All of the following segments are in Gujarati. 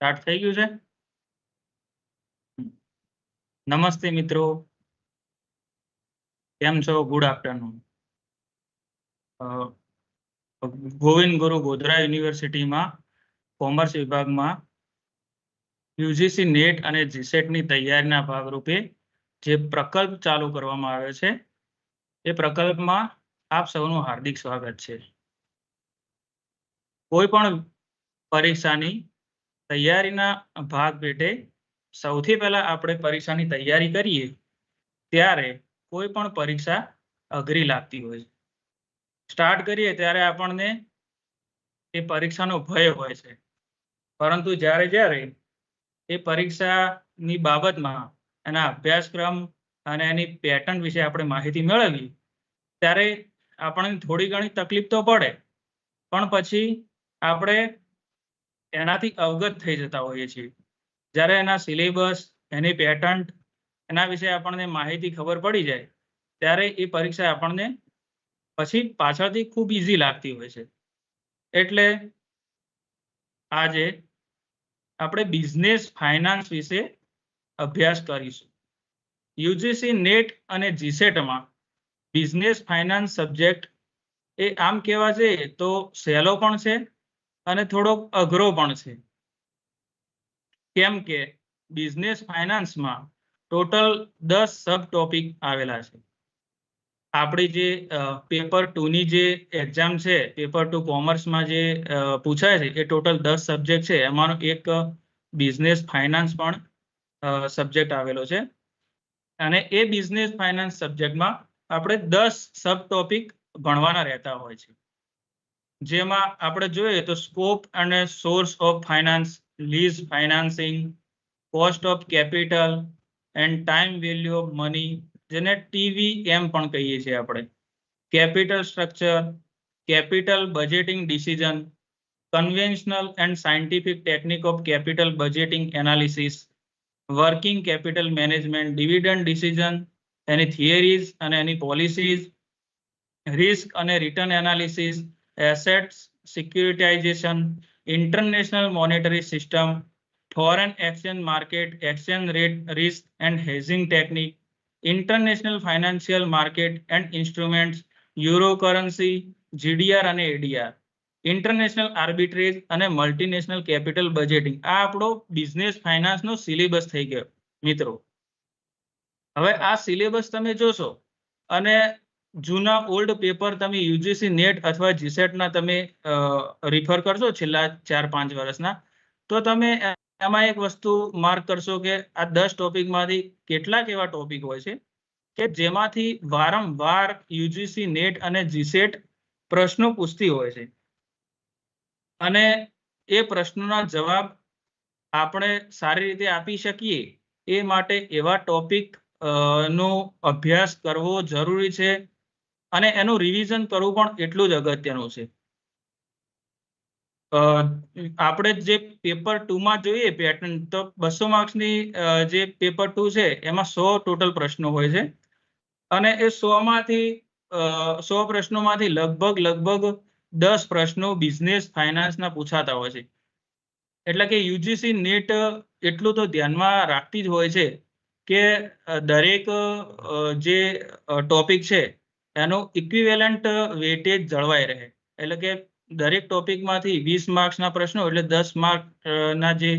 સ્ટાર્ટ થઈ ગયું છે. નમસ્તે મિત્રો, કેમ છો? Good afternoon. ગોવિંદ ગુરુ ગોધરા યુનિવર્સિટીમાં કોમર્સ વિભાગમાં યુજીસી નેટ અને જીસેટની તૈયારીના ભાગરૂપે જે પ્રકલ્પ ચાલુ કરવામાં આવે છે એ પ્રકલ્પમાં આપ સૌનું હાર્દિક સ્વાગત છે. કોઈ પણ પરીક્ષાની તૈયારીના ભાગ પેટે સૌથી પહેલા આપણે પરીક્ષાની તૈયારી કરીએ ત્યારે કોઈ પણ પરીક્ષા અઘરી લાગતી હોય છે. સ્ટાર્ટ કરીએ ત્યારે આપણને એ પરીક્ષાનો ભય હોય છે, પરંતુ જ્યારે એ પરીક્ષાની બાબતમાં એના અભ્યાસક્રમ અને એની પેટર્ન વિશે આપણે માહિતી મેળવી ત્યારે આપણને થોડી ઘણી તકલીફ તો પડે, પણ પછી આપણે એનાથી અવગત થઈ જતા હોઈએ છીએ. જ્યારે એના સિલેબસ, એની પેટર્ન, એના વિશે આપણને માહિતી ખબર પડી જાય ત્યારે એ પરીક્ષા આપણને પછી પાછળથી ખૂબ ઇઝી લાગતી હોય છે. એટલે આજે આપણે બિઝનેસ ફાઇનાન્સ વિશે અભ્યાસ કરીશું. યુજીસી નેટ અને જીસેટમાં બિઝનેસ ફાઇનાન્સ સબ્જેક્ટ એ આમ કહેવા જઈએ તો સહેલો પણ છે અને થોડોક અઘરો પણ છે. કેમ કે બિઝનેસ ફાઇનાન્સમાં ટોટલ 10 સબ ટોપિક આવેલા છે. આપણી જે પેપર 2ની જે એક્ઝામ છે, પેપર 2 કોમર્સમાં જે પૂછાય છે એ ટોટલ 10 સબ્જેક્ટ છે. એમાંનો એક બિઝનેસ ફાઇનાન્સ પણ સબ્જેક્ટ આવેલો છે અને એ બિઝનેસ ફાઇનાન્સ સબ્જેક્ટમાં આપણે 10 સબ ટોપિક ભણવાના રહેતા હોય છે. જેમાં આપણે જોઈએ તો સ્કોપ અને source of finance, lease financing, cost of capital and time value of money, જેને TVM પણ કહીએ છીએ આપણે, capital structure, capital budgeting decision, conventional and scientific technique of capital budgeting analysis, working capital management, dividend decision, એની થિયરીઝ અને એની પોલિસીઝ, રિસ્ક અને return analysis, assets securitization, international monetary system, foreign exchange market, exchange rate risk and hedging technique, international financial market and instruments, euro currency, GDR અને ADR, ઇન્ટરનેશનલ આર્બિટ્રેજ અને મલ્ટીનેશનલ કેપિટલ બજેટિંગ. આ આપણો બિઝનેસ ફાઇનાન્સનો સિલેબસ થઈ ગયો મિત્રો. હવે આ સિલેબસ તમે જોશો અને જૂના ઓલ્ડ પેપર તમે યુજીસી નેટ અથવા જીસેટના તમે રિફર કરશો છેલ્લા 4-5 વર્ષના, તો તમે એમાં એક વસ્તુ માર્ક કરશો કે આ 10 ટોપિકમાંથી કેટલાક એવા ટોપિક હોય છે કે જેમાંથી વારંવાર યુજીસી નેટ અને જીસેટ પ્રશ્નો પૂછતી હોય છે અને એ પ્રશ્નોના જવાબ આપણે સારી રીતે આપી શકીએ એ માટે એવા ટોપિક નો અભ્યાસ કરવો જરૂરી છે અને એનું રિવિઝન કરવું પણ એટલું જ અગત્યનું છે. આપણે જે પેપર 2માં જોઈએ પેટર્ન, તો 200 માર્ક્સની જે પેપર 2 છે એમાં 100 ટોટલ પ્રશ્નો હોય છે અને એ 100 પ્રશ્નોમાંથી લગભગ 10 પ્રશ્નો બિઝનેસ ફાઇનાન્સના પૂછાતા હોય છે. એટલે કે યુજીસી નેટ એટલું તો ધ્યાનમાં રાખતી જ હોય છે કે દરેક જે ટોપિક છે એનો ઇક્વિવેલન્ટ વેટેજ જળવાઈ રહે. એટલે કે દરેક ટોપિકમાંથી 20 માર્ક્સના પ્રશ્નો એટલે 10 માર્કના જે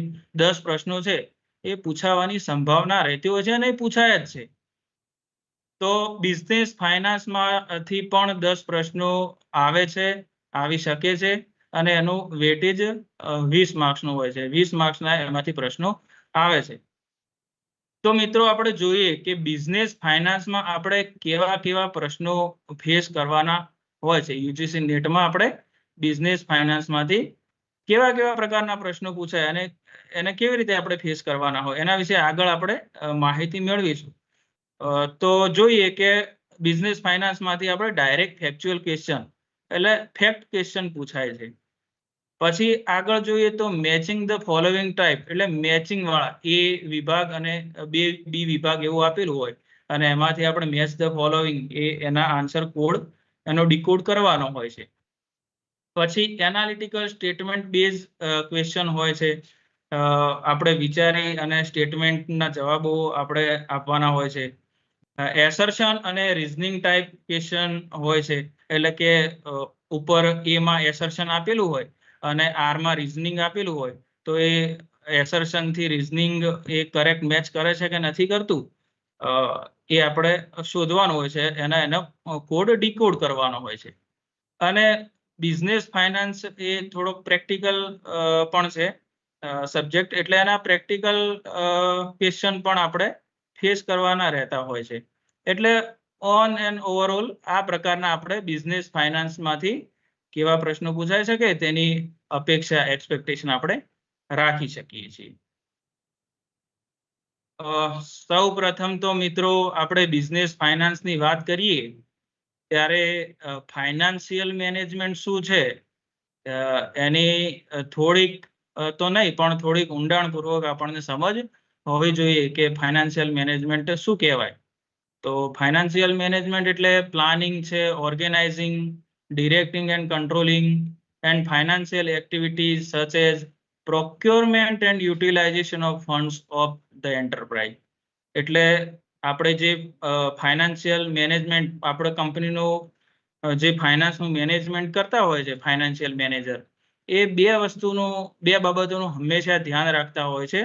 10 પ્રશ્નો છે એ પૂછાવાની સંભાવના રહેતી હોય છે અને એ પૂછાય જ છે. તો બિઝનેસ ફાઇનાન્સમાંથી પણ 10 પ્રશ્નો આવે છે, આવી શકે છે અને એનું વેટેજ 20 માર્ક્સનું હોય છે. 20 માર્ક્સના એમાંથી પ્રશ્નો આવે છે. તો મિત્રો આપણે જોઈએ કે બિઝનેસ ફાઇનાન્સમાં આપણે કેવા પ્રશ્નો ફેસ કરવાના હોય છે. યુજીસી નેટમાં આપણે બિઝનેસ ફાઇનાન્સમાંથી કેવા પ્રકારના પ્રશ્નો પૂછાય અને એને કેવી રીતે આપણે ફેસ કરવાના હોય એના વિશે આગળ આપણે માહિતી મેળવીશું. તો જોઈએ કે બિઝનેસ ફાઇનાન્સમાંથી આપણે ડાયરેક્ટ ફેક્ચ્યુઅલ ક્વેશ્ચન એટલે ફેક્ટ ક્વેશ્ચન પૂછાય છે. પછી આગળ જોઈએ તો મેચિંગ ધ ફોલોઈંગ ટાઈપ એટલે મેચિંગ વાળા A વિભાગ અને B વિભાગ એવું આપેલું હોય અને એમાંથી આપણે મેચ ધ ફોલોઈંગ એના આન્સર કોડ એનો ડીકોડ કરવાનો હોય છે. પછી એનાલિટિકલ સ્ટેટમેન્ટ બેઝ ક્વેશ્ચન હોય છે. આપણે વિચારી અને સ્ટેટમેન્ટના જવાબો આપણે આપવાના હોય છે. એસર્શન અને રિઝનિંગ ટાઈપ ક્વેશ્ચન હોય છે, એટલે કે ઉપર એમાં એસર્શન આપેલું હોય અને આરમાં રિઝનિંગ આપેલું હોય, તો એ એસર્શન થી રિઝનિંગ એ કરેક્ટ મેચ કરે છે કે નથી કરતું, એ આપણે શોધવાનું હોય છે. એનો કોડ ડીકોડ કરવાનો હોય છે. અને બિઝનેસ ફાઇનાન્સ એ થોડોક પ્રેક્ટિકલ પણ છે સબ્જેક્ટ, એટલે એના પ્રેક્ટિકલ ક્વેશ્ચન પણ આપણે ફેસ કરવાના રહેતા હોય છે. એટલે ઓન એન્ડ ઓવરઓલ આ પ્રકારના આપણે બિઝનેસ ફાઇનાન્સમાંથી કેવા પ્રશ્નો પૂછાઈ શકે તેની અપેક્ષા, એક્સપેક્ટેશન આપણે રાખી શકીએ છીએ. સૌ પ્રથમ તો મિત્રો આપણે બિઝનેસ ફાઇનાન્સની વાત કરીએ ત્યારે ફાઇનાન્શિયલ મેનેજમેન્ટ શું છે એની થોડીક તો નહીં પણ થોડીક ઊંડાણપૂર્વક આપણને સમજ હોવી જોઈએ કે ફાઇનાન્શિયલ મેનેજમેન્ટ શું કહેવાય. તો ફાઇનાન્શિયલ મેનેજમેન્ટ એટલે પ્લાનિંગ છે, organising, directing and controlling and financial activities such as procurement and utilisation of funds of the enterprise. એટલે આપણે જે ફાઇનાન્શિયલ મેનેજમેન્ટ, આપણે કંપનીનું જે ફાઇનાન્સનું મેનેજમેન્ટ કરતા હોય છે ફાઇનાન્શિયલ મેનેજર, એ બે બાબતોનું હંમેશા ધ્યાન રાખતા હોય છે.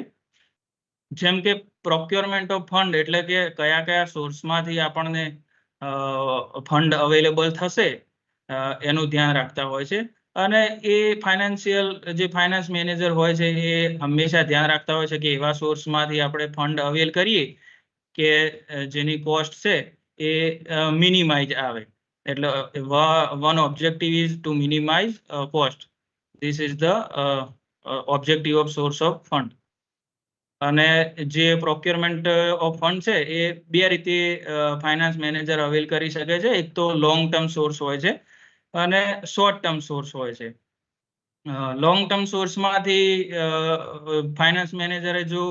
જેમ કે પ્રોક્યોરમેન્ટ ઓફ ફંડ એટલે કે કયા કયા સોર્સમાંથી આપણને ફંડ અવેલેબલ થશે એનું ધ્યાન રાખતા હોય છે. અને એ જે ફાઇનાન્સ મેનેજર હોય છે એ હંમેશા ધ્યાન રાખતા હોય છે કે એવા સોર્સમાંથી આપણે ફંડ અવેલ કરીએ કે જેની કોસ્ટ છે એ મિનિમાઇઝ આવે. એટલે one objective is to minimise cost. This is the objective of source of fund. અને જે પ્રોક્યોરમેન્ટ ઓફ ફંડ છે એ બે રીતે ફાઇનાન્સ મેનેજર અવેલ કરી શકે છે. એક તો લોંગ ટર્મ સોર્સ હોય છે અને શોર્ટ ટર્મ સોર્સ હોય છે. લોંગ ટર્મ સોર્સમાંથી ફાઇનાન્સ મેનેજરે જો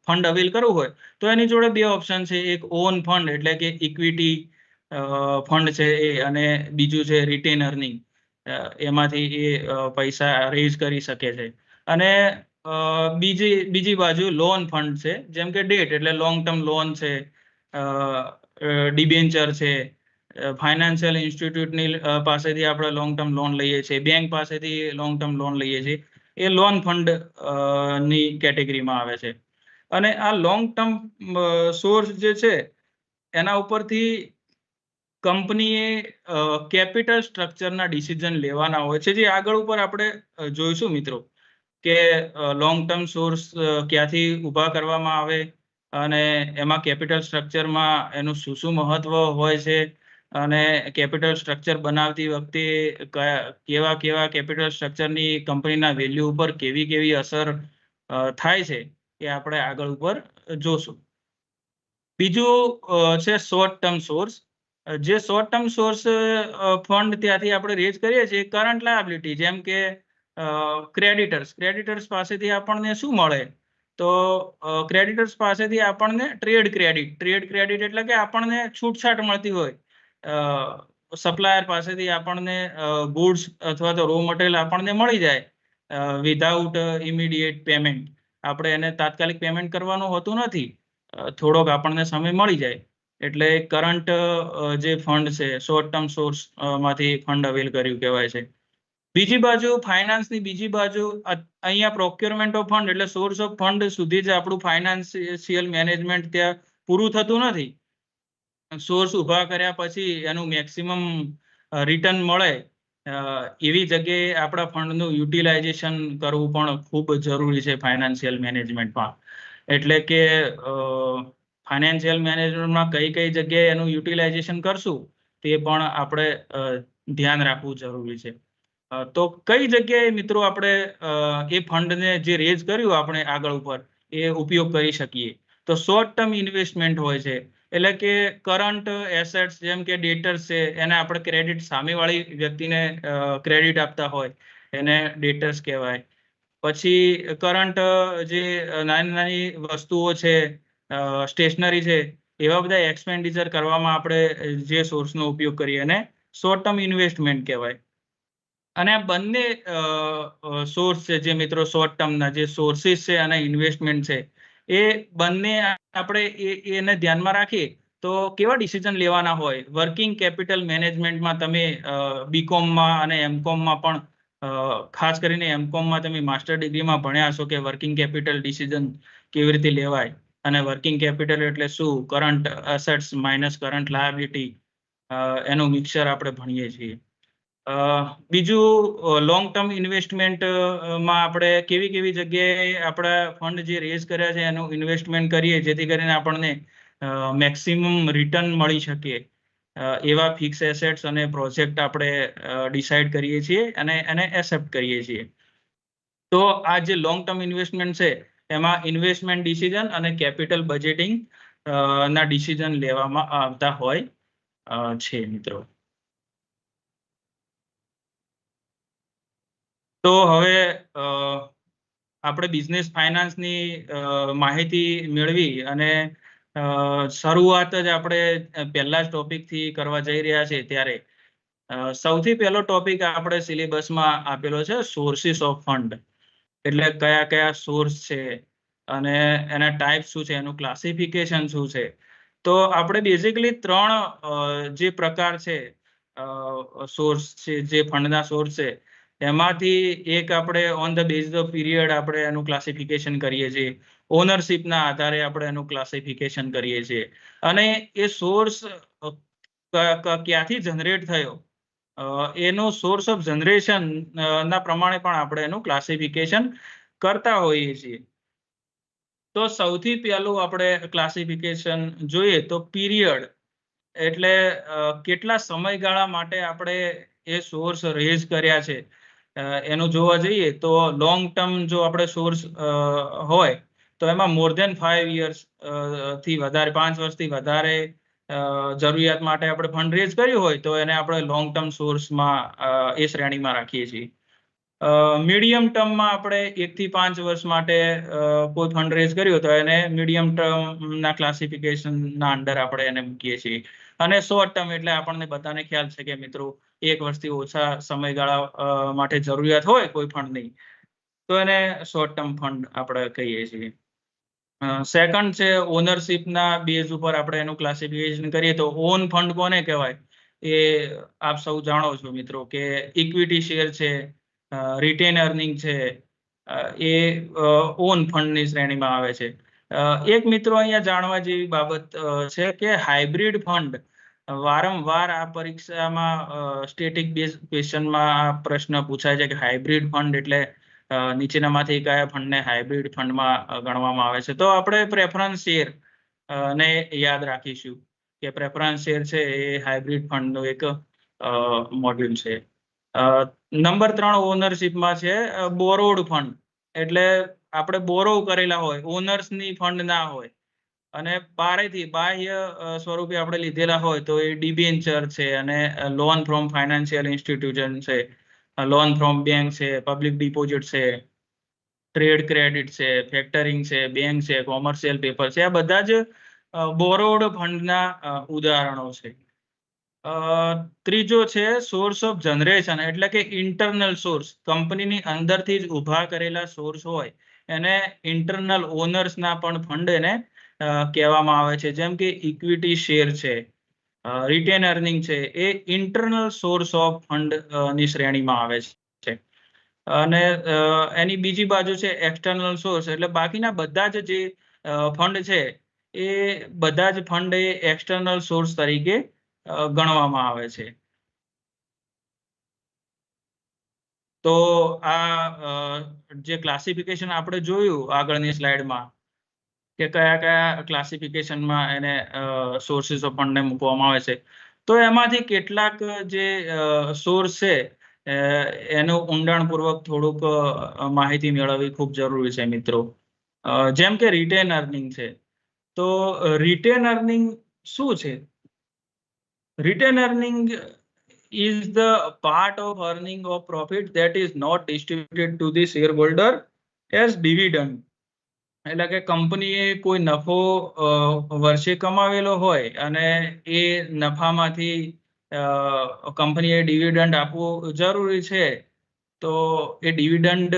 ફંડ અવેલ કરવું હોય તો એની જોડે બે ઓપ્શન છે. એક ઓન ફંડ એટલે કે ઇક્વિટી ફંડ છે એ, અને બીજું છે રિટેન અર્નિંગ, એમાંથી એ પૈસા રેઝ કરી શકે છે. અને બીજી બાજુ લોન ફંડ છે, જેમ કે ડેટ એટલે લોંગ ટર્મ લોન છે, ડિબેન્ચર છે, ફાઇનાન્શિયલ ઇન્સ્ટિટ્યૂટની પાસેથી આપણે લોંગ ટર્મ લોન લઈએ છીએ, બેંક પાસેથી લોંગ ટર્મ લોન લઈએ છીએ, એ લોન ફંડ ની કેટેગરીમાં આવે છે. અને આ લોંગ ટર્મ સોર્સ જે છે એના ઉપરથી કંપનીએ કેપિટલ સ્ટ્રક્ચરના ડિસિઝન લેવાના હોય છે, જે આગળ ઉપર આપણે જોઈશું મિત્રો, કે લોંગ ટર્મ સોર્સ ક્યાંથી ઊભા કરવામાં આવે અને એમાં કેપિટલ સ્ટ્રક્ચરમાં એનું શું મહત્વ હોય છે, અને કેપિટલ સ્ટ્રક્ચર બનાવતી વખતે કેવા કેપિટલ સ્ટ્રક્ચરની કંપનીના વેલ્યુ ઉપર કેવી અસર થાય છે એ આપણે આગળ ઉપર જોશું. બીજું છે શોર્ટ ટર્મ સોર્સ. જે શોર્ટ ટર્મ સોર્સ ફંડ ત્યાંથી આપણે રેઝ કરીએ છીએ કરંટ લાયબિલિટી, જેમ કે ક્રેડિટર્સ પાસેથી આપણને શું મળે, તો ક્રેડિટર્સ પાસેથી આપણને ટ્રેડ ક્રેડિટ એટલે કે આપણને છૂટછાટ મળતી હોય. સપ્લાયર પાસેથી આપણને ગુડ્સ અથવા તો રો મટીરિયલ આપણને મળી જાય વિધાઉટ ઇમિડિયેટ પેમેન્ટ. આપણે એને તાત્કાલિક પેમેન્ટ કરવાનું હોતું નથી, થોડોક આપણને સમય મળી જાય. એટલે કરંટ જે ફંડ છે શોર્ટ ટર્મ સોર્સ માંથી ફંડ અવેલ કર્યું કહેવાય છે. બીજી બાજુ ફાઇનાન્સની બીજી બાજુ અહીંયા પ્રોક્યોરમેન્ટ ઓફ ફંડ એટલે સોર્સ ઓફ ફંડ સુધી જ આપણું ફાઇનાન્શિયલ મેનેજમેન્ટ ત્યાં પૂરું થતું નથી. સોર્સ ઊભા કર્યા પછી એનું મેક્સિમમ રિટર્ન મળે એવી જગ્યાએ આપણા ફંડનું યુટિલાઇઝેશન કરવું પણ ખૂબ જરૂરી છે ફાઇનાન્શિયલ મેનેજમેન્ટમાં. એટલે કે ફાઇનાન્શિયલ મેનેજમેન્ટમાં કઈ જગ્યાએ એનું યુટિલાઇઝેશન કરશું તે પણ આપણે ધ્યાન રાખવું જરૂરી છે. તો કઈ જગ્યાએ મિત્રો આપણે એ ફંડને જે રેઝ કર્યું આપણે આગળ ઉપર એ ઉપયોગ કરી શકીએ, તો શોર્ટ ટર્મ ઇન્વેસ્ટમેન્ટ હોય છે. એટલે કે કરંટ એસેટ્સ જેમ કે ડેટર્સ છે એને આપણે ક્રેડિટ, સામેવાળી વ્યક્તિને ક્રેડિટ આપતા હોય એને ડેટર્સ કહેવાય. પછી કરંટ જે નાની વસ્તુઓ છે, સ્ટેશનરી છે, એવા બધા એક્સપેન્ડિચર કરવામાં આપણે જે સોર્સનો ઉપયોગ કરીએ એને શોર્ટ ટર્મ ઇન્વેસ્ટમેન્ટ કહેવાય. અને આ બંને સોર્સ છે જે મિત્રો શોર્ટ ટર્મના જે સોર્સિસ છે અને ઇન્વેસ્ટમેન્ટ છે એ બંને આપણે એને ધ્યાનમાં રાખીએ તો કેવા ડિસિઝન લેવાના હોય. વર્કિંગ કેપિટલ મેનેજમેન્ટમાં તમે બીકોમમાં અને એમકોમમાં પણ ખાસ કરીને એમકોમમાં તમે માસ્ટર ડિગ્રીમાં ભણ્યા છો કે વર્કિંગ કેપિટલ ડિસિઝન કેવી રીતે લેવાય અને વર્કિંગ કેપિટલ એટલે શું, current assets minus current liability, એનું મિક્સર આપણે ભણીએ છીએ. બીજું લોંગ ટર્મ ઇન્વેસ્ટમેન્ટમાં આપણે કેવી કેવી જગ્યાએ આપણા ફંડ જે રેઝ કર્યા છે એનું ઇન્વેસ્ટમેન્ટ કરીએ જેથી કરીને આપણને મેક્સિમમ રિટર્ન મળી શકે એવા ફિક્સ એસેટ્સ અને પ્રોજેક્ટ આપણે ડિસાઇડ કરીએ છીએ અને એને એક્સેપ્ટ કરીએ છીએ. તો આ જે લોંગ ટર્મ ઇન્વેસ્ટમેન્ટ છે એમાં ઇન્વેસ્ટમેન્ટ ડિસિઝન અને કેપિટલ બજેટિંગ ના ડિસિઝન લેવામાં આવતા હોય છે મિત્રો. તો હવે આપણે બિઝનેસ ફાઇનાન્સની માહિતી મેળવી અને શરૂઆત જ આપણે પહેલા જ ટોપિકથી કરવા જઈ રહ્યા છે ત્યારે સૌથી પહેલો ટોપિક આપણે સિલેબસમાં આપેલો છે સોર્સિસ ઓફ ફંડ, એટલે કયા કયા સોર્સ છે અને એના ટાઈપ શું છે, એનું ક્લાસિફિકેશન શું છે. તો આપણે બેઝિકલી 3 જે પ્રકાર છે સોર્સ છે, જે ફંડના સોર્સ છે એમાંથી એક આપણે on the base off period આપણે એનું ક્લાસિફિકેશન કરીએ છીએ, ઓનરશિપના આધારે આપણે એનું ક્લાસિફિકેશન કરીએ છીએ અને એ સોર્સ ક્યાંથી જનરેટ થયો એનો સોર્સ ઓફ જનરેશન ના પ્રમાણે પણ આપણે એનું ક્લાસિફિકેશન કરતા હોઈએ છીએ. તો સૌથી પહેલું આપણે ક્લાસિફિકેશન જોઈએ તો પીરિયડ, એટલે કેટલા સમયગાળા માટે આપણે એ સોર્સ રેઝ કર્યા છે એનું જોવા જઈએ તો લોંગ ટર્મ જો આપણે સોર્સ હોય તો એમાં મોર દેન 5 years થી વધારે, 5 વર્ષથી વધારે જરૂરિયાત માટે આપણે ફંડ રેઝ કર્યું હોય તો એને આપણે લોંગ ટર્મ સોર્સમાં એ શ્રેણીમાં રાખીએ છીએ. મીડિયમ ટર્મમાં આપણે 1 થી 5 વર્ષ માટે કોઈ ફંડ રેઝ કર્યું તો એને મીડિયમ ટર્મના ક્લાસિફિકેશનના અંડર આપણે એને મૂકીએ છીએ. અને શોર્ટ ટર્મ એટલે આપણને બધાને ખ્યાલ છે કે મિત્રો 1 વર્ષથી ઓછા સમયગાળા માટે જરૂરિયાત હોય કોઈ ફંડની તો એને શોર્ટ ટર્મ ફંડ આપણે કહીએ છીએ. સેકન્ડ છે ઓનરશિપના બેઝ ઉપર આપણે એનું ક્લાસિફિકેશન કરીએ તો ઓન ફંડ કોને કહેવાય એ આપ સૌ જાણો છો મિત્રો કે ઇક્વિટી શેર છે, રિટેન અર્નિંગ છે, એ ઓન ફંડની શ્રેણીમાં આવે છે. એક મિત્રો અહીંયા જાણવા જેવી બાબત છે કે હાઇબ્રિડ ફંડ, વારંવાર આ પરીક્ષામાં સ્ટેટિક બેઝ ક્વેશ્ચનમાં આ પ્રશ્ન પૂછાય છે કે હાઇબ્રિડ ફંડ એટલે નીચેનામાંથી કયા ફંડને હાઇબ્રિડ ફંડમાં ગણવામાં આવે છે. તો આપણે પ્રેફરન્સ શેર ને યાદ રાખીશું કે પ્રેફરન્સ શેર છે એ હાઇબ્રિડ ફંડનું એક મોડ્યુલ છે. નંબર 3 ઓનરશિપમાં છે બોરોડ ફંડ, એટલે આપણે બોરો કરેલા હોય, ઓનર્સની ફંડ ના હોય અને બારેથી બાહ્ય સ્વરૂપે આપણે લીધેલા હોય તો એ ડિબેન્ચર છે અને લોન ફ્રોમ ફાઇનાન્શિયલ ઇન્સ્ટિટ્યુશન છે, લોન ફ્રોમ બેંક છે, પબ્લિક ડિપોઝિટ છે, ટ્રેડ ક્રેડિટ છે, ફેક્ટરિંગ છે, બેંક છે, કોમર્શિયલ પેપર છે, આ બધા જ બોરોડ ફંડના ઉદાહરણો છે. ત્રીજો છે સોર્સ ઓફ જનરેશન, એટલે કે ઇન્ટરનલ સોર્સ, કંપનીની અંદરથી જ ઊભા કરેલા સોર્સ હોય એને ઇન્ટરનલ ઓનર્સના પણ ફંડ એને કહેવામાં આવે છે. જેમ કે ઇક્વિટી શેર છે, રિટેન અર્નિંગ છે, એ ઇન્ટરનલ સોર્સ ઓફ ફંડ ની શ્રેણીમાં આવે છે. અને એની બીજી બાજુ છે એક્સટર્નલ સોર્સ, એટલે બાકીના બધા જ જે ફંડ છે એ બધા જ ફંડ એ એક્સટર્નલ સોર્સ તરીકે ગણવામાં આવે છે. તો આ જે ક્લાસિફિકેશન આપણે જોયું આગળની સ્લાઇડમાં કે કયા કયા ક્લાસિફિકેશનમાં એને સોર્સિસ ઓફ ફંડને મૂકવામાં આવે છે, તો એમાંથી કેટલાક જે સોર્સ છે એનું ઊંડાણપૂર્વક થોડુંક માહિતી મેળવવી ખૂબ જરૂરી છે મિત્રો. જેમ કે રિટેન અર્નિંગ છે, તો રિટેન અર્નિંગ શું છે? Written earning is the part of earning of profit that is not distributed to the shareholder as dividend. એટલે કે કંપનીએ કોઈ નફો વર્ષે કમાવેલો હોય અને એ નફામાંથી કંપનીએ ડિવિડન્ડ આપવું જરૂરી છે, તો એ ડિવિડન્ડ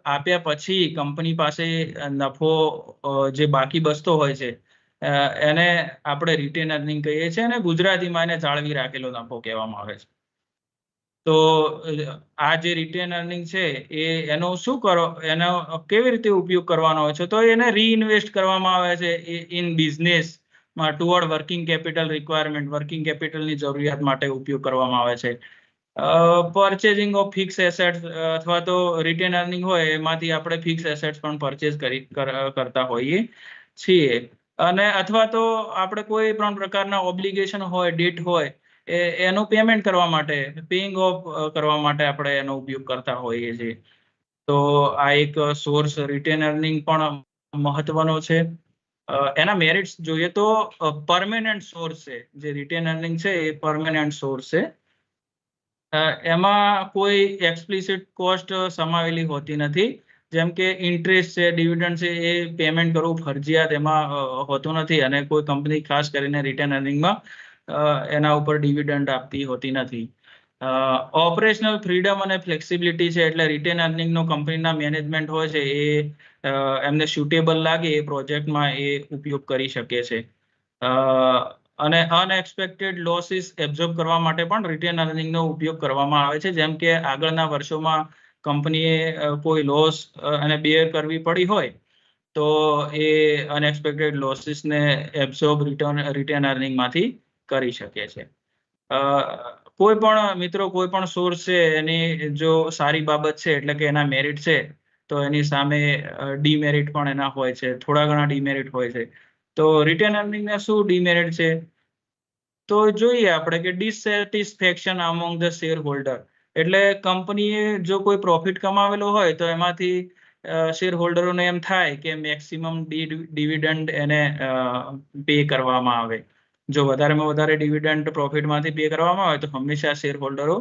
આપ્યા પછી કંપની પાસે નફો જે બાકી બચતો હોય છે એને આપણે રિટેન અર્નિંગ કહીએ છીએ, અને ગુજરાતીમાં એને જાળવી રાખેલો નફો કહેવામાં આવે છે. તો આ જે રિટેન અર્નિંગ છે એનો શું એનો કેવી રીતે ઉપયોગ કરવાનો હોય છે, તો એને રીઇન્વેસ્ટ કરવામાં આવે છે in business toward working capital requirement, working કેપિટલની જરૂરિયાત માટે ઉપયોગ કરવામાં આવે છે. પરચેઝિંગ ઓફ ફિક્સ એસેટ્સ અથવા તો રિટેન અર્નિંગ હોય એમાંથી આપણે ફિક્સ એસેટ્સ પણ પરચેઝ કરતા હોઈએ છીએ, અને અથવા તો આપણે કોઈ પણ પ્રકારના ઓબ્લિગેશન હોય, ડેટ હોય, એનું પેમેન્ટ કરવા માટે, પેઇંગ ઓફ કરવા માટે આપણે એનો ઉપયોગ કરતા હોઈએ છીએ. તો આ એક સોર્સ રિટેન અર્નિંગ પણ મહત્વનો છે. એના મેરિટ્સ જોઈએ તો પરમેનન્ટ સોર્સ છે, જે રિટેન અર્નિંગ છે એ પરમેનન્ટ સોર્સ છે. એમાં કોઈ એક્સપ્લિસિટ કોસ્ટ સમાવેલી હોતી નથી, જેમ કે ઇન્ટરેસ્ટ છે, ડિવિડન્ડ છે, એ પેમેન્ટ કરવું ફરજિયાત એમાં હોતું નથી, અને કોઈ કંપની ખાસ કરીને રિટેન અર્નિંગમાં એના ઉપર ડિવિડન્ડ આપતી હોતી નથી. ઓપરેશનલ ફ્રીડમ અને ફ્લેક્સિબિલિટી છે, એટલે રિટેન અર્નિંગનો કંપનીના મેનેજમેન્ટ હોય છે એ એમને સુટેબલ લાગે એ પ્રોજેક્ટમાં એ ઉપયોગ કરી શકે છે. અને અનએક્સપેક્ટેડ લોસીસ એબ્ઝોર્બ કરવા માટે પણ રિટેન અર્નિંગનો ઉપયોગ કરવામાં આવે છે, જેમ કે આગળના વર્ષોમાં કંપનીએ કોઈ લોસ અને બેર કરવી પડી હોય તો એ અનએક્સપેક્ટેડ લોસીસને એબ્ઝોર્બ રિટેન અર્નિંગમાંથી કરી શકે છે. કોઈ પણ મિત્રો કોઈ પણ સોર્સ છે એની જો સારી બાબત છે, એટલે કે એના મેરિટ છે, તો એની સામે ડીમેરિટ પણ એના હોય છે, થોડા ઘણા ડીમેરિટ હોય છે. તો રિટેન અર્નિંગના શું ડીમેરિટ છે, તો જોઈએ આપણે કે ડિસસેટિસ્ફેક્શન અમોંગ ધ શેર હોલ્ડર, એટલે કંપનીએ જો કોઈ પ્રોફિટ કમાવેલો હોય તો એમાંથી શેર હોલ્ડરોને એમ થાય કે મેક્સિમમ ડિવિડન્ડ એને પે કરવામાં આવે. જો વધારેમાં વધારે ડિવિડન્ડ પ્રોફિટમાંથી પે કરવામાં આવે તો હંમેશા શેર હોલ્ડરો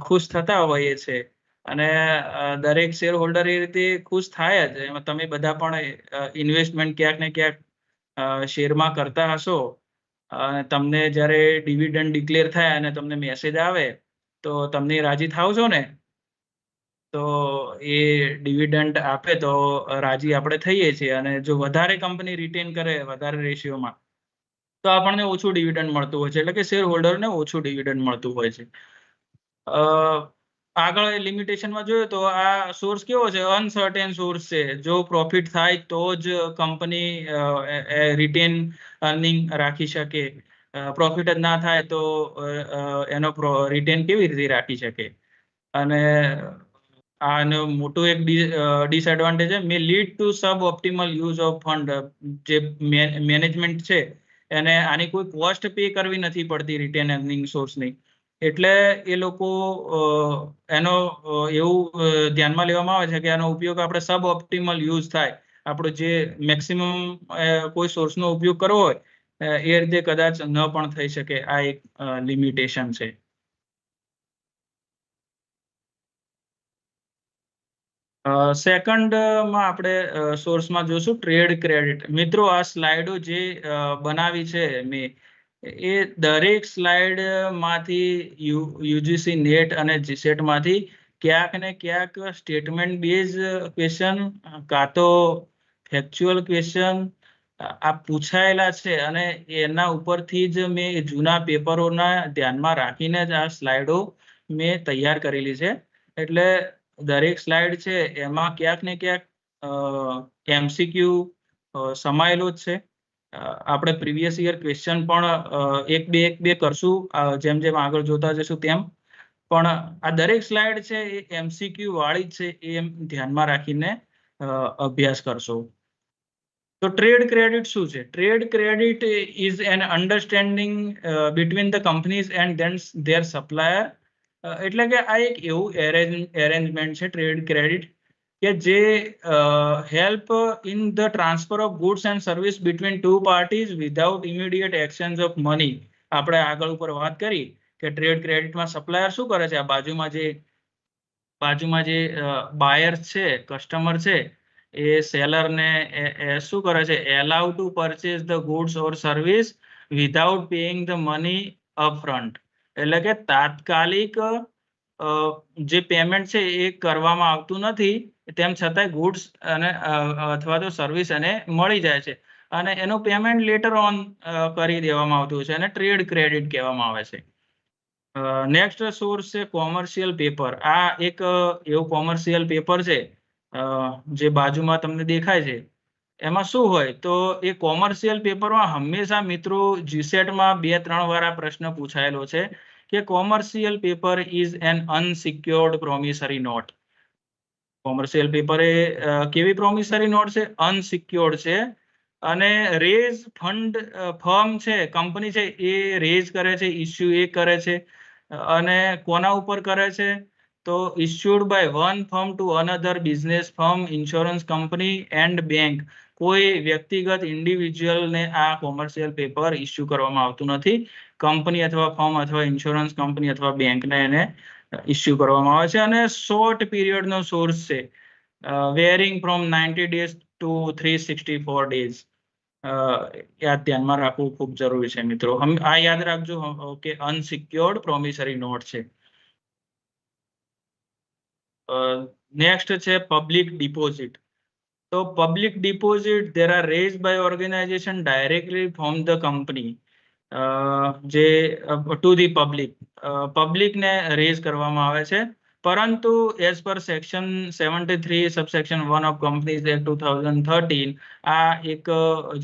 ખુશ થતા હોઈએ છે, અને દરેક શેર હોલ્ડર એ રીતે ખુશ થાય જ. એમાં તમે બધા પણ ઇન્વેસ્ટમેન્ટ ક્યાંક ને ક્યાંક શેરમાં કરતા હશો, તમને જ્યારે ડિવિડન્ડ ડિક્લેર થાય અને તમને મેસેજ આવે તો તમને રાજી થાવ છો ને, તો એ ડિવિડન્ડ આપે તો રાજી આપણે થઈએ છીએ, અને જો વધારે કંપની રિટેન કરે વધારે રેશિયોમાં તો આપણને ઓછું ડિવિડન્ડ મળતું હોય છે, એટલે કે શેર હોલ્ડરને ઓછું ડિવિડન્ડ મળતું હોય છે. આગળ લિમિટેશનમાં જોયું તો આ સોર્સ કેવો છે, અનસર્ટેન સોર્સ છે. જો પ્રોફિટ થાય તો જ કંપની રિટેન અર્નિંગ રાખી શકે, પ્રોફિટ જ ના થાય તો એનો રિટેન કેવી રીતે રાખી શકે. અને આનો મોટું એક disadvantage May lead to sub optimal use of fund. જે મેનેજમેન્ટ છે એને આની કોઈ કોસ્ટ પે કરવી નથી પડતી રિટેન અર્નિંગ સોર્સની, એટલે એ લોકો એનો એવું ધ્યાનમાં લેવામાં આવે છે કે આનો ઉપયોગ આપણે સબ ઓપ્ટિમલ યુઝ થાય. આપણો જે મેક્સિમમ કોઈ સોર્સનો ઉપયોગ કરવો હોય એ રીતે કદાચ ન પણ થઈ શકે. આ એક લિમિટેશન છે. સેકન્ડમાં આપણે સોર્સમાં જોશું ટ્રેડ ક્રેડિટ. મિત્રો, આ સ્લાઇડો જે બનાવી છે મેં, એ દરેક સ્લાઇડમાંથી યુજીસી નેટ અને જીસેટમાંથી ક્યાંક ને ક્યાંક સ્ટેટમેન્ટ બેઝ ક્વેશ્ચન કાં તો ફેક્ચ્યુઅલ ક્વેશ્ચન આ પૂછાયેલા છે, અને એના ઉપરથી જ મેં જૂના પેપરોના ધ્યાનમાં રાખીને જ આ સ્લાઇડો મેં તૈયાર કરેલી છે. એટલે દરેક સ્લાઇડ છે એમાં ક્યાંક ને ક્યાંક એમસીક્યુ સમાયેલો જ છે. આપણે પ્રીવિયસ યર ક્વેશ્ચન પણ એક બે કરશું, જેમ જેમ આગળ જોતા જશું તેમ. પણ આ દરેક સ્લાઇડ છે એ એમસીક્યુ વાળી જ છે, એમ ધ્યાનમાં રાખીને અભ્યાસ કરશો. તો ટ્રેડ ક્રેડિટ શું છે? Trade credit is an understanding between the companies and there supplier. એટલે કે આ એક એવું એરેન્જમેન્ટ છે ટ્રેડ ક્રેડિટ કે જે help in the transfer of goods and service between two parties without immediate exchange of money. આપણે આગળ ઉપર વાત કરી કે ટ્રેડ ક્રેડિટમાં સપ્લાયર શું કરે છે, આ બાજુમાં જે બાયર્સ છે, કસ્ટમર છે, એ સેલરને શું કરે છે, allow to purchase the goods or service without paying the money upfront. એટલે કે તાત્કાલિક જે પેમેન્ટ છે એ કરવામાં આવતું નથી, તેમ છતાંય ગુડ્સ અને અથવા તો સર્વિસ એને મળી જાય છે અને એનું પેમેન્ટ લેટર ઓન કરી દેવામાં આવતું છે અને ટ્રેડ ક્રેડિટ કહેવામાં આવે છે. નેક્સ્ટ સોર્સ છે કોમર્શિયલ પેપર. આ એક એવું કોમર્શિયલ પેપર છે જે બાજુમાં તમને દેખાય છે. એમાં શું હોય તો એ કોમર્શિયલ પેપરમાં હંમેશા મિત્રો જીસેટમાં 2-3 વાર આ પ્રશ્ન પૂછાયેલો છે કે commercial paper is an unsecured promissory note. Commercial paper એ કેવી પ્રોમિસરી નોટ છે? અનસિક્યોર્ડ છે અને રેઝ ફંડ ફર્મ છે, કંપની છે, એ રેઝ કરે છે, ઇસ્યુ એ કરે છે અને કોના ઉપર કરે છે? તો issued by one firm to another business firm, insurance company and bank. કોઈ વ્યક્તિગત ઇન્ડિવિજ્યુઅલને આ કોમર્શિયલ પેપર ઇસ્યુ કરવામાં આવતું નથી. કંપની અથવા ફર્મ અથવા ઇન્સ્યોરન્સ કંપની અથવા બેંકને એને ઇસ્યુ કરવામાં આવે છે અને શોર્ટ પીરિયડનો સોર્સ છે, varying from 90 days to 364 days. યાદ ધ્યાનમાં રાખવું ખૂબ જરૂરી છે મિત્રો. આ યાદ રાખજો કે અનસિક્યોર્ડ પ્રોમિસરી નોટ છે. નેક્સ્ટ છે પબ્લિક ડિપોઝિટ. તો public deposit there are raised by organization directly from the company, જે ટુ ધી પબ્લિક, પબ્લિકને રેઝ કરવામાં આવે છે, પરંતુ as per section 73 subsection 1 of companies act 2013 આ એક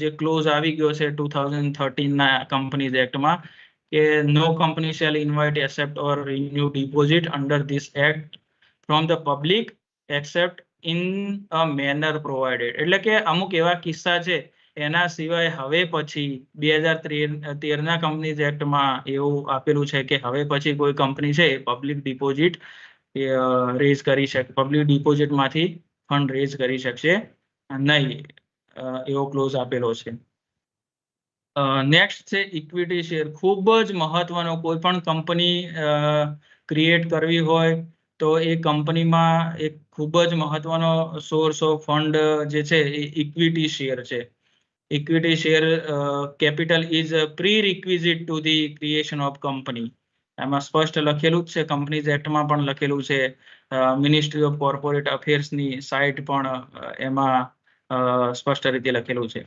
જે ક્લોઝ આવી ગયો છે 2013 ના કંપનીઝ એક્ટમાં કે no company shall invite accept or renew deposit under this act from the public except in a manner provided. એટલે કે અમુક એવા કિસ્સા છે એના સિવાય હવે પછી 2013 ના કંપનીઝ એક્ટમાં એવું આપેલું છે કે હવે પછી કોઈ કંપની છે પબ્લિક ડિપોઝિટ રેઝ કરી શકે, પબ્લિક ડિપોઝિટમાંથી ફંડ રેઝ કરી શકશે નહીં, એવો ક્લોઝ આપેલો છે. નેક્સ્ટ છે ઇક્વિટી શેર. ખૂબ જ મહત્વનો, કોઈ પણ કંપની ક્રિએટ કરવી હોય તો એ કંપનીમાં એક ખૂબ જ મહત્વનો સોર્સ ઓફ ફંડ જે છે એ ઇક્વિટી શેર છે. Equity share capital is prerequisite to the creation of company. એમાં સ્પષ્ટ લખેલું જ છે, કંપનીઝ એક્ટમાં પણ લખેલું છે, મિનિસ્ટ્રી ઓફ કોર્પોરેટ અફેર્સની સાઇટ પણ એમાં સ્પષ્ટ રીતે લખેલું છે.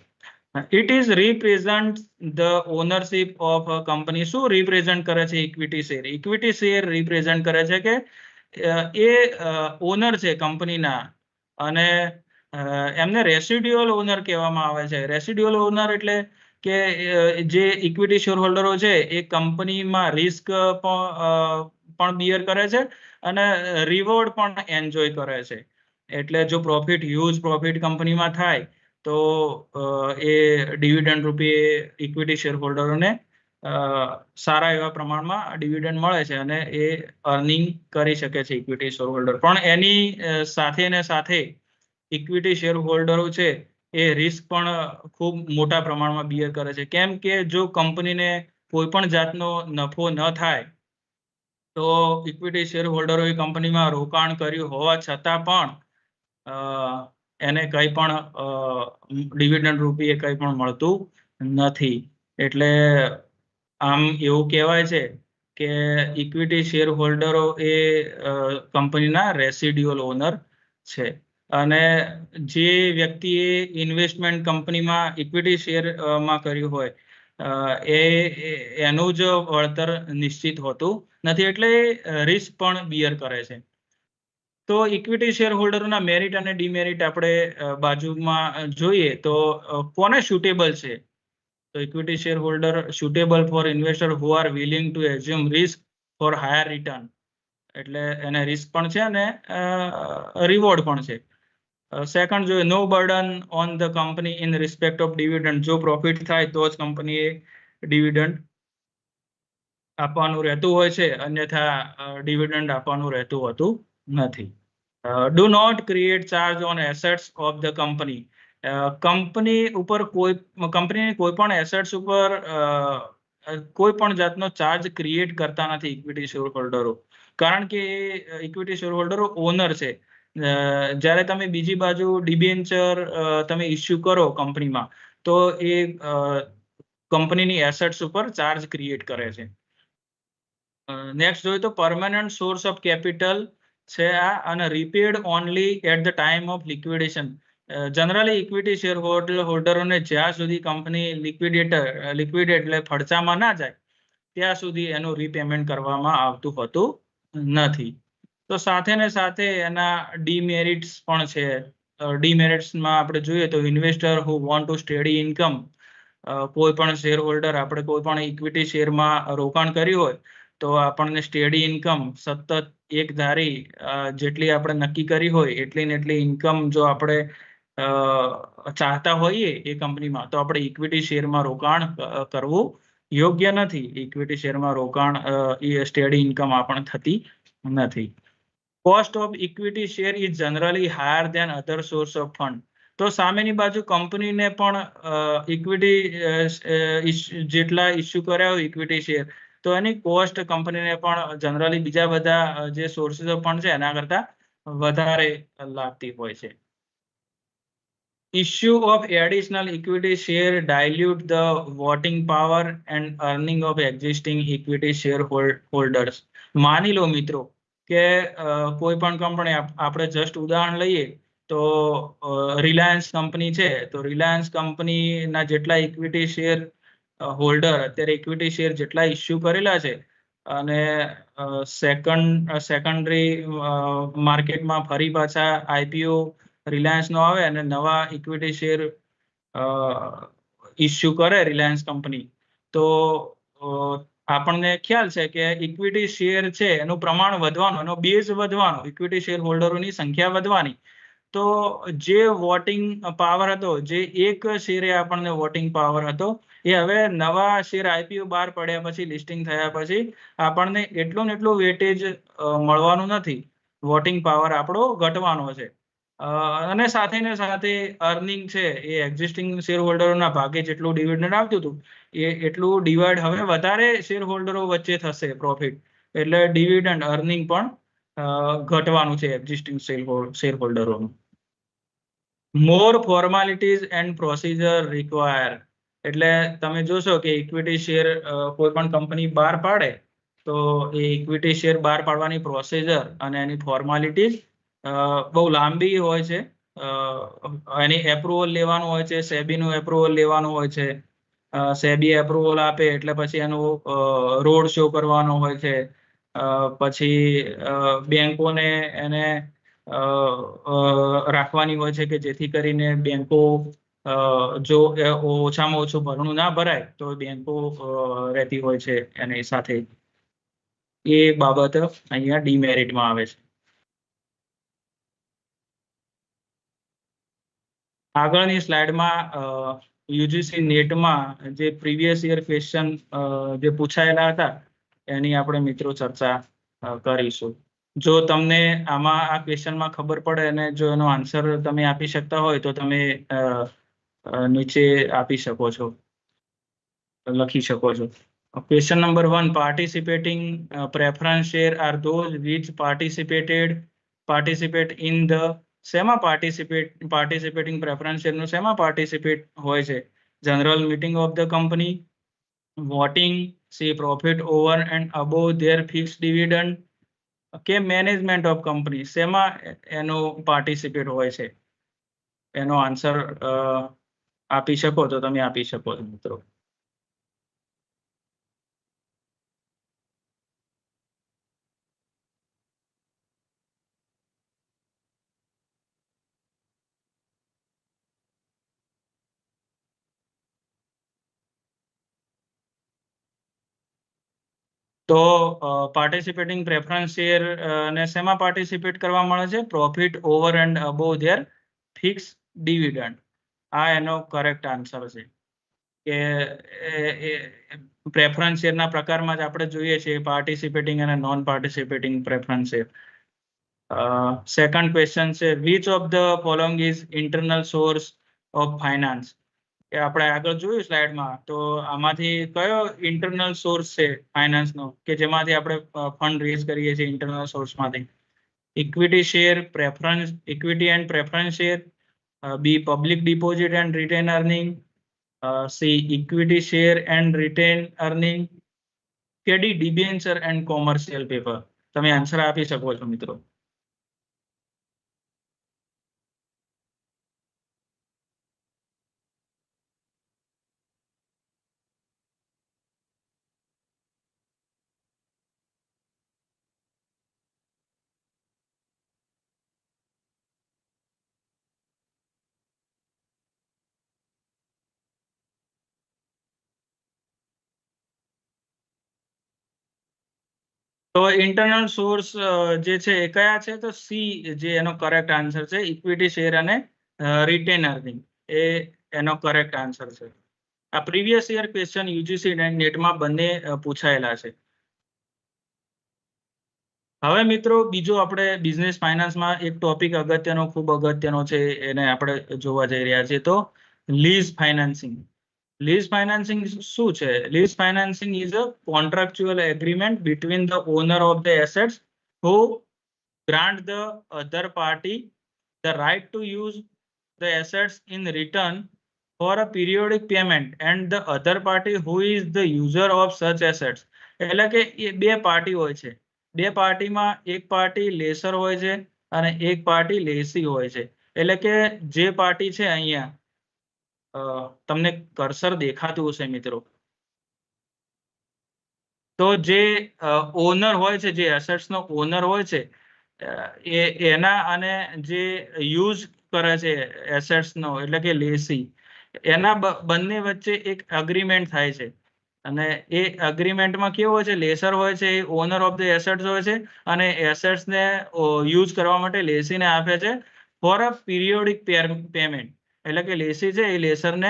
It is represent the ownership of company. શું રિપ્રેઝન્ટ કરે છે equity share? Equity share represent કરે છે કે એ ઓનર છે કંપનીના અને એમને રેસિડ્યુઅલ ઓનર કહેવામાં આવે છે. રેસિડ્યુઅલ ઓનર એટલે કે જે ઇક્વિટી શેર હોલ્ડરો છે એ કંપનીમાં રિસ્ક પણ બિયર કરે છે અને રિવોર્ડ પણ એન્જોય કરે છે. એટલે જો પ્રોફિટ, હ્યુજ પ્રોફિટ કંપનીમાં થાય તો એ ડિવિડન્ડ રૂપે ઇક્વિટી શેર હોલ્ડરોને સારા એવા પ્રમાણમાં ડિવિડન્ડ મળે છે અને એ અર્નિંગ કરી શકે છે ઇક્વિટી શેર હોલ્ડર. પણ એની સાથે ઇક્વિટી શેર હોલ્ડરો છે એ રિસ્ક પણ ખૂબ મોટા પ્રમાણમાં બિયર કરે છે. કેમ કે જો કંપનીને કોઈ પણ જાતનો નફો ન થાય તો ઇક્વિટી શેર હોલ્ડરોએ કંપનીમાં રોકાણ કર્યું હોવા છતાં પણ એને કંઈ પણ ડિવિડન્ડ રૂપે કંઈ પણ મળતું નથી. એટલે આમ એવું કહેવાય છે કે ઇક્વિટી શેર હોલ્ડરો એ કંપનીના રેસિડ્યુઅલ ઓનર છે અને જે વ્યક્તિએ ઇન્વેસ્ટમેન્ટ કંપનીમાં ઇક્વિટી શેરમાં કર્યું હોય એનું જ વળતર નિશ્ચિત હોતું નથી, એટલે રિસ્ક પણ બિયર કરે છે. તો ઇક્વિટી શેર હોલ્ડરોના મેરિટ અને ડિમેરિટ આપણે બાજુમાં જોઈએ તો કોને સુટેબલ છે? તો equity share holder suitable four investor who are willing two assume risk four higher return. એટલે એને રિસ્ક પણ છે અને રિવોર્ડ પણ છે. સેકન્ડ જોઈએ no burden on the company in respect of dividend. જો પ્રોફિટ થાય તો જ કંપનીએ ડિવિડન્ડ આપવાનું રહેતું હોય છે, અન્યથા ડિવિડન્ડ આપવાનું રહેતું હોતું નથી. Do not create charge on assets of the company. Company ઉપર કંપનીની કોઈ પણ એસેટ્સ ઉપર કોઈ પણ જાતનો ચાર્જ ક્રિએટ કરતા નથી ઇક્વિટી શેર હોલ્ડરો, કારણ કે ઇક્વિટી શેર હોલ્ડરો ઓનર છે. જ્યારે તમે બીજી બાજુ ડિબેન્ચર તમે ઇસ્યુ કરો કંપનીમાં તો એ કંપનીની એસેટ્સ ઉપર ચાર્જ ક્રિએટ કરે છે. નેક્સ્ટ જોઈએ તો પરમાનન્ટ સોર્સ ઓફ કેપિટલ છે આ, અને repaid only at the time of liquidation. Generally equity share હોલ્ડરોને જ્યાં સુધી કંપની લિક્વિડેટ એટલે ફડચામાં ના જાય ત્યાં સુધી એનું રીપેમેન્ટ કરવામાં આવતું હોતું નથી. તો સાથે ને સાથે એના ડીમેરિટ્સ પણ છે. ડીમેરિટ્સમાં આપણે જોઈએ તો investor who want to steady income, કોઈ પણ શેર હોલ્ડર આપણે કોઈ પણ ઇક્વિટી શેરમાં રોકાણ કર્યું હોય તો આપણને સ્ટેડી ઇન્કમ સતત એક ધારી જેટલી આપણે નક્કી કરી હોય એટલી ને એટલી ઇન્કમ જો આપણે ચાહતા હોઈએ એ કંપનીમાં, તો આપણે ઇક્વિટી શેરમાં રોકાણ કરવું યોગ્ય નથી. ઇક્વિટી શેરમાં રોકાણ સ્ટેડી ઇન્કમ આપણને થતી નથી. Cost of equity share is generally higher than other source of fund. તો સામેની બાજુ કંપનીને પણ ઇક્વિટી જેટલા ઇસ્યુ કર્યા હોય ઇક્વિટી શેર, તો એની કોસ્ટ કંપનીને પણ જનરલી બીજા બધા જે સોર્સિસ ઓફ ફંડ છે એના કરતા વધારે લાગતી હોય છે. Issue of additional equity share dilute the voting power and earning of existing equity shareholders. માની લો મિત્રો કે કોઈ પણ કંપની, આપણે જસ્ટ ઉદાહરણ લઈએ તો રિલાયન્સ કંપની છે, તો રિલાયન્સ કંપનીના જેટલા ઇક્વિટી શેર હોલ્ડર અત્યારે ઇક્વિટી શેર જેટલા ઇસ્યુ કરેલા છે અને સેકન્ડરી માર્કેટમાં ફરી પાછા આઈપીઓ રિલાયન્સ નો આવે અને નવા ઇક્વિટી શેર ઇસ્યુ કરે રિલાયન્સ કંપની, તો આપણને ખ્યાલ છે કે ઇક્વિટી શેર છે એનું પ્રમાણ વધવાનું, એનો બેઝ વધવાનો, ઇક્વિટી શેર હોલ્ડરોની સંખ્યા વધવાની. તો જે વોટિંગ પાવર હતો, જે એક શેરે આપણને વોટિંગ પાવર હતો, એ હવે નવા શેર આઈપીઓ બહાર પડ્યા પછી, લિસ્ટિંગ થયા પછી આપણને એટલું ને એટલું વેટેજ મળવાનું નથી. વોટિંગ પાવર આપણો ઘટવાનો છે. અને સાથે ને સાથે અર્નિંગ છે એ એક્ઝિસ્ટિંગ શેર હોલ્ડરોના ભાગે જેટલું ડિવિડન્ડ આવતું હતું એટલું ડિવાઈડ હવે વધારે શેર હોલ્ડરો વચ્ચે થશે પ્રોફિટ, એટલે ડિવિડન્ડ અર્નિંગ પણ ઘટવાનું છે એક્ઝિસ્ટિંગ શેર હોલ્ડરોનું. More formalities and procedure require. એટલે તમે જોશો કે ઇક્વિટી શેર કોઈ પણ કંપની બહાર પાડે તો એ ઇક્વિટી શેર બહાર પાડવાની પ્રોસિજર અને એની ફોર્માલિટીઝ બહુ લાંબી હોય છે. એની એપ્રુવલ લેવાનું હોય છે, સેબીનું એપ્રુવલ લેવાનું હોય છે. સેબી એપ્રુવલ આપે એટલે પછી એનું રોડ શો કરવાનો હોય છે. પછી બેંકોને એને રાખવાની હોય છે કે જેથી કરીને બેંકો જો ઓછામાં ઓછું ભરણું ના ભરાય તો બેંકો રહેતી હોય છે એની સાથે. એ બાબત અહીંયા ડીમેરિટમાં આવે છે. આગળની સ્લાઇડમાં યુજીસી નેટમાં જે પ્રીવિયસ યર ક્વેશ્ચન જે પૂછાયેલા હતા એની આપણે મિત્રો ચર્ચા કરીશું. જો તમને આમાં આ ક્વેશ્ચનમાં ખબર પડે અને જો એનો આન્સર તમે આપી શકતા હોય તો તમે નીચે આપી શકો છો, લખી શકો છો. Question number 1, participating preference share are those which participate in the શેમાં participating preference share નું શેમાં participate હોય છે? General meeting of the company, voting, see profit over and above their fixed dividend, કે મેનેજમેન્ટ ઓફ કંપની શેમાં એનો પાર્ટિસિપેટ હોય છે? એનો આન્સર આપી શકો તો તમે આપી શકો છો મિત્રો. તો પાર્ટિસિપેટિંગ પ્રેફરન્સ શેર ને શેમાં પાર્ટિસિપેટ કરવા મળે છે? Profit over and above there fix dividend. આ એનો કરેક્ટ આન્સર છે કે પ્રેફરન્સ શેરના પ્રકારમાં જ આપણે જોઈએ છીએ પાર્ટિસિપેટિંગ અને non participating preference share. Second question છે, which of the following is internal source of finance? કે આપણે આગળ જોયું સ્લાઇડમાં, તો આમાંથી કયો ઇન્ટરનલ સોર્સ છે ફાઇનાન્સનો કે જેમાંથી આપણે ફંડ રેઝ કરીએ છીએ ઇન્ટરનલ સોર્સમાંથી? Equity share, preference, equity and preference share, B public deposit and retain earning, C equity share and retain earning, KD debenture and commercial paper? તમે આન્સર આપી શકો છો મિત્રો. તો ઇન્ટરનલ સોર્સ જે છે એ કયા છે? તો સી જે એનો કરેક્ટ આન્સર છે, ઇક્વિટી શેર અને રિટેન અર્નિંગ એ એનો કરેક્ટ આન્સર છે. આ પ્રીવિયસ યર ક્વેશ્ચન યુજીસી નેટમાં બંને પૂછાયેલા છે. હવે મિત્રો બીજો આપણે બિઝનેસ ફાઇનાન્સમાં એક ટોપિક અગત્યનો, ખૂબ અગત્યનો છે, એને આપણે જોવા જઈ રહ્યા છીએ. તો લીઝ ફાઇનાન્સિંગ. લીઝ ફાઇનાન્સિંગ શું છે? Lease financing is a contractual agreement between the owner of the assets who grant the other party the right to use the assets in return for a periodic payment and the other party who is the user of such assets. એટલે કે એ બે પાર્ટી હોય છે. બે પાર્ટીમાં એક પાર્ટી લેસર હોય છે અને એક પાર્ટી લેસી હોય છે. એટલે કે જે પાર્ટી છે અહીંયા તમને કર્સર દેખાતું હશે મિત્રો, તો જે ઓનર હોય છે, જે એસેટ્સનો ઓનર હોય છે, એના અને જે યુઝ કરે છે એસેટ્સનો એટલે કે લેસી, એના બંને વચ્ચે એક અગ્રીમેન્ટ થાય છે. અને એ અગ્રીમેન્ટમાં કેવું હોય છે? લેસર હોય છે એ ઓનર ઓફ ધ એસેટ્સ હોય છે અને એસેટ્સને યુઝ કરવા માટે લેસીને આપે છે ફોર અ પીરિયોડિક પેમેન્ટ. એટલે કે લેસી છે એ લેસરને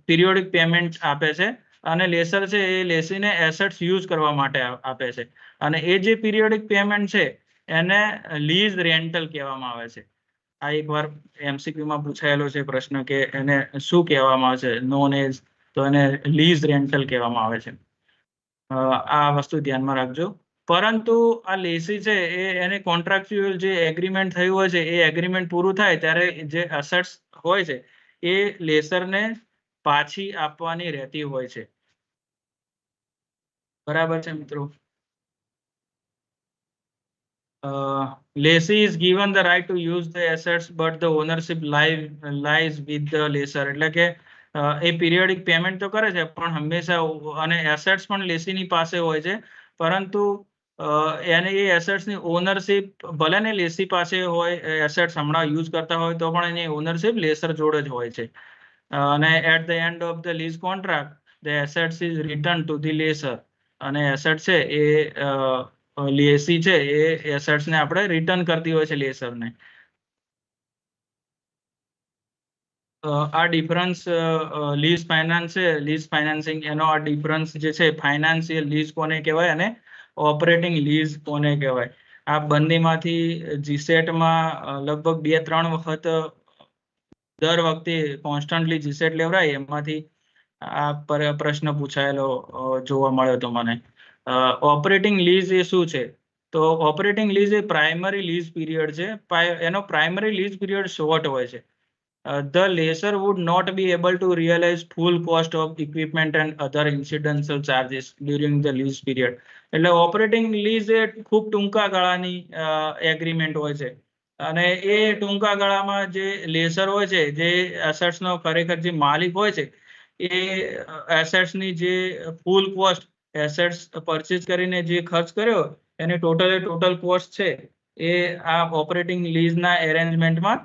પીરિયોડિક પેમેન્ટ આપે છે અને લેસર છે એ લેસીને એસેટ્સ યુઝ કરવા માટે આપે છે. અને એ જે પીરિયોડિક પેમેન્ટ છે એને લીઝ રેન્ટલ કહેવામાં આવે છે. આ એકવાર એમસીક્યુમાં પૂછાયેલો છે પ્રશ્ન કે એને શું કહેવામાં આવે છે? નોન એઝ, તો એને લીઝ રેન્ટલ કહેવામાં આવે છે. આ વસ્તુ ધ્યાનમાં રાખજો. પરંતુ આ લેસી છે એને કોન્ટ્રાક્ચ્યુઅલ જે એગ્રીમેન્ટ થયું હોય છે એ એગ્રીમેન્ટ પૂરું થાય ત્યારે જે એસેટ્સ હોય છે એ લેસરને પાછી આપવાની રહેતી હોય છે. બરાબર છે મિત્રો? Lessee is given the right to use the assets but the ownership lies with the lessor. એટલે કે એ પીરિયોડિક પેમેન્ટ તો કરે છે પણ હંમેશા, અને એસેટ્સ પણ લેસીની પાસે હોય છે, પરંતુ એને એ એસેટ્સની ઓનરશિપ ભલે ને લેસી પાસે હોય, એસેટ્સ હમણાં યુઝ કરતા હોય તો પણ એની ઓનરશિપ લેસર જોડે જ હોય છે. અને at the end of the lease contract the assets is return to the lessor. અને એસેટ છે એ લેસી છે એ એસેટ્સને આપણે રિટર્ન કરતી હોય છે લેસરને. આ ડિફરન્સ લીઝ ફાઇનાન્સ છે, લીઝ ફાઇનાન્સિંગ, એનો આ ડિફરન્સ જે છે, ફાઇનાન્સિયલ લીઝ કોને કહેવાય અને ઓપરેટિંગ લીઝ કોને કહેવાય, આ બંનેમાંથી જીસેટમાં લગભગ 2-3 વખત દર વખતે કોન્સ્ટન્ટલી જીસેટ લેવડાય એમાંથી આ પ્રશ્ન પૂછાયેલો જોવા મળ્યો હતો મને. ઓપરેટિંગ લીઝ એ શું છે? તો ઓપરેટિંગ લીઝ એ પ્રાઇમરી લીઝ પીરિયડ છે. એનો પ્રાઇમરી લીઝ પીરિયડ શોર્ટ હોય છે. The lessor would not be able to realize full cost of equipment and other incidental charges during the lease period. એટલે ઓપરેટિંગ લીઝ એ ખૂબ ટૂંકા ગાળાની એગ્રીમેન્ટ હોય છે અને એ ટૂંકા ગાળામાં જે લેસર હોય છે, જે એસેટ્સનો ખરેખર જે માલિક હોય છે, એ એસેટ્સની જે ફૂલ કોસ્ટ, એસેટ્સ પરચેઝ કરીને જે ખર્ચ કર્યો એની ટોટલ કોસ્ટ છે એ આ ઓપરેટિંગ લીઝના એરેન્જમેન્ટમાં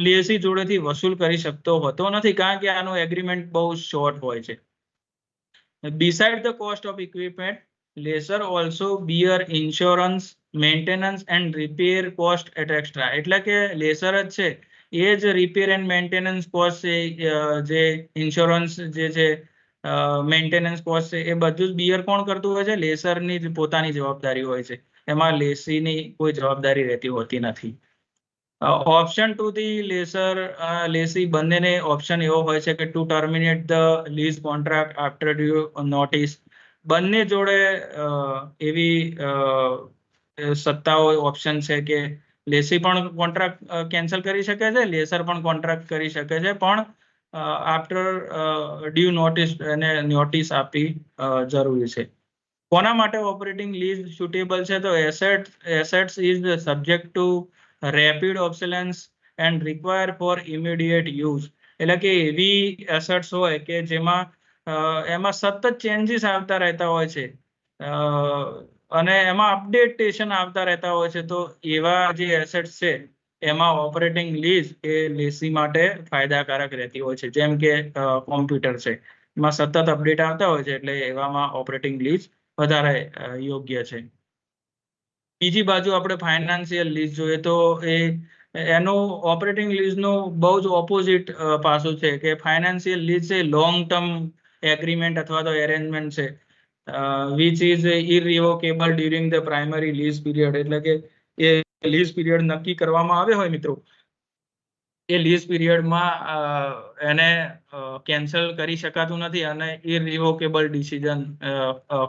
લેસી જોડેથી વસૂલ કરી શકતો હોતો નથી, કારણ કે આનો એગ્રીમેન્ટ બહુ શોર્ટ હોય છે. Beside the cost of equipment, lessor also bear insurance, maintenance and repair cost at extra. એટલે કે લેસર જ છે એ જ રિપેર એન્ડ મેન્ટેનન્સ કોસ્ટ છે, જે ઇન્સ્યોરન્સ જે છે, મેન્ટેનન્સ કોસ્ટ છે, એ બધું જ બિયર કોણ કરતું હોય છે? લેસરની જ પોતાની જવાબદારી હોય છે. એમાં લેસીની કોઈ જવાબદારી રહેતી હોતી નથી. Option to the lessor lessee બંનેને ઓપ્શન એવો હોય છે કે to terminate the lease contract after due notice. બંને જોડે એવી સત્તાઓ ઓપ્શન છે કે લેસી પણ કોન્ટ્રાક્ટ કેન્સલ કરી શકે છે, લેસર પણ કોન્ટ્રાક્ટ કરી શકે છે, પણ આફ્ટર ડ્યુ નોટિસ અને નોટિસ આપવી જરૂરી છે. કોના માટે ઓપરેટિંગ લીઝ સુટેબલ છે? તો assets is subject to rapid obsolescence and require for immediate use. એટલે કે એવી એસેટ્સ હોય કે જેમાં એમાં સતત ચેન્જીસ આવતા રહેતા હોય છે અને એમાં અપડેટેશન આવતા રહેતા હોય છે. તો એવા જે એસેટ્સ છે એમાં ઓપરેટિંગ લીઝ એ લેસી માટે ફાયદાકારક રહેતી હોય છે. જેમ કે કોમ્પ્યુટર છે, એમાં સતત અપડેટ આવતા હોય છે, એટલે એવામાં ઓપરેટિંગ લીઝ વધારે યોગ્ય છે. બીજી બાજુ આપણે ફાઇનાન્સિયલ લીઝ જોઈએ તો એનું ઓપરેટિંગ લીઝનું બહુ જ ઓપોઝિટ પાસું છે કે ફાઇનાન્સિયલ લીઝ છે લોંગ ટર્મ એગ્રીમેન્ટ અથવા તો એરેન્જમેન્ટ છે which is irrevocable during the primary lease period. એટલે કે એ લીઝ પીરિયડ નક્કી કરવામાં આવે હોય મિત્રો, એ લીઝ પીરિયડમાં એને કેન્સલ કરી શકાતું નથી અને ઇરરિવોકેબલ ડિસિઝન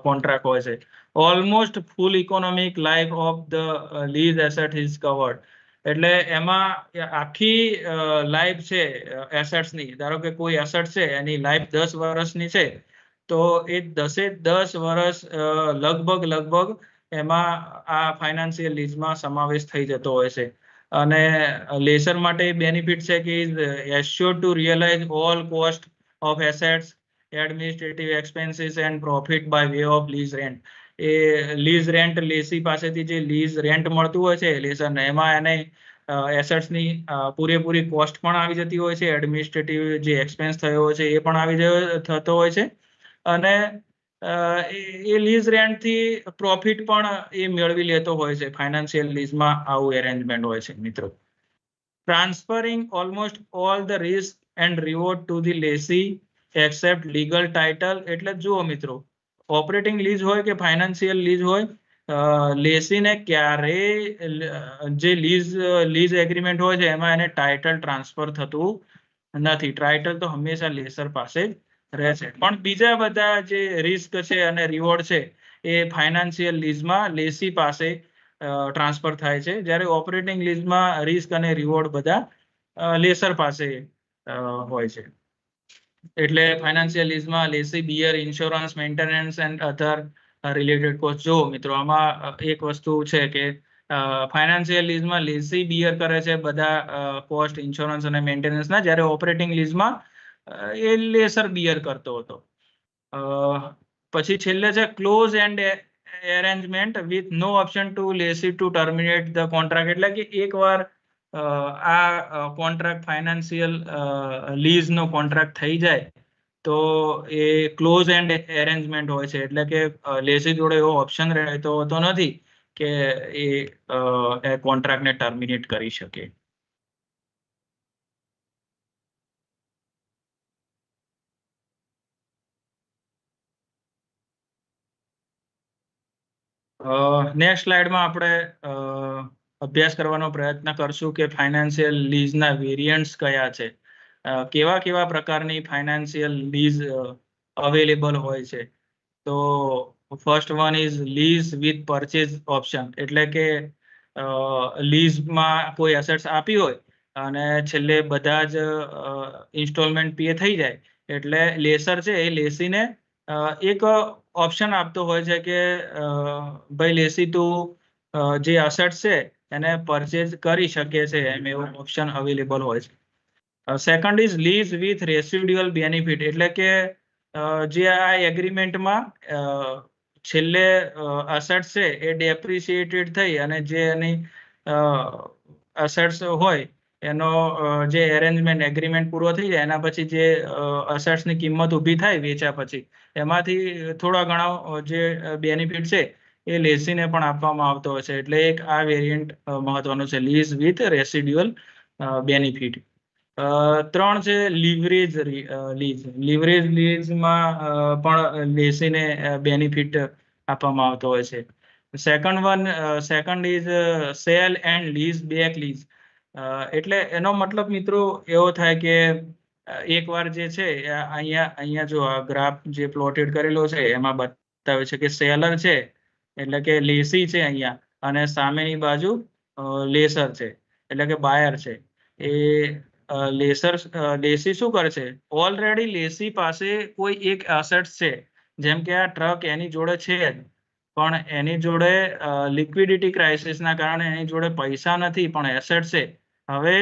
કોન્ટ્રાક્ટ હોય છે. Almost full economic life of the lease asset is covered. એટલે એમાં આખી લાઈફ છે એસેટ્સની. ધારો કે કોઈ એસેટ છે એની લાઈફ 10 વર્ષની છે, તો એ 10 વર્ષ લગભગ એમાં આ ફાઇનાન્સિયલ લીઝમાં સમાવેશ થઈ જતો હોય છે. અને લેસર માટે બેનિફિટ છે કે is assured to realize all cost of assets, administrative expenses and profit by way of lease rent. એ લીઝ રેન્ટ લેસી પાસેથી જે લીઝ રેન્ટ મળતું હોય છે લેસરને, એમાં એને એસેટ્સની પૂરેપૂરી કોસ્ટ પણ આવી જતી હોય છે, એડમિનિસ્ટ્રેટિવ જે એક્સપેન્સ થયો હોય છે એ પણ થતો હોય છે, અને એ લીઝ રેન્ટથી પ્રોફિટ પણ એ મેળવી લેતો હોય છે. ફાઇનાન્શિયલ લીઝમાં આવું એરેન્જમેન્ટ હોય છે મિત્રો. Transferring almost all the risk and reward to the lassi accept legal title. એટલે જુઓ મિત્રો, ઓપરેટિંગ લીઝ હોય કે ફાઇનાન્શિયલ લીઝ હોય, લેસીને ક્યારેય જે લીઝ એગ્રીમેન્ટ હોય છે એમાં એને ટાઇટલ ટ્રાન્સફર થતું નથી. ટાઇટલ તો હંમેશા લેસર પાસે રહેશે. પણ બીજા બધા જે રિસ્ક છે અને રિવોર્ડ છે એ ફાઇનાન્શિયલ લીઝમાં લેસી પાસે ટ્રાન્સફર થાય છે, જ્યારે ઓપરેટિંગ લીઝમાં રિસ્ક અને રિવોર્ડ બધા લેસર પાસે હોય છે. એટલે ફાઇનાન્શિયલ લીઝમાં lessee bear insurance, maintenance and other related cost. જો મિત્રો, આમાં એક વસ્તુ છે કે ફાઇનાન્શિયલ લીઝમાં લેસી બિયર કરે છે બધા કોસ્ટ, ઇન્સ્યોરન્સ અને મેન્ટેનન્સના, જ્યારે ઓપરેટિંગ લીઝમાં એ લેસર બિયર કરતો હતો. પછી છેલ્લે છે close end arrangement with no option to lessee to terminate the contract. એટલે કે એકવાર આ કોન્ટ્રાક્ટ ફાઇનાન્શિયલ લીઝનો કોન્ટ્રાક્ટ થઈ જાય તો એ ક્લોઝ એન્ડ એરેન્જમેન્ટ હોય છે. એટલે કે લેસી જોડે એવો ઓપ્શન રહેતો હોતો નથી કે એ કોન્ટ્રાક્ટને ટર્મિનેટ કરી શકે. નેક્સ્ટ સ્લાઇડમાં આપણે અભ્યાસ કરવાનો પ્રયત્ન કરશું કે ફાઇનાન્શિયલ લીઝના વેરિયન્ટ્સ કયા છે, કેવા કેવા પ્રકારની ફાઇનાન્શિયલ લીઝ અવેલેબલ હોય છે. તો first one is lease with purchase option. એટલે કે લીઝમાં કોઈ એસેટ્સ આપી હોય અને છેલ્લે બધા જ ઇન્સ્ટોલમેન્ટ પે થઈ જાય એટલે લેસર છે એ લેસીને એક ઓપ્શન આપતો હોય છે કે ભાઈ લેસી તું જે એસેટ્સ છે એને પરચેઝ કરી શકે છે, એમ એવો ઓપ્શન અવેલેબલ હોય છે. Second is lease with residual benefit. એટલે કે જે આ એગ્રીમેન્ટમાં છેલ્લે એસેટ્સ છે એ ડેપ્રિસિએટેડ થઈ અને જે એની એસેટ્સ હોય એનો જે એરેન્જમેન્ટ એગ્રીમેન્ટ પૂરો થઈ જાય એના પછી જે એસેટ્સની કિંમત ઊભી થાય વેચ્યા પછી, એમાંથી થોડા ઘણા જે બેનિફિટ છે એ લેસીને પણ આપવામાં આવતો હોય છે. એટલે એક આ વેરિયન્ટ મહત્વનું છે, લીઝ વિથ રેસિડ્યુઅલ બેનિફિટ. 3 છે લીવરેજ લીઝ. લીવરેજ લીઝમાં પણ લેસીને બેનિફિટ આપવામાં આવતો હોય છે. Second is cell and lease back lease. એટલે એનો મતલબ મિત્રો એવો થાય કે એકવાર જે છે અહીંયા જો આ ગ્રાફ જે પ્લોટેડ કરેલો છે એમાં બતાવે છે કે સેલર છે એટલે કે લેસી છે અહીંયા, અને સામેની બાજુ લેસર છે એટલે કે બાયર છે. એ લેસી શું કરશે? ઓલરેડી લેસી પાસે કોઈ એક એસેટ છે, જેમ કે આ ટ્રક એની જોડે છે જ, પણ એની જોડે લિક્વિડિટી ક્રાઇસિસના કારણે એની જોડે પૈસા નથી, પણ એસેટ છે. હવે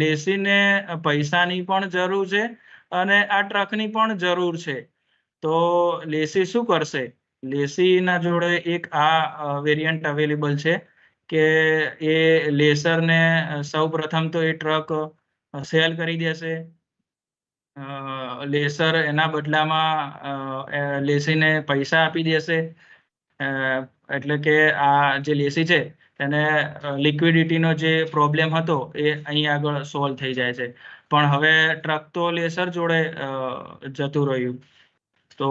લેસીને પૈસાની પણ જરૂર છે અને આ ટ્રકની પણ જરૂર છે. તો લેસી શું કરશે? લેસીના જોડે એક આ વેરિયન્ટ અવેલેબલ છે કે એ લેસરને સૌ પ્રથમ તો એ ટ્રક સેલ કરી દેશે. લેસર એના બદલામાં લેસીને પૈસા આપી દેશે. એટલે કે આ જે લેસી છે તેને લિક્વિડિટીનો જે પ્રોબ્લેમ હતો એ અહીં આગળ સોલ્વ થઈ જાય છે. પણ હવે ટ્રક તો લેસર જોડે જતું રહ્યું. તો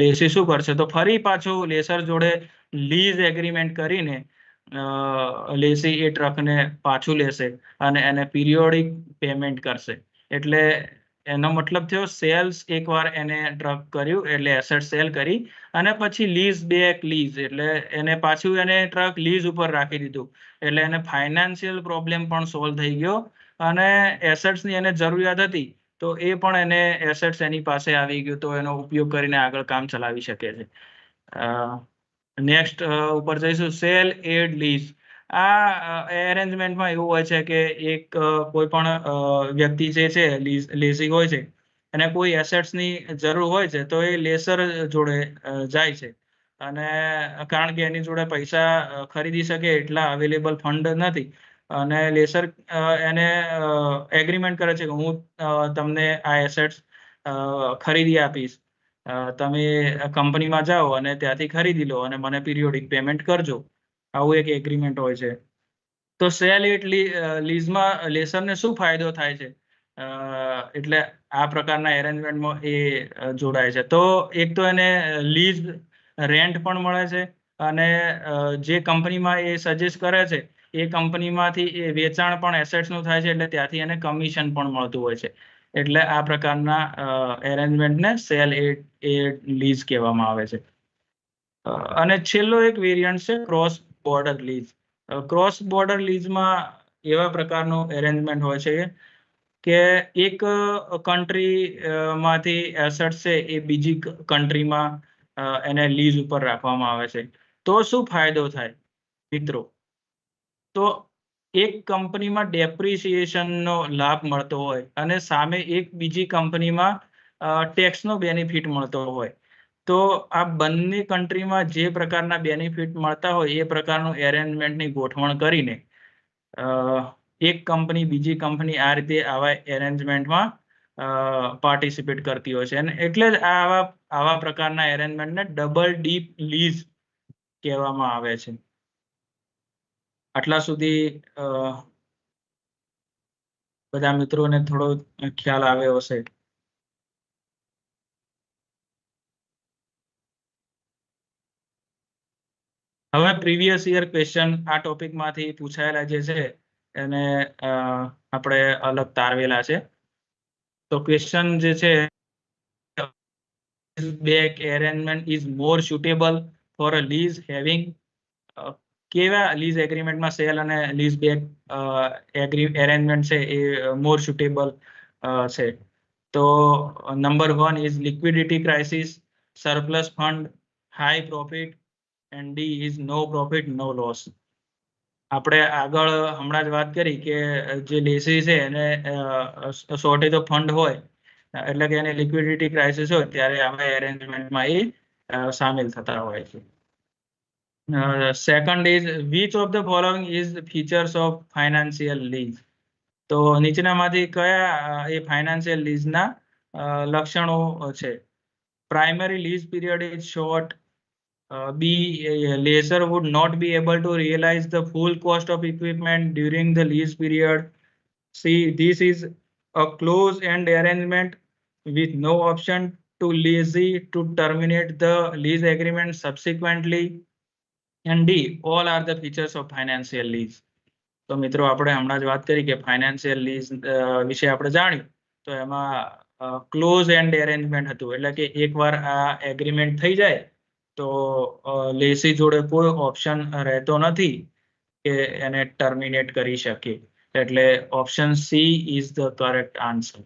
લેસી શું કરશે? તો ફરી પાછું લેસર જોડે લીઝ એગ્રીમેન્ટ કરીને લેસી એ ટ્રકને પાછું લેશે અને એને પિરિયોડિક પેમેન્ટ કરશે. એટલે એનો મતલબ થયો સેલ્સ એકવાર એને ટ્રક કર્યું એટલે એસેટ સેલ કરી અને પછી લીઝ બેક લીઝ એટલે એને પાછું એને ટ્રક લીઝ ઉપર રાખી દીધું. એટલે એને ફાઇનાન્શિયલ પ્રોબ્લેમ પણ સોલ્વ થઈ ગયો અને એસેટ્સની એને જરૂરિયાત હતી તો એ પણ એને એસેટ્સ એની પાસે આવી ગયું તો એનો ઉપયોગ કરીને આગળ કામ ચલાવી શકે છે. નેક્સ્ટ ઉપર જઈશું, સેલ એડ લીઝ. આ એરેન્જમેન્ટમાં એવું હોય છે કે એક કોઈ પણ વ્યક્તિ જે છે લેઝી હોય છે અને કોઈ એસેટ્સની જરૂર હોય છે તો એ લેસર જોડે જાય છે અને કારણ કે એની જોડે પૈસા ખરીદી શકે એટલા અવેલેબલ ફંડ નથી અને લેસર એને એગ્રીમેન્ટ કરે છે કે હું તમને આ એસેટ્સ ખરીદી આપીશ, તમે કંપનીમાં જાઓ અને ત્યાંથી ખરીદી લો અને મને પિરિયોડિક પેમેન્ટ કરજો. આવું એક એગ્રીમેન્ટ હોય છે. તો સેલ એટ લીઝમાં લેસરને શું ફાયદો થાય છે? એટલે આ પ્રકારના એરેન્જમેન્ટમાં એ જોડાય છે. તો એક તો એને લીઝ રેન્ટ પણ મળે છે અને જે કંપનીમાં એ સજેસ્ટ કરે છે એ કંપનીમાંથી એ વેચાણ પણ એસેટ્સનું થાય છે એટલે ત્યાંથી એને કમિશન પણ મળતું હોય છે. એટલે આ પ્રકારના એરેન્જમેન્ટને સેલ એડ લીઝ કહેવામાં આવે છે. અને છેલ્લો એક વેરિયન્ટ છે cross border lease. Cross border લીઝમાં એવા પ્રકારનું એરેન્જમેન્ટ હોય છે કે એક કન્ટ્રીમાંથી એસેટ છે એ બીજી કન્ટ્રીમાં એને લીઝ ઉપર રાખવામાં આવે છે. તો શું ફાયદો થાય મિત્રો? તો એક કંપનીમાં ડેપ્રિસિએશનનો લાભ મળતો હોય અને સામે એક બીજી કંપનીમાં ટેક્સનો બેનિફિટ મળતો હોય. તો આ બંને કન્ટ્રીમાં જે પ્રકારના બેનિફિટ મળતા હોય એ પ્રકારનું એરેન્જમેન્ટની ગોઠવણ કરીને એક કંપની બીજી કંપની આ રીતે આવા એરેન્જમેન્ટમાં પાર્ટિસિપેટ કરતી હોય છે અને એટલે જ આવા પ્રકારના એરેન્જમેન્ટને ડબલ ડીપ લીઝ કહેવામાં આવે છે. આટલા સુધી બધા મિત્રોને થોડો ખ્યાલ આવ્યો હશે. હવે પ્રીવિયસ યર ક્વેશ્ચન આ ટોપિકમાંથી પૂછાયેલા જે છે એને આપણે અલગ તારવેલા છે. તો ક્વેશ્ચન જે છે, back arrangement is more suitable for a lease having કેવા લીઝ એગ્રીમેન્ટમાં સેલ અને લીઝ બેક એરેન્જમેન્ટ છે એ મોર સુટેબલ છે? તો number 1 is liquidity crisis, surplus fund, high profit and D is no profit no loss. આપણે આગળ હમણાં જ વાત કરી કે જે લેસી છે એને શોર્ટેજ ઓફ ફંડ હોય એટલે કે એને લિક્વિડિટી ક્રાઇસિસ હોય ત્યારે આવા એરેન્જમેન્ટમાં એ સામેલ થતા હોય છે. Second is which of the following is features of financial lease? તો નીચેનામાંથી કયા એ ફાઇનાન્શિયલ લીઝના લક્ષણો છે? Primary lease period is short. B, lessor would not be able to realize the full cost of equipment during the lease period. C, this is a close-end arrangement with no option to lessee to terminate the lease agreement subsequently. And D, all are the features of financial lease. તો મિત્રો આપણે હમણાં જ વાત કરી કે ફાઇનાન્શિયલ લીઝ વિશે આપણે જાણ્યું તો એમાં ક્લોઝ એન્ડ એરેન્જમેન્ટ હતું એટલે કે એકવાર આ એગ્રીમેન્ટ થઈ જાય તો લેસી જોડે કોઈ ઓપ્શન રહેતો નથી કે એને ટર્મિનેટ કરી શકે. એટલે option she is the correct answer.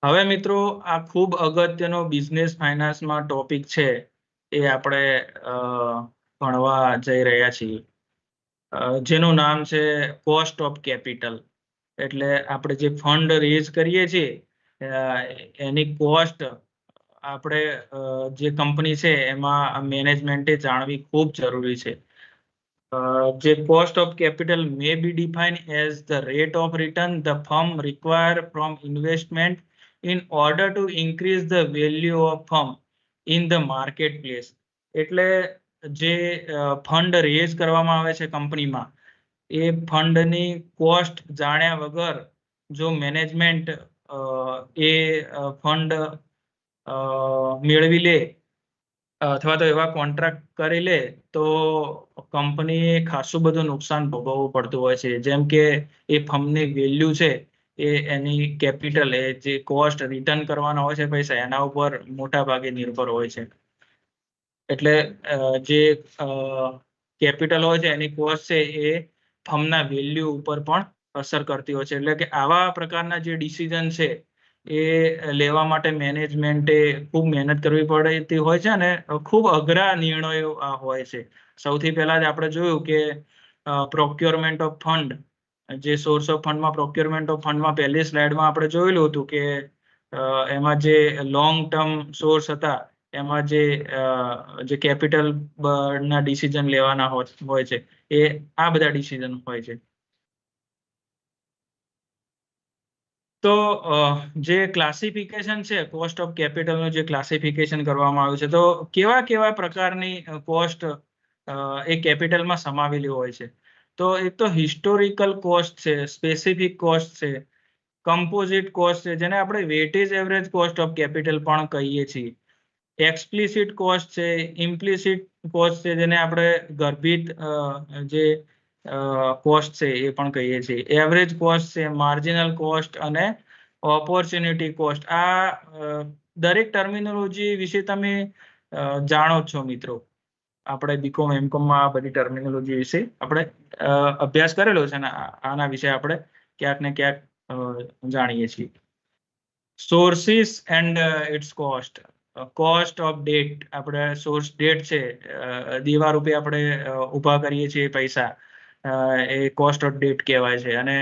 હવે મિત્રો આ ખૂબ અગત્યનો બિઝનેસ ફાઇનાન્સમાં ટોપિક છે એ આપણે ભણવા જઈ રહ્યા છીએ, જેનું નામ છે કોસ્ટ ઓફ કેપિટલ. એટલે આપણે જે ફંડ રેઝ કરીએ છીએ એની કોસ્ટ આપણે જે કંપની છે એમાં મેનેજમેન્ટે જાણવી ખૂબ જરૂરી છે. જે cost of capital may be defined as the rate of return the firm require from investment in order to increase the value of firm in the marketplace. એટલે જે ફંડ રેઝ કરવામાં આવે છે કંપનીમાં, એ ફંડની કોસ્ટ જાણ્યા વગર જો મેનેજમેન્ટ એ ફંડ મેળવી લે અથવા તો એવા કોન્ટ્રાક્ટ કરી લે તો કંપનીએ ખાસું બધું નુકસાન ભોગવવું પડતું હોય છે. જેમ કે એ ફર્મની વેલ્યુ છે એ એની કેપિટલ એ જે કોસ્ટ રિટર્ન કરવાના હોય છે પૈસા એના ઉપર મોટા ભાગે નિર્ભર હોય છે. એટલે જે કેપિટલ હોય છે એની કોસ્ટ છે એ ફર્મના વેલ્યુ ઉપર પણ અસર કરતી હોય છે. એટલે કે આવા પ્રકારના જે ડિસિઝન છે એ લેવા માટે મેનેજમેન્ટે ખૂબ મહેનત કરવી પડતી હોય છે અને ખૂબ અઘરા નિર્ણયો હોય છે. સૌથી પહેલા જ આપણે જોયું કે પ્રોક્યોરમેન્ટ ઓફ ફંડ, જે સોર્સ ઓફ ફંડમાં પ્રોક્યોરમેન્ટ ઓફ ફંડમાં પહેલી સ્લાઇડમાં આપણે જોયેલું હતું કે એમાં જે લોંગ ટર્મ સોર્સ હતા એમાં જે કેપિટલ ના ડિસિઝન લેવાના હોય છે એ આ બધા ડિસિઝન હોય છે. તો જે ક્લાસિફિકેશન છે કોસ્ટ ઓફ કેપિટલનું જે ક્લાસિફિકેશન કરવામાં આવ્યું છે, તો કેવા કેવા પ્રકારની કોસ્ટ એ કેપિટલમાં સમાવેલી હોય છે. તો એક તો હિસ્ટોરિકલ કોસ્ટ છે, સ્પેસિફિક કોસ્ટ છે, કમ્પોઝિટ કોસ્ટ છે જેને આપણે weightage average cost of capital પણ કહીએ છીએ, એક્સપ્લિસિટ કોસ્ટ છે, ઇમ્પ્લિસિટ કોસ્ટ છે જેને આપણે ગર્ભિત જે કોસ્ટ છે એ પણ કહીએ છીએ, એવરેજ કોસ્ટ છે, માર્જિનલ કોસ્ટ અને ઓપોર્ચ્યુનિટી કોસ્ટ. આ દરેક ટર્મિનોલોજી વિશે તમે જાણો છો મિત્રો. આપણે બીકોમ એમકોમમાં આ બધી ટર્મિનોલોજી વિશે આપણે અભ્યાસ કરેલો છે અને આના વિશે આપણે ક્યાંક ને ક્યાંક જાણીએ છીએ. Sources and its cost. Cost of debt, આપણે સોર્સ ડેટ છે, દેવા રૂપે આપણે ઉભા કરીએ છીએ પૈસા, એ કોસ્ટ ઓફ ડેટ કહેવાય છે. અને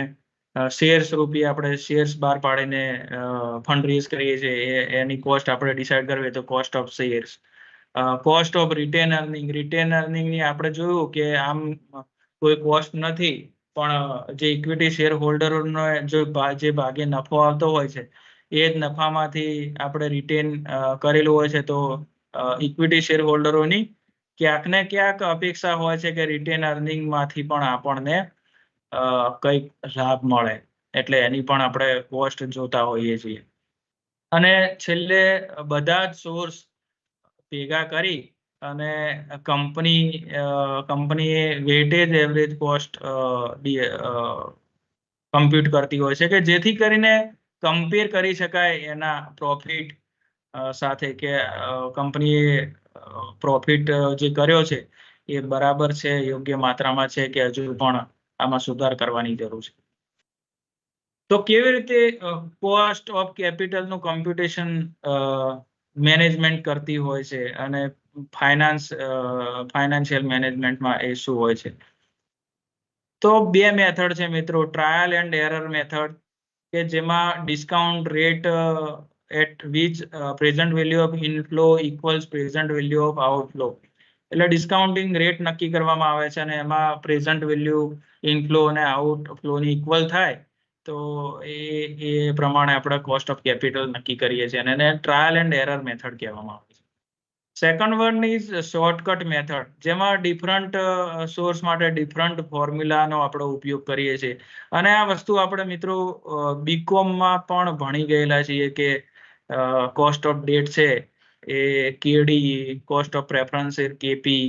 શેર્સ રૂપે આપણે શેર્સ બહાર પાડીને ફંડ રેઝ કરીએ છીએ, એની કોસ્ટ આપણે ડિસાઇડ કરવી તો cost of shares. Cost of retain earning, retain અર્નિંગની આપણે જોયું કે આમ કોઈ કોસ્ટ નથી, પણ જે ઇક્વિટી શેર હોલ્ડરોનો જે ભાગે નફો આવતો હોય છે એ જ નફામાંથી આપણે રિટેન કરેલું હોય છે. તો ઇક્વિટી શેર હોલ્ડરોની ક્યાંક ને ક્યાંક અપેક્ષા હોય છે કે રિટેન અર્નિંગમાંથી પણ આપણને કંઈક લાભ મળે, એટલે એની પણ આપણે કોસ્ટ જોતા હોઈએ છીએ. અને છેલ્લે બધા જ સોર્સ ભેગા કરી અને કંપનીએ વેટેજ એવરેજ કોસ્ટ કમ્પ્યુટ કરતી હોય છે કે જેથી કરીને કમ્પેર કરી શકાય એના પ્રોફિટ સાથે કે કંપનીએ પ્રોફિટ જે કર્યો છે એ બરાબર છે, યોગ્ય માત્રામાં છે કે હજુ પણ આમાં સુધાર કરવાની જરૂર છે. તો કેવી રીતે કોસ્ટ ઓફ કેપિટલનું કોમ્પ્યુટેશન મેનેજમેન્ટ કરતી હોય છે અને ફાઇનાન્શિયલ મેનેજમેન્ટમાં એ શું હોય છે. તો બે મેથડ છે મિત્રો, ટ્રાયલ એન્ડ એરર મેથડ, કે જેમાં discount rate at which present value of inflow equals present value of outflow. એટલે ડિસ્કાઉન્ટિંગ રેટ નક્કી કરવામાં આવે છે અને એમાં પ્રેઝન્ટ વેલ્યુ ઇનફ્લો અને આઉટફ્લોની ઇક્વલ થાય તો એ પ્રમાણે આપણે કોસ્ટ ઓફ કેપિટલ નક્કી કરીએ છીએ અને એને ટ્રાયલ એન્ડ એરર મેથડ કહેવામાં આવે છે. Second one is shortcut method, જેમાં ડિફરન્ટ સોર્સ માટે ડિફરન્ટ ફોર્મ્યુલાનો આપણે ઉપયોગ કરીએ છીએ. અને આ વસ્તુ આપણે મિત્રો બીકોમમાં પણ ભણી ગયેલા છીએ કે કોસ્ટ ઓફ ડેટ છે એ કેડી, કોસ્ટ ઓફ પ્રેફરન્સ કેપી,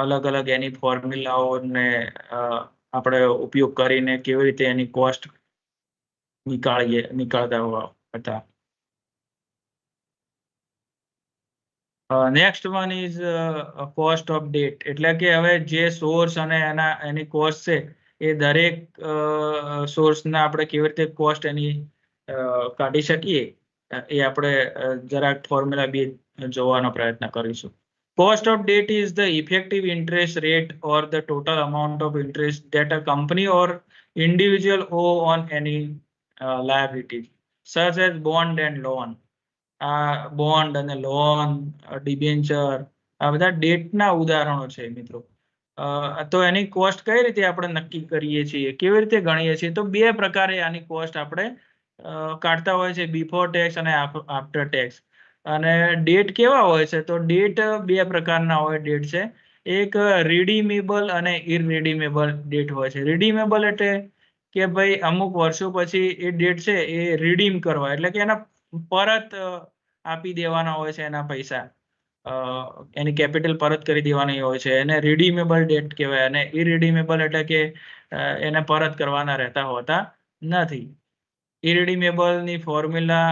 અલગ અલગ એની ફોર્મ્યુલાઓને આપણે ઉપયોગ કરીને કેવી રીતે એની કોસ્ટ નીકાળતા હતા. Next one is cost of date, એટલે કે હવે જે સોર્સ અને એની કોસ્ટ છે એ દરેક સોર્સના આપણે કેવી રીતે કોસ્ટ એની કાઢી શકીએ એ આપણે જરાક ફોર્મ્યુલા બી જોવાનો પ્રયત્ન કરીશું. Cost of debt is the effective interest rate or the total amount of interest that a company or individual owe on any liability, such as bond and loan. Bond અને લોન, ડિબેન્ચર, આ બધા ડેટના ઉદાહરણો છે મિત્રો. તો એની કોસ્ટ કઈ રીતે આપણે નક્કી કરીએ છીએ, કેવી રીતે ગણીએ છીએ? તો બે પ્રકારે આની કોસ્ટ આપણે કાઢતા હોય છે, બિફોર ટેક્સ અને આફ્ટર ટેક્સ. અને ડેટ કેવા હોય છે? તો ડેટ બે પ્રકારના હોય ડેટ છે. એક રિડીમેબલ અને ઇરરિડીમેબલ ડેટ હોય છે. રિડીમેબલ એટલે કે ભાઈ અમુક વર્ષો પછી એ ડેટ છે એ રિડીમ કરવા, એટલે કે એના પરત આપી દેવાના હોય છે એના પૈસા, એની કેપિટલ પરત કરી દેવાની હોય છે, એને રિડીમેબલ ડેટ કહેવાય. અને ઇરિડીમેબલ એટલે કે એને પરત કરવાના રહેતા હોતા નથી. ઇરિડીમેબલની ફોર્મ્યુલા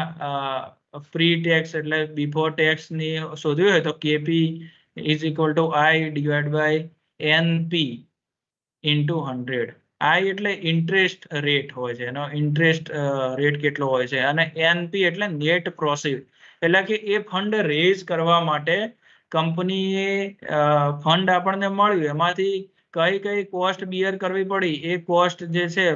પ્રી ટેક્સ એટલે બિફોર ટેક્સની શોધવી હોય તો KP is equal to I divide by NP into 100. I એટલે ઇન્ટરેસ્ટ રેટ હોય છે, એનો ઇન્ટરેસ્ટ રેટ કેટલો હોય છે. અને એનપી એટલે નેટ પ્રોસીડ, એટલે કે એ ફંડ રેઝ કરવા માટે કંપનીએ ફંડ આપણને મળ્યું, એમાંથી કઈ કઈ કોસ્ટ બિયર કરવી પડી, એ કોસ્ટ જે છે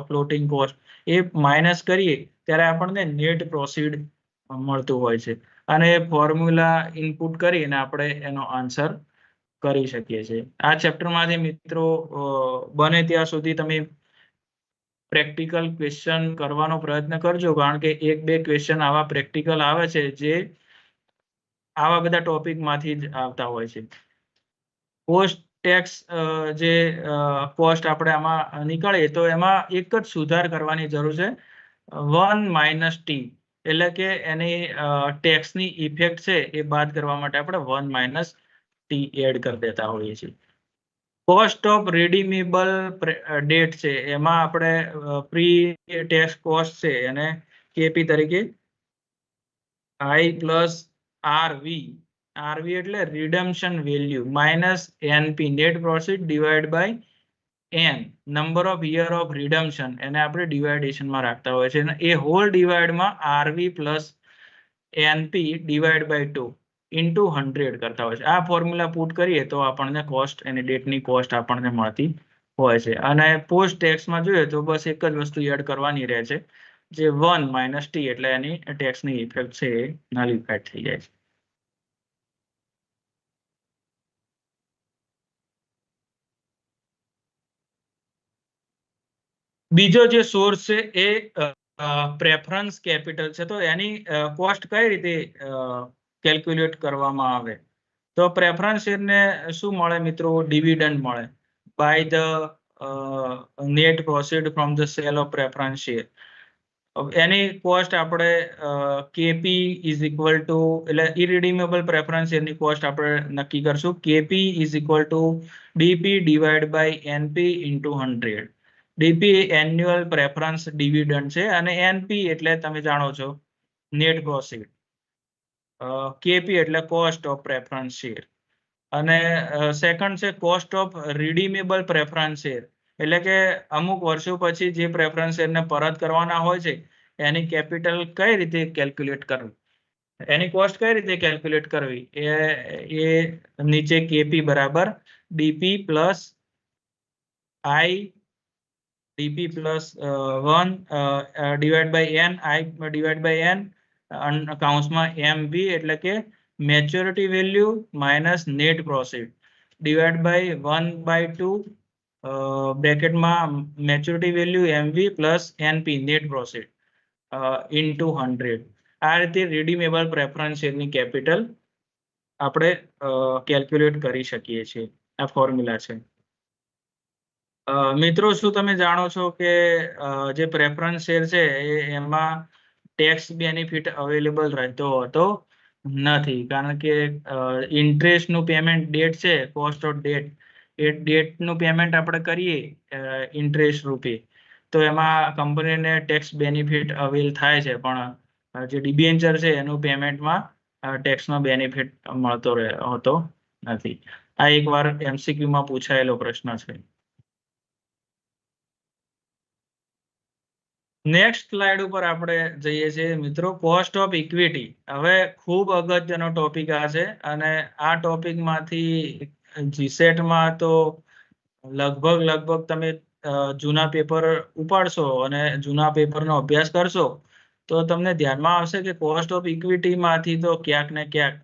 ફ્લોટિંગ કોસ્ટ, એ માઇનસ કરીએ ત્યારે આપણને નેટ પ્રોસીડ મળતું હોય છે. અને ફોર્મ્યુલા ઇનપુટ કરીને આપણે એનો આન્સર કરી શકીએ છીએ. આ ચેપ્ટરમાંથી મિત્રો બને ત્યાં સુધી તમે પ્રેક્ટિકલ ક્વેશ્ચન કરવાનો પ્રયત્ન કરજો, કારણ કે એક બે ક્વેશ્ચન આવા પ્રેક્ટિકલ આવે છે જે આવા બધા ટોપિકમાંથી જ આવતા હોય છે. પોસ્ટ ટેક્સ જે કોસ્ટ આપણે આમાં નીકળીએ તો એમાં એક જ સુધાર કરવાની જરૂર છે, 1 - t, એટલે કે એની ટેક્સની ઇફેક્ટ છે એ બાદ કરવા માટે આપણે 1 - t એડ કરી દેતા હોઈએ છીએ. કોસ્ટ ઓફ રિડીમેબલ ડેટ છે, એમાં આપણે પ્રી ટેક્સ કોસ્ટ છે એને કેપી તરીકે આઈ પ્લસ આરવી, આરવી એટલે redemption value, minus NP net profit divide by N number of year of redemption, એને આપણે ડિવાઇડેશનમાં રાખતા હોય છે. એ હોલ ડિવાઈડમાં RV plus NP divide by 2 into 100 કરતા હોય છે. આ ફોર્મ્યુલા પુટ કરીએ તો આપણને કોસ્ટ એની ડેટની કોસ્ટ આપણને મળતી હોય છે. અને પોસ્ટ ટેક્સમાં જોઈએ તો બસ એક જ વસ્તુ એડ કરવાની રહે છે, જે 1 - t, એટલે એની ટેક્સની ઇફેક્ટ છે એ નલિફાઈડ થઈ જાય છે. બીજો જે સોર્સ છે એ પ્રેફરન્સ કેપિટલ છે. તો એની કોસ્ટ કઈ રીતે કેલ્ક્યુલેટ કરવામાં આવે? તો પ્રેફરન્સ શેરને શું મળે મિત્રો? ડિવિડન્ડ મળે by the net proceed from the sale of preference share. એની કોસ્ટ આપણે કેપી ઇઝ ઇક્વલ ટુ, એટલે ઇરિડીમેબલ પ્રેફરન્સ શેરની કોસ્ટ આપણે નક્કી કરશું, KP is equal to DP divide by NP into 100. DP annual preference dividend છે, અને એનપી એટલે તમે જાણો છો નેટ પ્રોસીડ, કેપી એટલે કોસ્ટ ઓફ પ્રેફરન્સ શેર. અને સેકન્ડ છે cost of redeemable preference share, એટલે કે અમુક વર્ષો પછી જે પ્રેફરન્સ શેરને પરત કરવાના હોય છે એની કેપિટલ કઈ રીતે કેલ્ક્યુલેટ કરવી, એની કોસ્ટ કઈ રીતે કેલ્ક્યુલેટ કરવી, એ નીચે કેપી બરાબર DP plus I DP plus 1 divide by N, I divide by N, કૌંસમાં એમવી એટલે કે maturity value minus net profit divide by 1/2 બ્રેકેટમાં maturity value MV plus NP net profit into 100. આ રીતે રિડીમેબલ પ્રેફરન્સ શેરની કેપિટલ આપણે કેલ્ક્યુલેટ કરી શકીએ છીએ. આ ફોર્મ્યુલા છે. મિત્રો, શું તમે જાણો છો કે જે પ્રેફરન્સ શેર છે એમાં ટેક્સ બેનિફિટ અવેલેબલ રહેતો હતો નથી, કારણ કે ઇન્ટરેસ્ટનું પેમેન્ટ ડેટ છે, કોસ્ટ ઓફ ડેટ, એ ડેટનું પેમેન્ટ આપણે કરીએ ઇન્ટરેસ્ટ રૂપે, તો એમાં કંપનીને ટેક્સ બેનિફિટ અવેલ થાય છે, પણ જે ડિબેન્ચર છે એનું પેમેન્ટમાં ટેક્સનો બેનિફિટ મળતો હોતો નથી. આ એકવાર એમસીક્યુમાં પૂછાયેલો પ્રશ્ન છે. નેક્સ્ટ સ્લાઇડ ઉપર આપણે જઈએ છીએ મિત્રો, કોસ્ટ ઓફ ઇક્વિટી. હવે ખૂબ અગત્યનો ટોપિક આ છે અને આ ટોપિકમાંથી જીસેટમાં તો લગભગ તમે જૂના પેપર ઉપાડશો અને જૂના પેપરનો અભ્યાસ કરશો તો તમને ધ્યાનમાં આવશે કે કોસ્ટ ઓફ ઇક્વિટી માંથી તો ક્યાંક ને ક્યાંક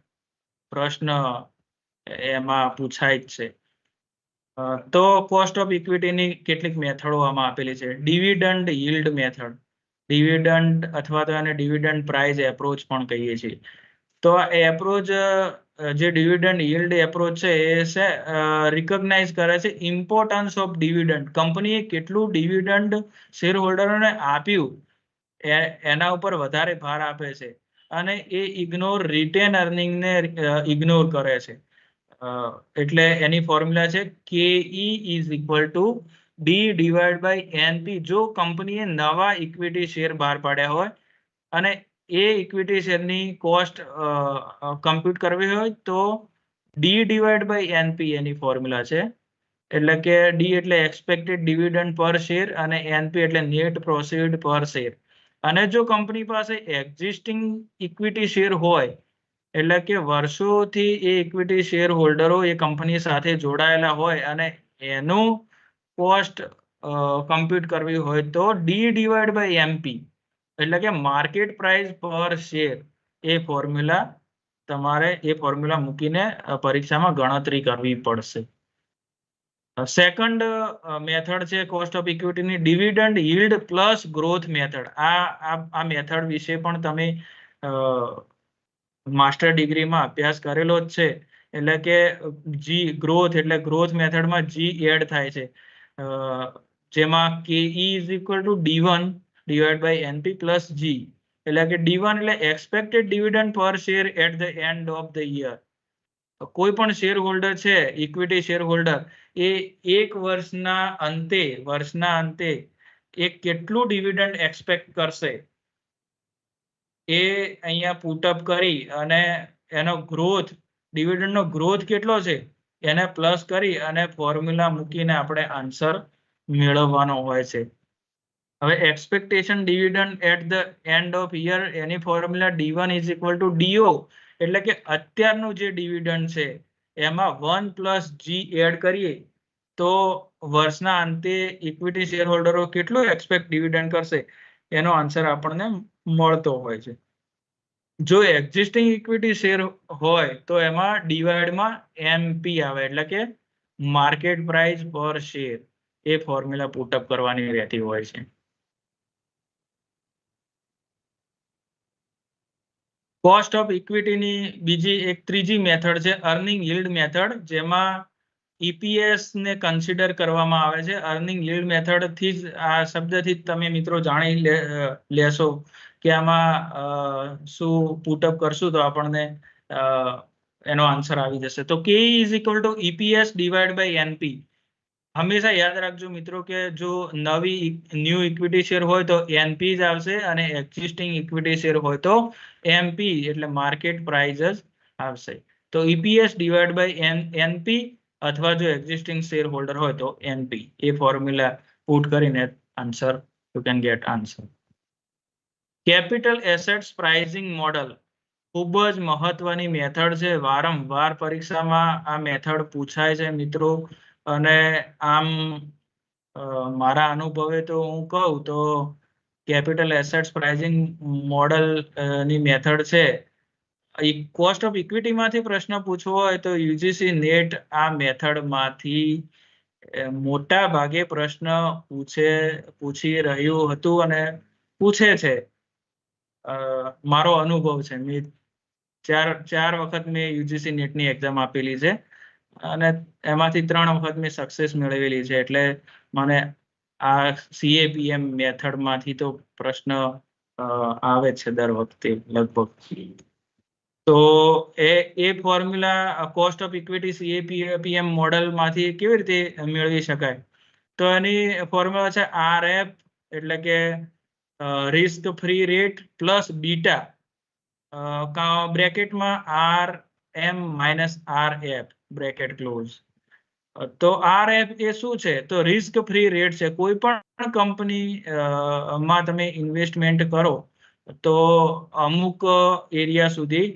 પ્રશ્ન એમાં પૂછાય જ છે. તો કોસ્ટ ઓફ ઇક્વિટીની કેટલીક મેથડો આમાં આપેલી છે. ડિવિડન્ડ યીલ્ડ મેથડ, ડિવિડન્ડ અથવા તો એને ડિવિડન્ડ પ્રાઇસ એપ્રોચ પણ કહીએ છીએ. તો આ એપ્રોચ જે ડિવિડન્ડ યીલ્ડ એપ્રોચ છે એ રિકોગ્નાઇઝ કરે છે ઇમ્પોર્ટન્સ ઓફ ડિવિડન્ડ. કંપનીએ કેટલું ડિવિડન્ડ શેર હોલ્ડરોને આપ્યું એના ઉપર વધારે ભાર આપે છે અને એ ઇગ્નોર રિટેન અર્નિંગને ઇગ્નોર કરે છે. એટલે એની ફોર્મ્યુલા છે KE is equal to D divide by NP. જો કંપનીએ નવા ઇક્વિટી શેર બહાર પાડ્યા હોય અને એ ઇક્વિટી શેરની કોસ્ટ કમ્પ્યુટ કરવી હોય તો ડી ડિવાઇડ બાય એનપી એની ફોર્મ્યુલા છે. એટલે કે ડી એટલે એક્સપેક્ટેડ ડિવિડન્ડ પર શેર અને એનપી એટલે નેટ પ્રોફિટ પર શેર. અને જો કંપની પાસે એક્ઝિસ્ટિંગ ઇક્વિટી શેર હોય એટલે કે વર્ષોથી એ ઇક્વિટી શેર હોલ્ડરો એ કંપની સાથે જોડાયેલા હોય અને એનું કોસ્ટ કમ્પ્યુટ કરવી હોય તો ડી ડિવાઇડ બાય એમપી એટલે કે માર્કેટ પ્રાઇસ પર શેર એ ફોર્મ્યુલા તમારે એ ફોર્મ્યુલા મૂકીને પરીક્ષામાં ગણતરી કરવી પડશે. સેકન્ડ મેથડ છે કોસ્ટ ઓફ ઇક્વિટીની dividend yield plus growth method. આ મેથડ વિશે પણ તમે માસ્ટર ડિગ્રીમાં અભ્યાસ કરેલો જ છે. એટલે કે જી ગ્રોથ એટલે ગ્રોથ મેથડમાં જી એડ થાય છે, જેમાં KE is equal to D1 divide by NP plus G. એટલે કે D1 એટલે expected dividend per share at the end of the year. કોઈ પણ શેર હોલ્ડર છે, ઇક્વિટી શેર હોલ્ડર, એ એક વર્ષના અંતે એ કેટલું ડિવિડન્ડ એક્સપેક્ટ કરશે એ અહીંયા પુટઅપ કરી અને એનો ગ્રોથ, ડિવિડન્ડનો ગ્રોથ કેટલો છે એને પ્લસ કરી અને ફોર્મ્યુલા મૂકીને આપણે આન્સર મેળવવાનો હોય છે. હવે expectation dividend at the end of year એની formula D1 is equal to DO. એટલે કે અત્યારનું જે ડિવિડન્ડ છે એમાં 1 પ્લસ જી એડ કરીએ તો વર્ષના અંતે ઇક્વિટી શેર હોલ્ડરો કેટલું એક્સપેક્ટ ડિવિડન્ડ કરશે એનો આન્સર આપણને મળતો હોય છે. જો એક્ઝિસ્ટિંગ ઇક્વિટી શેર હોય તો એમાં ડિવાઇડમાં MP આવે એટલે કે માર્કેટ પ્રાઇસ પર શેર એ ફોર્મ્યુલા પુટઅપ કરવાની રહેતી હોય છે. કોસ્ટ ઓફ ઇક્વિટીની બીજી એક ત્રીજી મેથડ છે અર્નિંગ યીલ્ડ મેથડ, જેમાં EPS ને કન્સિડર કરવામાં આવે છે. અર્નિંગ યીલ્ડ મેથડથી જ આ શબ્દથી જ તમે મિત્રો જાણી લેશો કે આમાં શું પુટઅપ કરશું તો આપણને એનો આન્સર આવી જશે. તો KE is equal to EPS divide by NP. હંમેશા યાદ રાખજો મિત્રો કે જો ન્યૂ ઇક્વિટી શેર હોય તો NP જ આવશે અને એક્ઝિસ્ટિંગ ઇક્વિટી શેર હોય તો MP એટલે માર્કેટ પ્રાઇસ જ આવશે. તો EPS ડિવાઇડ બાય NP અથવા જો એક્ઝિસ્ટિંગ શેર હોલ્ડર હોય તો NP એ ફોર્મ્યુલા પુટ કરીને answer you can get answer. Capital assets pricing model ખૂબ જ મહત્વની મેથડ છે. વારંવાર પરીક્ષામાં આ મેથડ પૂછાય છે મિત્રો. અને આમ મારા અનુભવે તો હું કહું તો કેપિટલ એસેટ્સ પ્રાઇસિંગ મોડલ ની મેથડ છે. કોસ્ટ ઓફ ઇક્વિટીમાંથી પ્રશ્ન પૂછવો હોય તો યુજીસી નેટ આ મેથડમાંથી મોટા ભાગે પ્રશ્ન પૂછી રહ્યું હતું અને પૂછે છે. મારો અનુભવ છે. મેં ચાર વખત મેં યુજીસી નેટની એક્ઝામ આપેલી છે અને એમાંથી 3 વખત મેં સક્સેસ મેળવેલી છે. એટલે મને આ CAPM મેથડમાંથી તો પ્રશ્ન આવે છે દર વખતે લગભગ. તો એ formula cost of equity CAPM મોડલમાંથી કેવી રીતે મેળવી શકાય? તો એની ફોર્મ્યુલા છે RF એટલે કે risk free rate plus beta બ્રેકેટમાં RM minus RF bracket close. તો RF એ શું છે? તો રિસ્ક ફ્રી રેટ છે. કોઈ પણ કંપની માં તમે ઇન્વેસ્ટમેન્ટ કરો તો અમુક એરિયા સુધી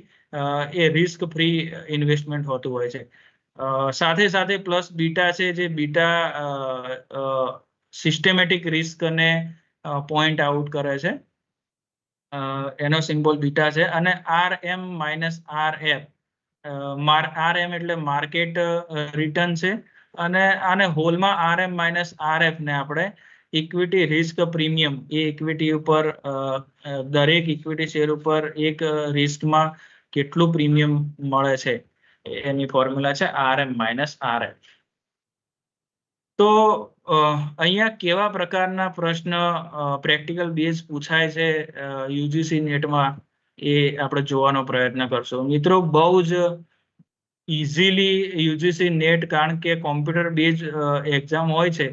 એ રિસ્ક ફ્રી ઇન્વેસ્ટમેન્ટ હોતું હોય છે. સાથે સાથે પ્લસ બીટા છે, જે બીટા સિસ્ટેમેટિક રિસ્કને પોઈન્ટ આઉટ કરે છે. એનો સિમ્બોલ બીટા છે. અને RM માઇનસ RF, RM એટલે માર્કેટ રિટર્ન છે, અને આને હોલમાં RM માઇનસ RF ને આપણે ઇક્વિટી રિસ્ક પ્રીમિયમ, એ ઇક્વિટી ઉપર દરેક ઇક્વિટી શેર ઉપર એક રિસ્કમાં કેટલું પ્રીમિયમ મળે છે એની ફોર્મ્યુલા છે RM માઇનસ RF. તો અહીંયા કેવા પ્રકારના પ્રશ્ન પ્રેક્ટિકલ બેઝ પૂછાય છે યુજીસી નેટમાં, એ આપણે જોવાનો પ્રયત્ન કરશું. મિત્રો, બહુ જ ઇઝીલી યુજીસી નેટ, કારણ કે કોમ્પ્યુટર બેઝ એક્ઝામ હોય છે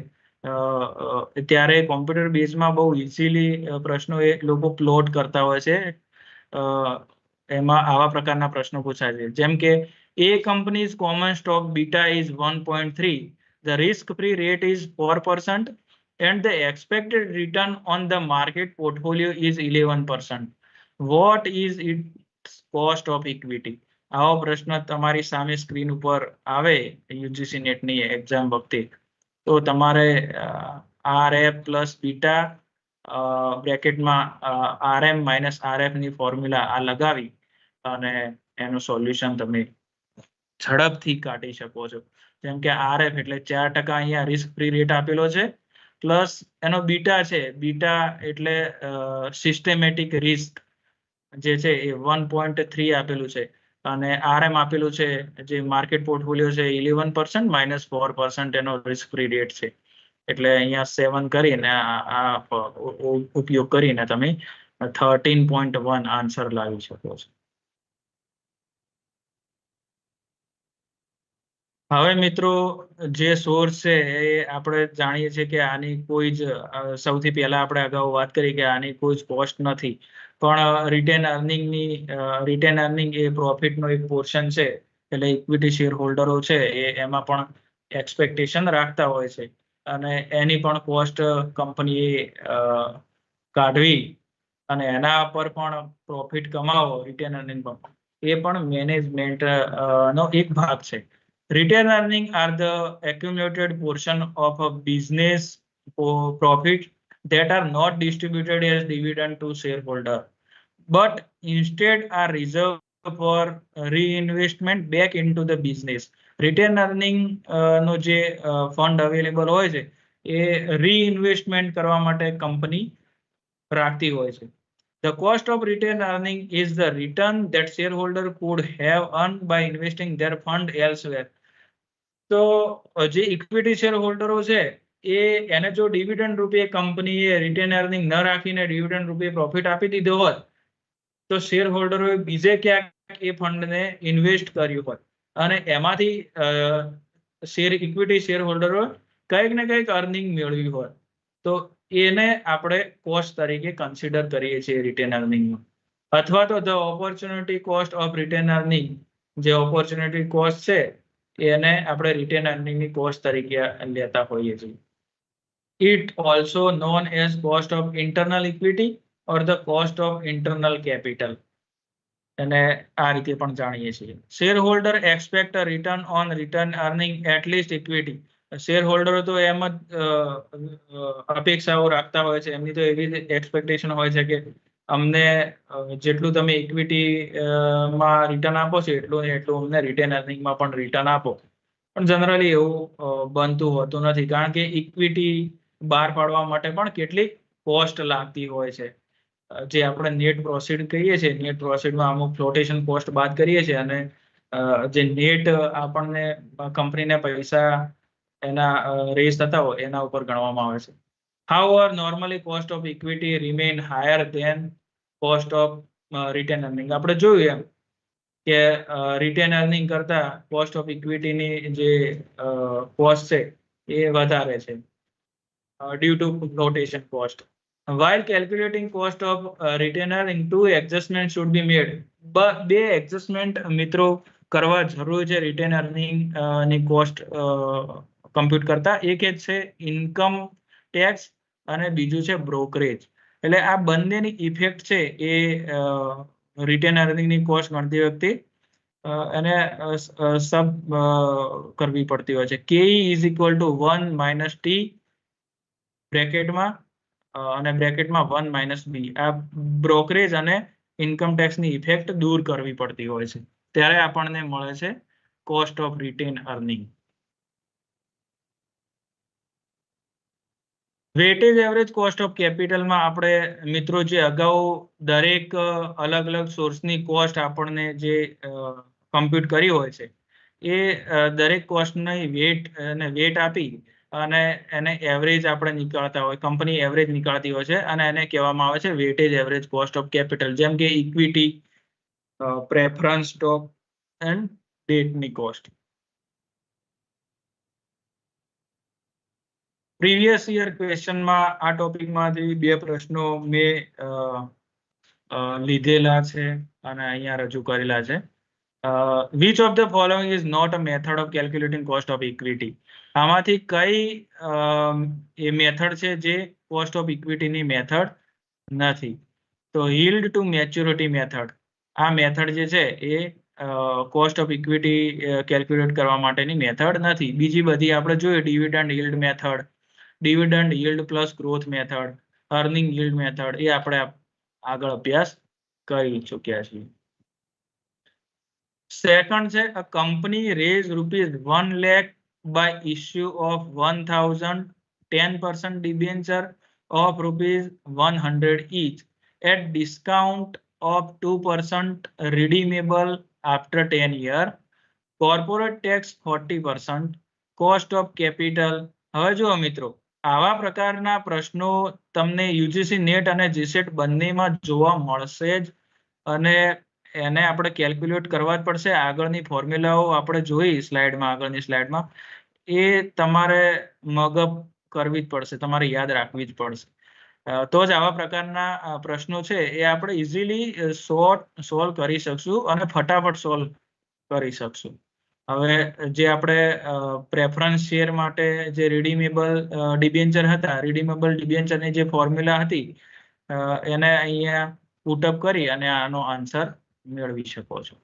ત્યારે કોમ્પ્યુટર બેઝમાં બહુ ઇઝીલી પ્રશ્નો એ લોકો પ્લોટ કરતા હોય છે. એમાં આવા પ્રકારના પ્રશ્નો પૂછાય છે, જેમ કે એ companies common stock beta is 1.3, the risk-free rate is 4%, and the expected return on the market portfolio is 11%. What is its cost of equity? આવો પ્રશ્ન તમારી સામે સ્ક્રીન ઉપર આવે યુજીસી નેટની એક્ઝામ વખતે, તો તમારે RF પ્લસ બીટા બ્રેકેટમાં RM માઇનસ RF ની ફોર્મ્યુલા આ લગાવી અને એનું સોલ્યુશન તમે ઝડપથી કાઢી શકો છો. જેમ કે RF એટલે 4% અહીંયા રિસ્ક ફ્રી રેટ આપેલો છે, પ્લસ એનો બીટા છે, બીટા એટલે સિસ્ટેમેટિક રિસ્ક જે છે એ 1.3 આપેલું છે, અને RM આપેલું છે જે માર્કેટ પોર્ટફોલિયો છે 11% માઇનસ 4% એનો રિસ્ક ફ્રી રેટ છે. એટલે અહીંયા 7 કરીને આ ઉપયોગ કરીને તમે 13.1 આન્સર લાવી શકો છો. હવે મિત્રો, જે સોર્સ છે એ આપણે જાણીએ છીએ કે આની કોઈ જ સૌથી પહેલા આપણે અગાઉ વાત કરી કે આની કોઈ જ કોસ્ટ નથી, પણ રિટેન અર્નિંગ એ પ્રોફિટનો એક પોર્શન છે. એટલે ઇક્વિટી શેર હોલ્ડરો છે એ એમાં પણ એક્સપેક્ટેશન રાખતા હોય છે, અને એની પણ કોસ્ટ કંપનીએ કાઢવી અને એના પર પણ પ્રોફિટ કમાવો, રિટેન અર્નિંગ પણ, એ પણ મેનેજમેન્ટ નો એક ભાગ છે. Retain earning are the accumulated portion of a business profit that are not distributed as dividend to shareholder, but instead are reserved for reinvestment back into the business. Retain earning નો જે ફંડ અવેલેબલ હોય છે એ રીઇન્વેસ્ટમેન્ટ કરવા માટે કંપની રાખતી હોય છે. The cost of retained earning is the return that shareholder could have earned by investing their fund elsewhere. તો જે ઇક્વિટી શેર હોલ્ડરો છે એને જો ડિવિડન્ડ રૂપે કંપનીએ રિટેન અર્નિંગ ન રાખીને ડિવિડન્ડ રૂપે પ્રોફિટ આપી દીધો હોત, તો શેર હોલ્ડરોએ બીજે ક્યાંક એ ફંડને ઇન્વેસ્ટ કર્યું હોત, અને એમાંથી ઇક્વિટી શેર હોલ્ડરો કંઈક ને કંઈક અર્નિંગ મેળવી હોત, તો એને આપણે કોસ્ટ તરીકે કન્સિડર કરીએ છીએ રિટેન અર્નિંગમાં. અથવા તો the opportunity cost of retain earning, જે ઓપોર્ચ્યુનિટી કોસ્ટ છે એને આપણે રિટેન અર્નિંગની કોસ્ટ તરીકે લેતા હોઈએ છીએ. It also known as cost of internal equity or the cost of internal capital. અને આ રીતે પણ જાણીએ છીએ. Shareholder expect a return on return earning at least equity. Share હોલ્ડરો તો એમ જ અપેક્ષાઓ રાખતા હોય છે, એમની તો એવી એક્સપેક્ટેશન હોય છે કે અમને જેટલું તમે ઇક્વિટીમાં રિટર્ન આપો છો એટલું અમને રિટેન અર્નિંગમાં પણ રિટર્ન આપો. પણ જનરલી એવું બનતું હોતું નથી, કારણ કે ઇક્વિટી બહાર પાડવા માટે પણ કેટલીક કોસ્ટ લાગતી હોય છે, જે આપણે નેટ પ્રોસીડ કહીએ છીએ. નેટ પ્રોસીડમાં અમુક ફ્લોટેશન કોસ્ટ બાદ કરીએ છીએ, અને જે નેટ આપણને કંપનીને પૈસા એના રેઝ થતા હોય એના ઉપર ગણવામાં આવે છે. However, normally cost of equity remain higher than cost of retain earning. આપણે જોયું એમ કે રિટેન અર્નિંગ કરતા કોસ્ટ ઓફ ઇક્વિટીની જે કોસ્ટ છે એ વધારે છે due to flotation cost. While calculating cost of retainer, in two adjustments should be made. બે એડજસ્ટમેન્ટ મિત્રો કરવા જરૂર છે રિટેન અર્નિંગ ની કોસ્ટ કમ્પ્યુટ કરતા. એક જ છે ઇન્કમ ટેક્સ અને બીજું છે બ્રોકરેજ. એટલે આ બંનેની ઇફેક્ટ છે એ રિટેન અર્નિંગની કોસ્ટ ગણતી વખતે એને સબ કરવી પડતી હોય છે. KE is equal to 1 minus T બ્રેકેટમાં અને બ્રેકેટમાં 1 માઇનસ બી. આ બ્રોકરેજ અને ઇન્કમ ટેક્સની ઇફેક્ટ દૂર કરવી પડતી હોય છે, ત્યારે આપણને મળે છે cost of retain earning. Weightage average cost of કેપિટલમાં આપણે મિત્રો જે અગાઉ દરેક અલગ અલગ સોર્સની કોસ્ટ આપણને જે કમ્પ્યુટ કરી હોય છે એ દરેક કોસ્ટની વેટ આપી અને એને એવરેજ આપણે નીકાળતા હોય, કંપની એવરેજ નીકાળતી હોય છે અને એને કહેવામાં આવે છે weightage average cost of capital. જેમ કે ઇક્વિટી, પ્રેફરન્સ સ્ટોક એન્ડ ડેટની કોસ્ટ. પ્રીવિયસ યર ક્વેશ્ચનમાં આ ટોપિકમાંથી બે પ્રશ્નો મેં લીધેલા છે અને અહીંયા રજૂ કરેલા છે. Which of the following is not a method of calculating cost of equity? આમાંથી કઈ એ મેથડ છે જે કોસ્ટ ઓફ ઇક્વિટીની મેથડ નથી? તો yield to maturity મેથડ. આ મેથડ જે છે એ કોસ્ટ ઓફ ઇક્વિટી કેલ્ક્યુલેટ કરવા માટેની મેથડ નથી. બીજી બધી આપણે જોઈએ dividend yield method, dividend yield plus growth method, earning yield method, એ આપણે આગળ અભ્યાસ કરી ચૂક્યા છીએ. સેકન્ડ છે a company raise ₹1 lakh by issue of 1000 10% debenture of ₹100 each at discount of 2% redeemable after 10 years. Corporate tax 40%, cost of capital. હવે જુઓ મિત્રો, આવા પ્રકારના પ્રશ્નો તમને યુજીસી નેટ અને જીસેટ બંનેમાં જોવા મળશે જ અને એને આપણે કેલ્ક્યુલેટ કરવા જ પડશે. આગળની ફોર્મ્યુલાઓ આપણે જોઈ સ્લાઇડમાં, આગળની સ્લાઇડમાં, એ તમારે મગઅપ કરવી જ પડશે, તમારે યાદ રાખવી જ પડશે. તો જ આવા પ્રકારના પ્રશ્નો છે એ આપણે ઇઝીલી સોલ્વ કરી શકશું અને ફટાફટ સોલ્વ કરી શકશું. હવે જે આપણે પ્રેફરન્સ શેર માટે જે રિડીમેબલ ડિબેન્ચર હતા, રિડીમેબલ ડિબેન્ચરની જે ફોર્મ્યુલા હતી એને અહીંયા પુટઅપ કરી અને આનો આન્સર મેળવી શકો છો.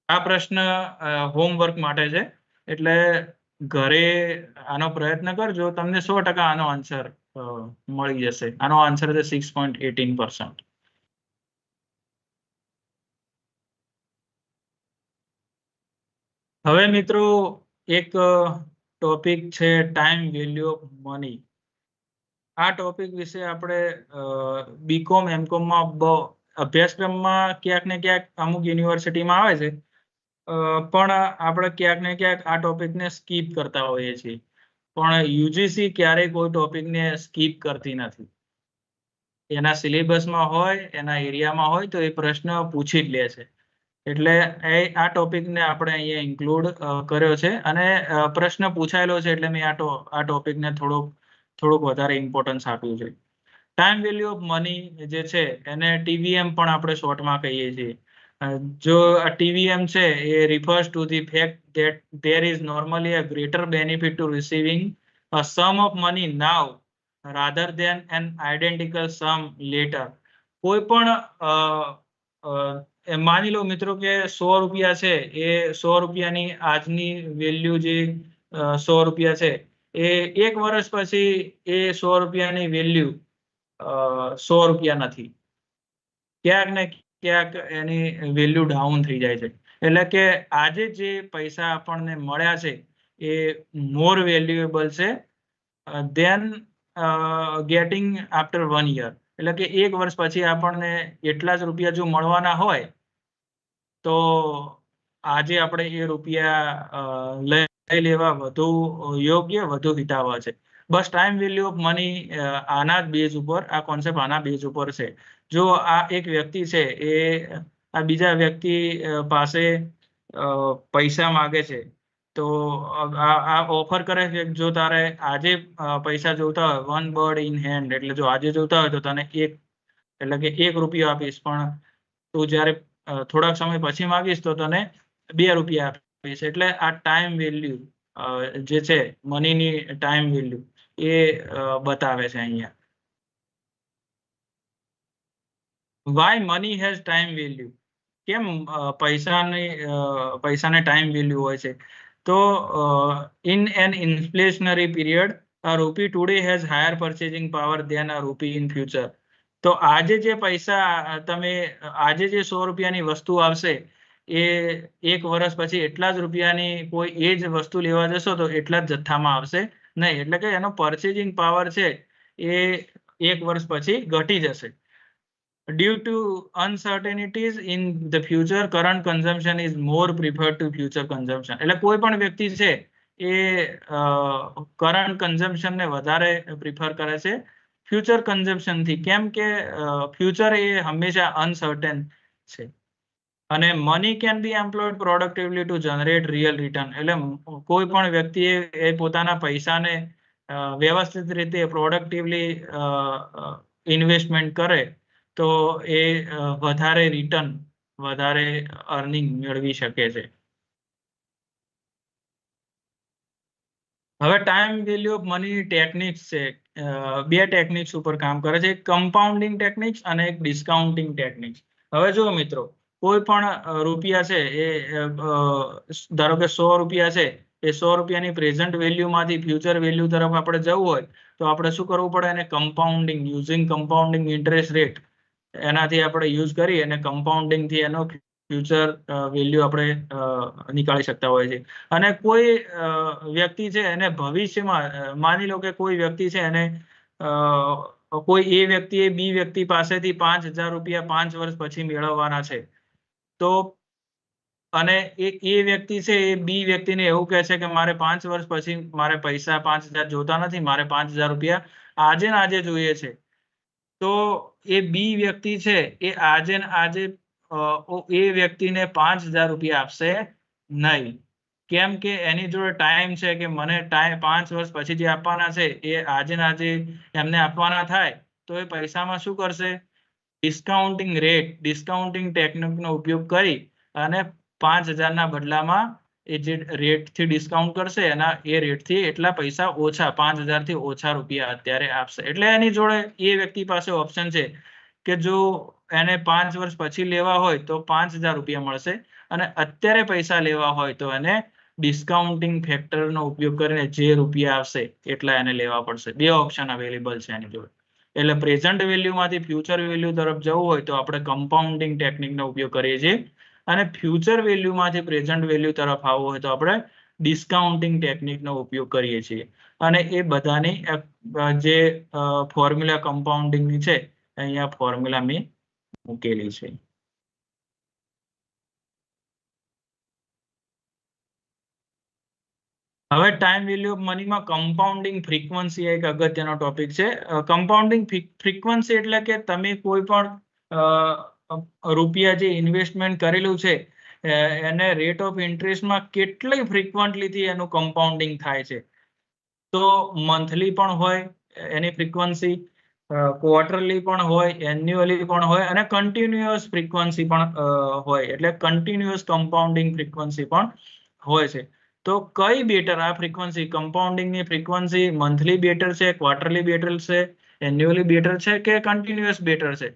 આ પ્રશ્ન હોમવર્ક માટે છે, એટલે ઘરે આનો પ્રયત્ન કરજો, તમને 100% આનો આન્સર મળી જશે. આનો આન્સર છે 6.18%. હવે મિત્રો એક ટોપિક છે ટાઈમ વેલ્યુ ઓફ મની. આ ટોપિક વિશે આપણે બીકોમ એમકોમમાં અભ્યાસક્રમમાં ક્યાંક ને ક્યાંક અમુક યુનિવર્સિટીમાં આવે છે, પણ આપણે ક્યાંક ને ક્યાંક આ ટોપિકને સ્કીપ કરતા હોઈએ છીએ. પણ યુજીસી ક્યારેય કોઈ ટોપિકને સ્કીપ કરતી નથી. એના સિલેબસમાં હોય, એના એરિયામાં હોય તો એ પ્રશ્ન પૂછી જ લે છે. એટલે આ ટોપિકને આપણે અહીંયા ઇન્ક્લુડ કર્યો છે અને પ્રશ્ન પૂછાયેલો છે એટલે મેં આ ટોપિકને થોડુંક વધારે ઇમ્પોર્ટન્સ આપ્યું છે. ટાઈમ વેલ્યુ ઓફ મની જે છે એને TVM પણ આપણે શોર્ટમાં કહીએ છીએ. જો આ TVM છે એ refers to the fact that there is normally a greater benefit to receiving a sum of money now rather than an identical sum later. કોઈ પણ માની લો મિત્રો કે 100 રૂપિયા છે, એ 100 રૂપિયાની આજની વેલ્યુ જે 100 રૂપિયા છે એ 1 વર્ષ પછી એ 100 રૂપિયાની વેલ્યુ 100 રૂપિયા નથી. ક્યાંક ને ક્યાંક એની વેલ્યુ ડાઉન થઈ જાય છે. એટલે કે આજે જે પૈસા આપણને મળ્યા છે એ મોર વેલ્યુએબલ છે દેન ગેટિંગ આફ્ટર 1 year. એટલે કે 1 વર્ષ પછી આપણને એટલા જ રૂપિયા જો મળવાના હોય તો આજે આપણે એ રૂપિયા લઈ લેવા વધુ યોગ્ય, વધુ હિતાવહ છે. બસ ટાઈમ વેલ્યુ ઓફ મની આના બેઝ ઉપર, આ કોન્સેપ્ટ આના બેઝ ઉપર છે. જો આ એક વ્યક્તિ છે એ આ બીજા વ્યક્તિ પાસે પૈસા માગે છે તો આ ઓફર કરે છે જો તારે આજે પૈસા જોતા હોય 1 bird in hand, એટલે જો આજે જોતા હોય તો તને એટલે કે 1 રૂપિયો આપીશ, પણ તું જયારે થોડાક સમય પછી માંગીશ તો તને 2 રૂપિયા આપીશ. એટલે આ ટાઈમ વેલ્યુ જે છે, મનીની ટાઈમ વેલ્યુ એ બતાવે છે અહીંયા. Why money has time value, કેમ પૈસાને ટાઈમ વેલ્યુ હોય છે? તો in an inflationary period a rupee today has higher purchasing power than a rupee in future. તો આજે જે પૈસા તમે આજે જે 100 રૂપિયાની વસ્તુ આવશે એ 1 વર્ષ પછી એટલા જ રૂપિયાની કોઈ એ જ વસ્તુ લેવા જશો તો એટલા જ જથ્થામાં આવશે નહીં. એટલે કે એનો પર્ચેસિંગ પાવર છે એ 1 વર્ષ પછી ઘટી જશે. Due to uncertainties in the future, current consumption is more preferred to future consumption. એટલે કોઈ પણ વ્યક્તિ છે એ કરંટ કન્ઝમ્પશન ને વધારે પ્રિફર કરે છે ફ્યુચર કન્ઝમ્પશન થી. કેમ કે ફ્યુચર એ હંમેશા અનસર્ટેન છે. અને money can be employed productively to generate real return. એટલે કોઈ પણ વ્યક્તિએ એ પોતાના પૈસાને વ્યવસ્થિત રીતે પ્રોડક્ટિવલી ઇન્વેસ્ટમેન્ટ કરે તો એ વધારે રિટર્ન, વધારે અર્નિંગ મેળવી શકે છે. હવે time value of money techniques છે, 2 ટેકનિક્સ ઉપર કામ કરે છે, એક કમ્પાઉન્ડિંગ ટેકનિક્સ અને એક ડિસ્કાઉન્ટિંગ ટેકનિક્સ. હવે જો મિત્રો, કોઈ પણ રૂપિયા છે એ ધારો કે 100 રૂપિયા છે, એ 100 રૂપિયાની પ્રેઝન્ટ વેલ્યુમાંથી ફ્યુચર વેલ્યુ તરફ આપણે જવું હોય તો આપણે શું કરવું પડે? એને compounding, using compounding interest rate, એનાથી આપણે યુઝ કરી અને કમ્પાઉન્ડિંગ થી એનો ફ્યુચર વેલ્યુ આપણે નીકાળી શકતા હોય છે. અને કોઈ વ્યક્તિ છે એને ભવિષ્યમાં, માની લો કે કોઈ વ્યક્તિ છે એને કોઈ એ વ્યક્તિએ બી વ્યક્તિ પાસેથી 5,000 રૂપિયા 5 વર્ષ પછી મેળવવાના છે. તો અને એ વ્યક્તિ છે એ બી વ્યક્તિને એવું કહે છે કે મારે 5 વર્ષ પછી મારે પૈસા 5,000 જોતા નથી, મારે 5,000 રૂપિયા આજે ને આજે જોઈએ છે. તો એ બી વ્યક્તિ છે એ આજે ને આજે એ વ્યક્તિને 5,000 રૂપિયા આપશે નહીં. કેમ કે એની જોડે ટાઈમ છે કે મને 5 વર્ષ પછી જે આપવાના છે એ આજે ને આજે એમને આપવાના થાય તો એ પૈસામાં શું કરશે? ડિસ્કાઉન્ટિંગ રેટ, ડિસ્કાઉન્ટિંગ ટેકનિકનો ઉપયોગ કરી અને 5,000 ના બદલામાં એ જે રેટથી ડિસ્કાઉન્ટ કરશે એના એ રેટથી એટલા પૈસા ઓછા, 5,000 થી ઓછા રૂપિયા અત્યારે આપશે. એટલે એની જોડે એ વ્યક્તિ પાસે ઓપ્શન છે કે જો એને 5 વર્ષ પછી લેવા હોય તો 5,000 રૂપિયા મળશે, અને અત્યારે પૈસા લેવા હોય તો એને ડિસ્કાઉન્ટિંગ ફેક્ટરનો ઉપયોગ કરીને જે રૂપિયા આવશે એટલા એને લેવા પડશે. 2 ઓપ્શન અવેલેબલ છે એની જોડે. એટલે પ્રેઝન્ટ વેલ્યુમાંથી ફ્યુચર વેલ્યુ તરફ જવું હોય તો આપણે કમ્પાઉન્ડિંગ ટેકનિકનો ઉપયોગ કરીએ છીએ, અને ફ્યુચર વેલ્યુમાંથી પ્રેઝન્ટ વેલ્યુ તરફ આવવું હોય તો આપણે ડિસ્કાઉન્ટિંગ ટેકનિકનો ઉપયોગ કરીએ છીએ. અને એ બધાની જે ફોર્મ્યુલા કમ્પાઉન્ડિંગની છે અહીંયા ફોર્મ્યુલા મેં મૂકેલી છે. હવે ટાઈમ વેલ્યુ ઓફ મનીમાં કમ્પાઉન્ડિંગ ફ્રીક્વન્સી એક અગત્યનો ટોપિક છે. કમ્પાઉન્ડિંગ ફ્રીક્વન્સી એટલે કે તમે કોઈ પણ રૂપિયા જે ઇન્વેસ્ટમેન્ટ કરેલું છે એને રેટ ઓફ ઇન્ટરેસ્ટમાં કેટલી ફ્રીક્વન્ટલીથી એનું કમ્પાઉન્ડિંગ થાય છે. તો મંથલી પણ હોય એની ફ્રીક્વન્સી, ક્વાર્ટરલી પણ હોય, એન્યુઅલી પણ હોય, અને કન્ટિન્યુઅસ ફ્રીક્વન્સી પણ હોય. એટલે કન્ટિન્યુઅસ કમ્પાઉન્ડિંગ ફ્રીક્વન્સી પણ હોય છે. તો કઈ બેટર આ ફ્રીક્વન્સી, કમ્પાઉન્ડિંગની ફ્રીક્વન્સી મંથલી બેટર છે, ક્વાર્ટરલી બેટર છે, એન્યુઅલી બેટર છે કે કન્ટિન્યુઅસ બેટર છે?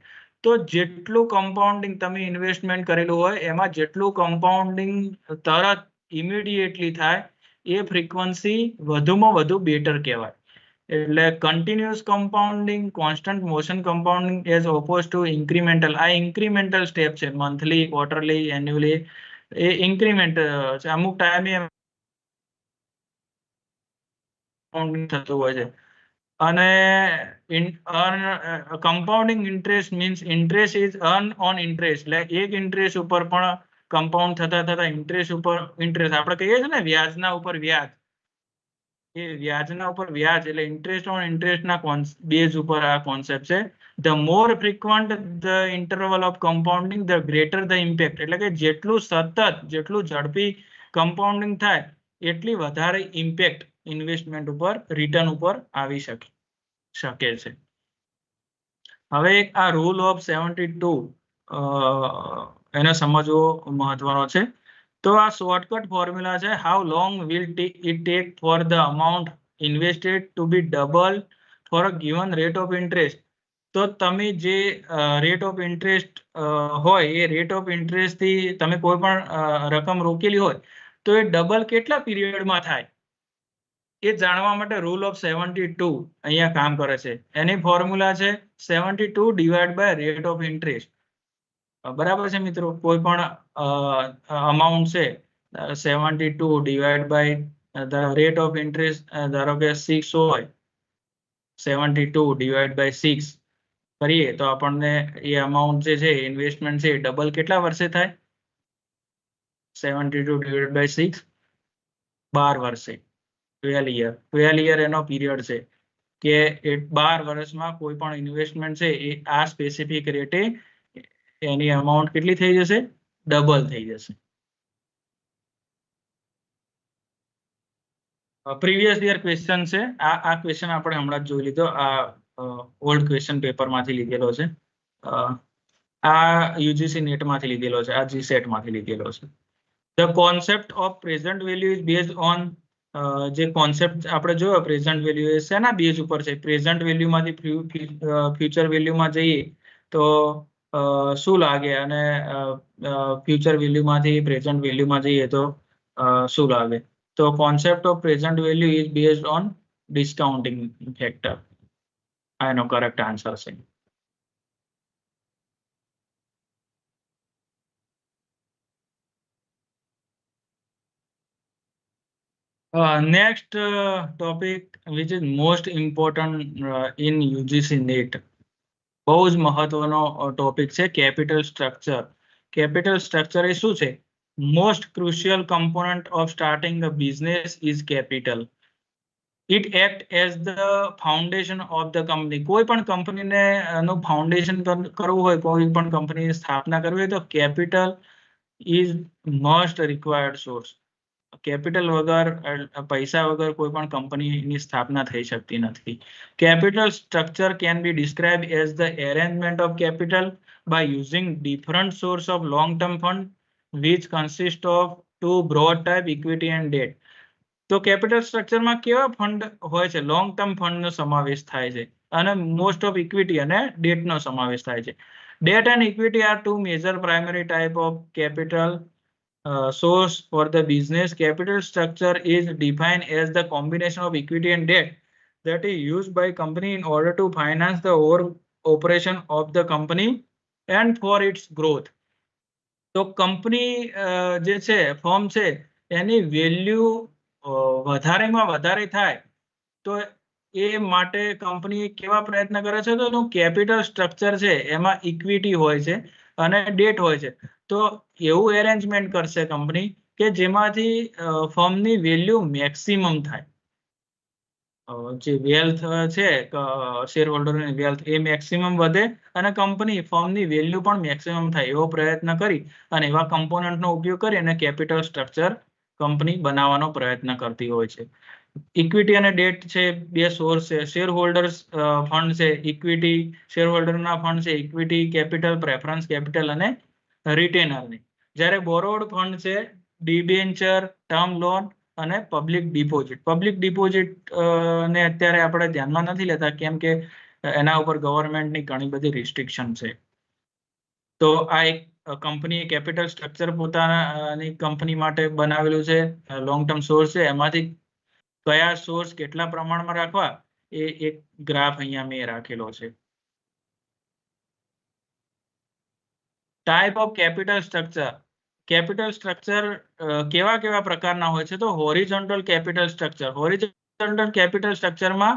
તો જેટલું કમ્પાઉન્ડિંગ તમે ઇન્વેસ્ટમેન્ટ કરેલું હોય એમાં જેટલું કમ્પાઉન્ડિંગ તરત ઇમિડિયેટલી થાય એ ફ્રીક્વન્સી વધુમાં વધુ બેટર કહેવાય. એટલે continuous compounding, constant motion compounding as oppose to incremental. આ ઇન્ક્રીમેન્ટલ સ્ટેપ છે, મંથલી, ક્વાર્ટરલી, એન્યુઅલી, એ ઇન્ક્રીમેન્ટ છે. અમુક ટાઈમે થતું હોય છે. અને compounding interest means interest is earn on interest. એટલે એક ઇન્ટરેસ્ટ ઉપર પણ કમ્પાઉન્ડ થતા ઇન્ટરેસ્ટ ઉપર ઇન્ટરેસ્ટ, આપણે કહીએ છીએ ને વ્યાજના ઉપર વ્યાજ, એ વ્યાજના ઉપર વ્યાજ એટલે ઇન્ટરેસ્ટ ઓન ઇન્ટરેસ્ટના બેઝ ઉપર આ કોન્સેપ્ટ છે. The more frequent the interval of compounding the greater the impact. એટલે કે જેટલું સતત, જેટલું ઝડપી કમ્પાઉન્ડિંગ થાય એટલી વધારે ઇમ્પેક્ટ ઇન્વેસ્ટમેન્ટ ઉપર રિટર્ન ઉપર આવી શકે છે. હવે આ રૂલ ઓફ 72 એને સમજવો મહત્વનો છે. તો આ શોર્ટકટ ફોર્મ્યુલા છે. How long will it take for the amount invested to be double for a given rate of interest. તો તમે જે રેટ ઓફ ઇન્ટરેસ્ટ હોય એ રેટ ઓફ ઇન્ટરેસ્ટ થી તમે કોઈ પણ રકમ રોકેલી હોય તો એ ડબલ કેટલા પીરિયડમાં થાય એ જાણવા માટે રૂલ ઓફ 72 અહીંયા કામ કરે છે. એની ફોર્મ્યુલા છે 72 divide by rate of interest. બરાબર છે મિત્રો? કોઈ પણ અમાઉન્ટ છે 72 divide by the rate of interest ધારો કે 6 હોય 72 ડિવાઈડ બાય 6 કરીએ તો આપણને એ અમાઉન્ટ જે છે ઇન્વેસ્ટમેન્ટ છે ડબલ કેટલા વર્ષે થાય? 72 ડિવાઈડ બાય 6 12 વર્ષે. 12 યર એનો પીરિયડ છે કે 12 વર્ષમાં કોઈ પણ ઇન્વેસ્ટમેન્ટ છે એ આ સ્પેસિફિક રેટે એની અમાઉન્ટ કેટલી થઈ જશે? ડબલ થઈ જશે. પ્રીવિયસ યર ક્વેશ્ચન છે. આ ક્વેશ્ચન આપણે હમણાં જ જોઈ લીધો. આ ઓલ્ડ ક્વેશ્ચન પેપરમાંથી લીધેલો છે. આ યુજીસી નેટ માંથી લીધેલો છે. આ જીસેટ માંથી લીધેલો છે. The concept of present value is based on જે કોન્સેપ્ટ આપણે જોયો પ્રેઝન્ટ વેલ્યુ એ શેના બેઝ ઉપર છે? પ્રેઝન્ટ વેલ્યુમાંથી ફ્યુચર વેલ્યુમાં જઈએ તો શું લાગે અને ફ્યુચર વેલ્યુમાંથી પ્રેઝન્ટ વેલ્યુમાં જઈએ તો શું લાગે? તો concept of present value is based on discounting factor. આ એનો કરેક્ટ આન્સર છે. Next topic which is most important in UGC NET. બહુ જ મહત્વનો ટોપિક છે કેપિટલ સ્ટ્રક્ચર. કેપિટલ સ્ટ્રક્ચર એ શું છે? Most crucial component of starting a business is capital. It act as the foundation of the company. કોઈ પણ કંપનીને નું ફાઉન્ડેશન કરવું હોય, કોઈ પણ કંપનીની સ્થાપના કરવી હોય તો capital is must required source. Capital વગર પૈસા વગર કોઈ પણ કંપનીની સ્થાપના થઈ શકતી નથી. Capital structure can be describe as the arrangement of capital by using different source of long term fund which consist of two broad type equity and debt. તો કેપિટલ સ્ટ્રક્ચરમાં કેવા ફંડ હોય છે? લોંગ ટર્મ ફંડનો સમાવેશ થાય છે અને મોસ્ટ ઓફ ઇક્વિટી અને ડેટનો સમાવેશ થાય છે. Debt and equity are two major primary type of capital source for the business. Capital structure is defined as the combination of equity and debt that is used by company in order to finance the overall operation of the company and for its growth. તો કંપની જે છે ફર્મ છે એની વેલ્યુ વધારેમાં વધારે થાય તો એ માટે કંપની કેવા પ્રયત્ન કરે છે? તો એનું કેપિટલ સ્ટ્રક્ચર છે એમાં ઇક્વિટી હોય છે અને ડેટ હોય છે. તો એવું એરેન્જમેન્ટ કરશે કંપની કે જેમાંથી ફર્મની વેલ્યુ મેક્સિમમ થાય. જે વેલ્થ છે શેર હોલ્ડરની વેલ્થ એ મેક્સિમમ વધે અને કંપની ફર્મની વેલ્યુ પણ મેક્સિમમ થાય એવો પ્રયત્ન કરી અને એવા કમ્પોનન્ટનો ઉપયોગ કરી અને કેપિટલ સ્ટ્રક્ચર કંપની બનાવવાનો પ્રયત્ન કરતી હોય છે. ઇક્વિટી અને ડેટ છે બે સોર્સ છે. શેર હોલ્ડર્સ ફંડ છે ઇક્વિટી, શેર હોલ્ડરના ફંડ છે ઇક્વિટી કેપિટલ, પ્રેફરન્સ કેપિટલ અને રિટેનરની. જ્યારે બોરોડ ફંડ છે ડિબેન્ચર, ટર્મ લોન અને પબ્લિક ડિપોઝિટ. પબ્લિક ડિપોઝિટ ને અત્યારે આપણે ધ્યાનમાં નથી લેતા કેમ કે એના ઉપર ગવર્મેન્ટની ઘણી બધી રિસ્ટ્રિક્શન છે. તો આ એક કંપની કેપિટલ સ્ટ્રક્ચર પોતાની કંપની માટે બનાવેલું છે. લોંગ ટર્મ સોર્સ છે એમાંથી કયા સોર્સ કેટલા પ્રમાણમાં રાખવા એ એક ગ્રાફ અહીંયા મેં રાખેલો છે. Type of capital structure. Capital structure કેવા કેવા પ્રકારના હોય છે? તો horizontal capital structure. Horizontal capital સ્ટ્રક્ચરમાં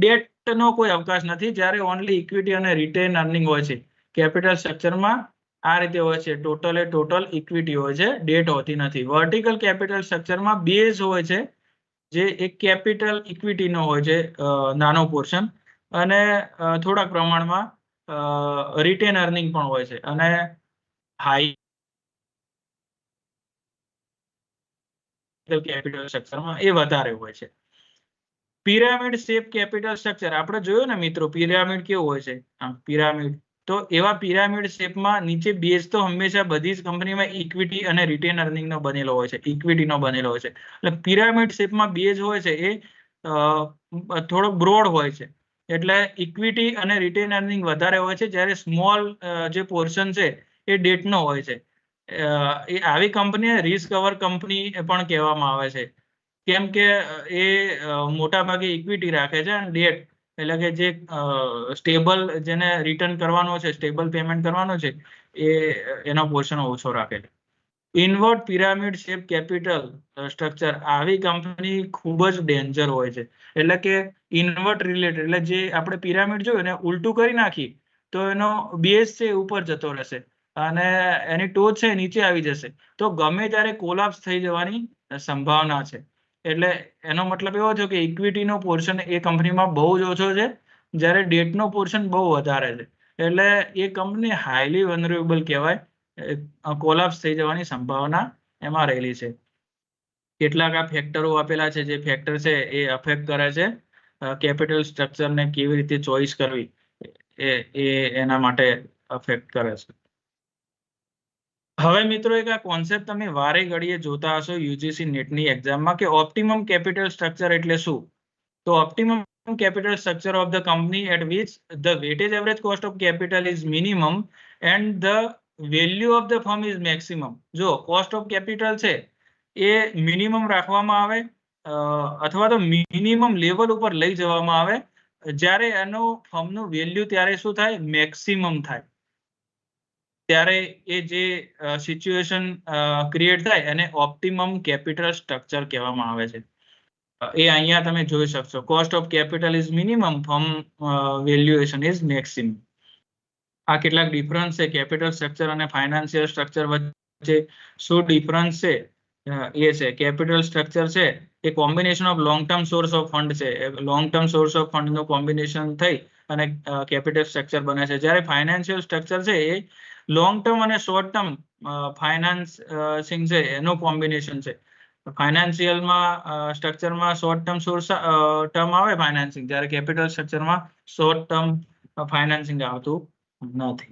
ડેટનો કોઈ અવકાશ નથી, જ્યારે ઓનલી ઇક્વિટી અને રિટેન અર્નિંગ હોય છે. કેપિટલ સ્ટ્રક્ચરમાં આ રીતે હોય છે, ટોટલ ઇક્વિટી હોય છે, ડેટ હોતી નથી. વર્ટિકલ કેપિટલ સ્ટ્રક્ચરમાં બેઝ હોય છે જે એક કેપિટલ ઇક્વિટીનો હોય છે નાનો પોર્શન અને થોડાક પ્રમાણમાં રિટેન અર્નિંગ પણ હોય છે. અને હાઈ કેપિટલ સ્ટ્રક્ચરમાં એ વધારે હોય છે. પિરામિડ શેપ કેપિટલ સ્ટ્રક્ચર આપણે જોયું ને મિત્રો, પિરામિડ કેવું હોય છે, પિરામિડ. તો એવા પિરામિડ શેપમાં નીચે બેઝ તો હંમેશા બધી જ કંપનીમાં ઇક્વિટી અને રિટેન અર્નિંગનો બનેલો હોય છે, ઇક્વિટીનો બનેલો હોય છે. એટલે પિરામિડ શેપમાં બેઝ હોય છે એ થોડો બ્રોડ હોય છે, એટલે ઇક્વિટી અને રિટેન અર્નિંગ વધારે હોય છે, જ્યારે સ્મોલ જે પોર્શન છે એ ડેટનો હોય છે. એ આવી કંપની રિસ્ક કવર કંપની પણ કહેવામાં આવે છે, કેમ કે એ મોટા ભાગે ઇક્વિટી રાખે છે અને ડેટ એટલે કે જે સ્ટેબલ જેને રિટર્ન કરવાનો છે, સ્ટેબલ પેમેન્ટ કરવાનો છે, એનો પોર્શન ઓછો રાખે છે. Invert pyramid shape capital structure આવી કંપની ખૂબ જ ડેન્જર હોય છે. એટલે કે ઇનવર્ટ રિલેટેડ, એટલે જે આપણે પિરામિડ જોયું ને ઉલટું કરી નાખી તો એનો બેઝ છે ઉપર જતો રહેશે અને એની ટોચ છે નીચે આવી જશે, તો ગમે ત્યારે કોલાપ્સ થઈ જવાની સંભાવના છે. એટલે એનો મતલબ એવો છે કે ઇક્વિટીનો પોર્શન એ કંપનીમાં બહુ જ ઓછો છે, જ્યારે ડેટનો પોર્શન બહુ વધારે છે. એટલે એ કંપની હાઈલી વનરેબલ કહેવાય, કોલાપ્સ થઈ જવાની સંભાવના એમાં રહેલી છે. કેટલાક આ ફેક્ટરો આપેલા છે, જે ફેક્ટર છે એ અફેક્ટ કરે છે કેપિટલ સ્ટ્રક્ચરને કેવી રીતે ચોઇસ કરવી, એ એના માટે અફેક્ટ કરે છે. હવે મિત્રો એક આ કોન્સેપ્ટ તમે વારે ઘડીએ જોતા હશો યુજીસી નેટની એક્ઝામમાં, કે ઓપ્ટિમમ કેપિટલ સ્ટ્રક્ચર એટલે શું? તો optimum capital structure of the company at which the weighted average cost of capital is minimum and the value of the firm is maximum. જો cost of capital છે એ મિનિમમ રાખવામાં આવે અથવા તો મિનિમમ લેવલ ઉપર લઈ જવામાં આવે, જ્યારે એનો ફર્મનું વેલ્યુ ત્યારે શું થાય, મેક્સિમમ થાય, ત્યારે એ જે સિચ્યુએશન ક્રિએટ થાય એને ઓપ્ટિમમ કેપિટલ સ્ટ્રક્ચર કહેવામાં આવે છે. એ અહીંયા તમે જોઈ શકશો, cost of capital is minimum, firm valuation is maximum. આ કેટલાક ડિફરન્સ છે કેપિટલ સ્ટ્રક્ચર અને ફાઇનાન્શિયલ સ્ટ્રક્ચર વચ્ચે. શું ડિફરન્સ છે એ છે, કેપિટલ સ્ટ્રક્ચર છે એ combination of long term source of fund છે, લોંગ ટર્મ સોર્સ ઓફ ફંડનું કોમ્બિનેશન થઈ અને કેપિટલ સ્ટ્રક્ચર બને છે, જ્યારે ફાઇનાન્શિયલ સ્ટ્રક્ચર છે એ લોંગ ટર્મ અને શોર્ટ ટર્મ ફાઇનાન્સિંગ છે એનું કોમ્બિનેશન છે. ફાઇનાન્શિયલમાં સ્ટ્રક્ચરમાં શોર્ટ ટર્મ સોર્સ ટર્મ આવે ફાઇનાન્સિંગ, જ્યારે કેપિટલ સ્ટ્રક્ચરમાં શોર્ટ ટર્મ ફાઇનાન્સિંગ આવતું નથી.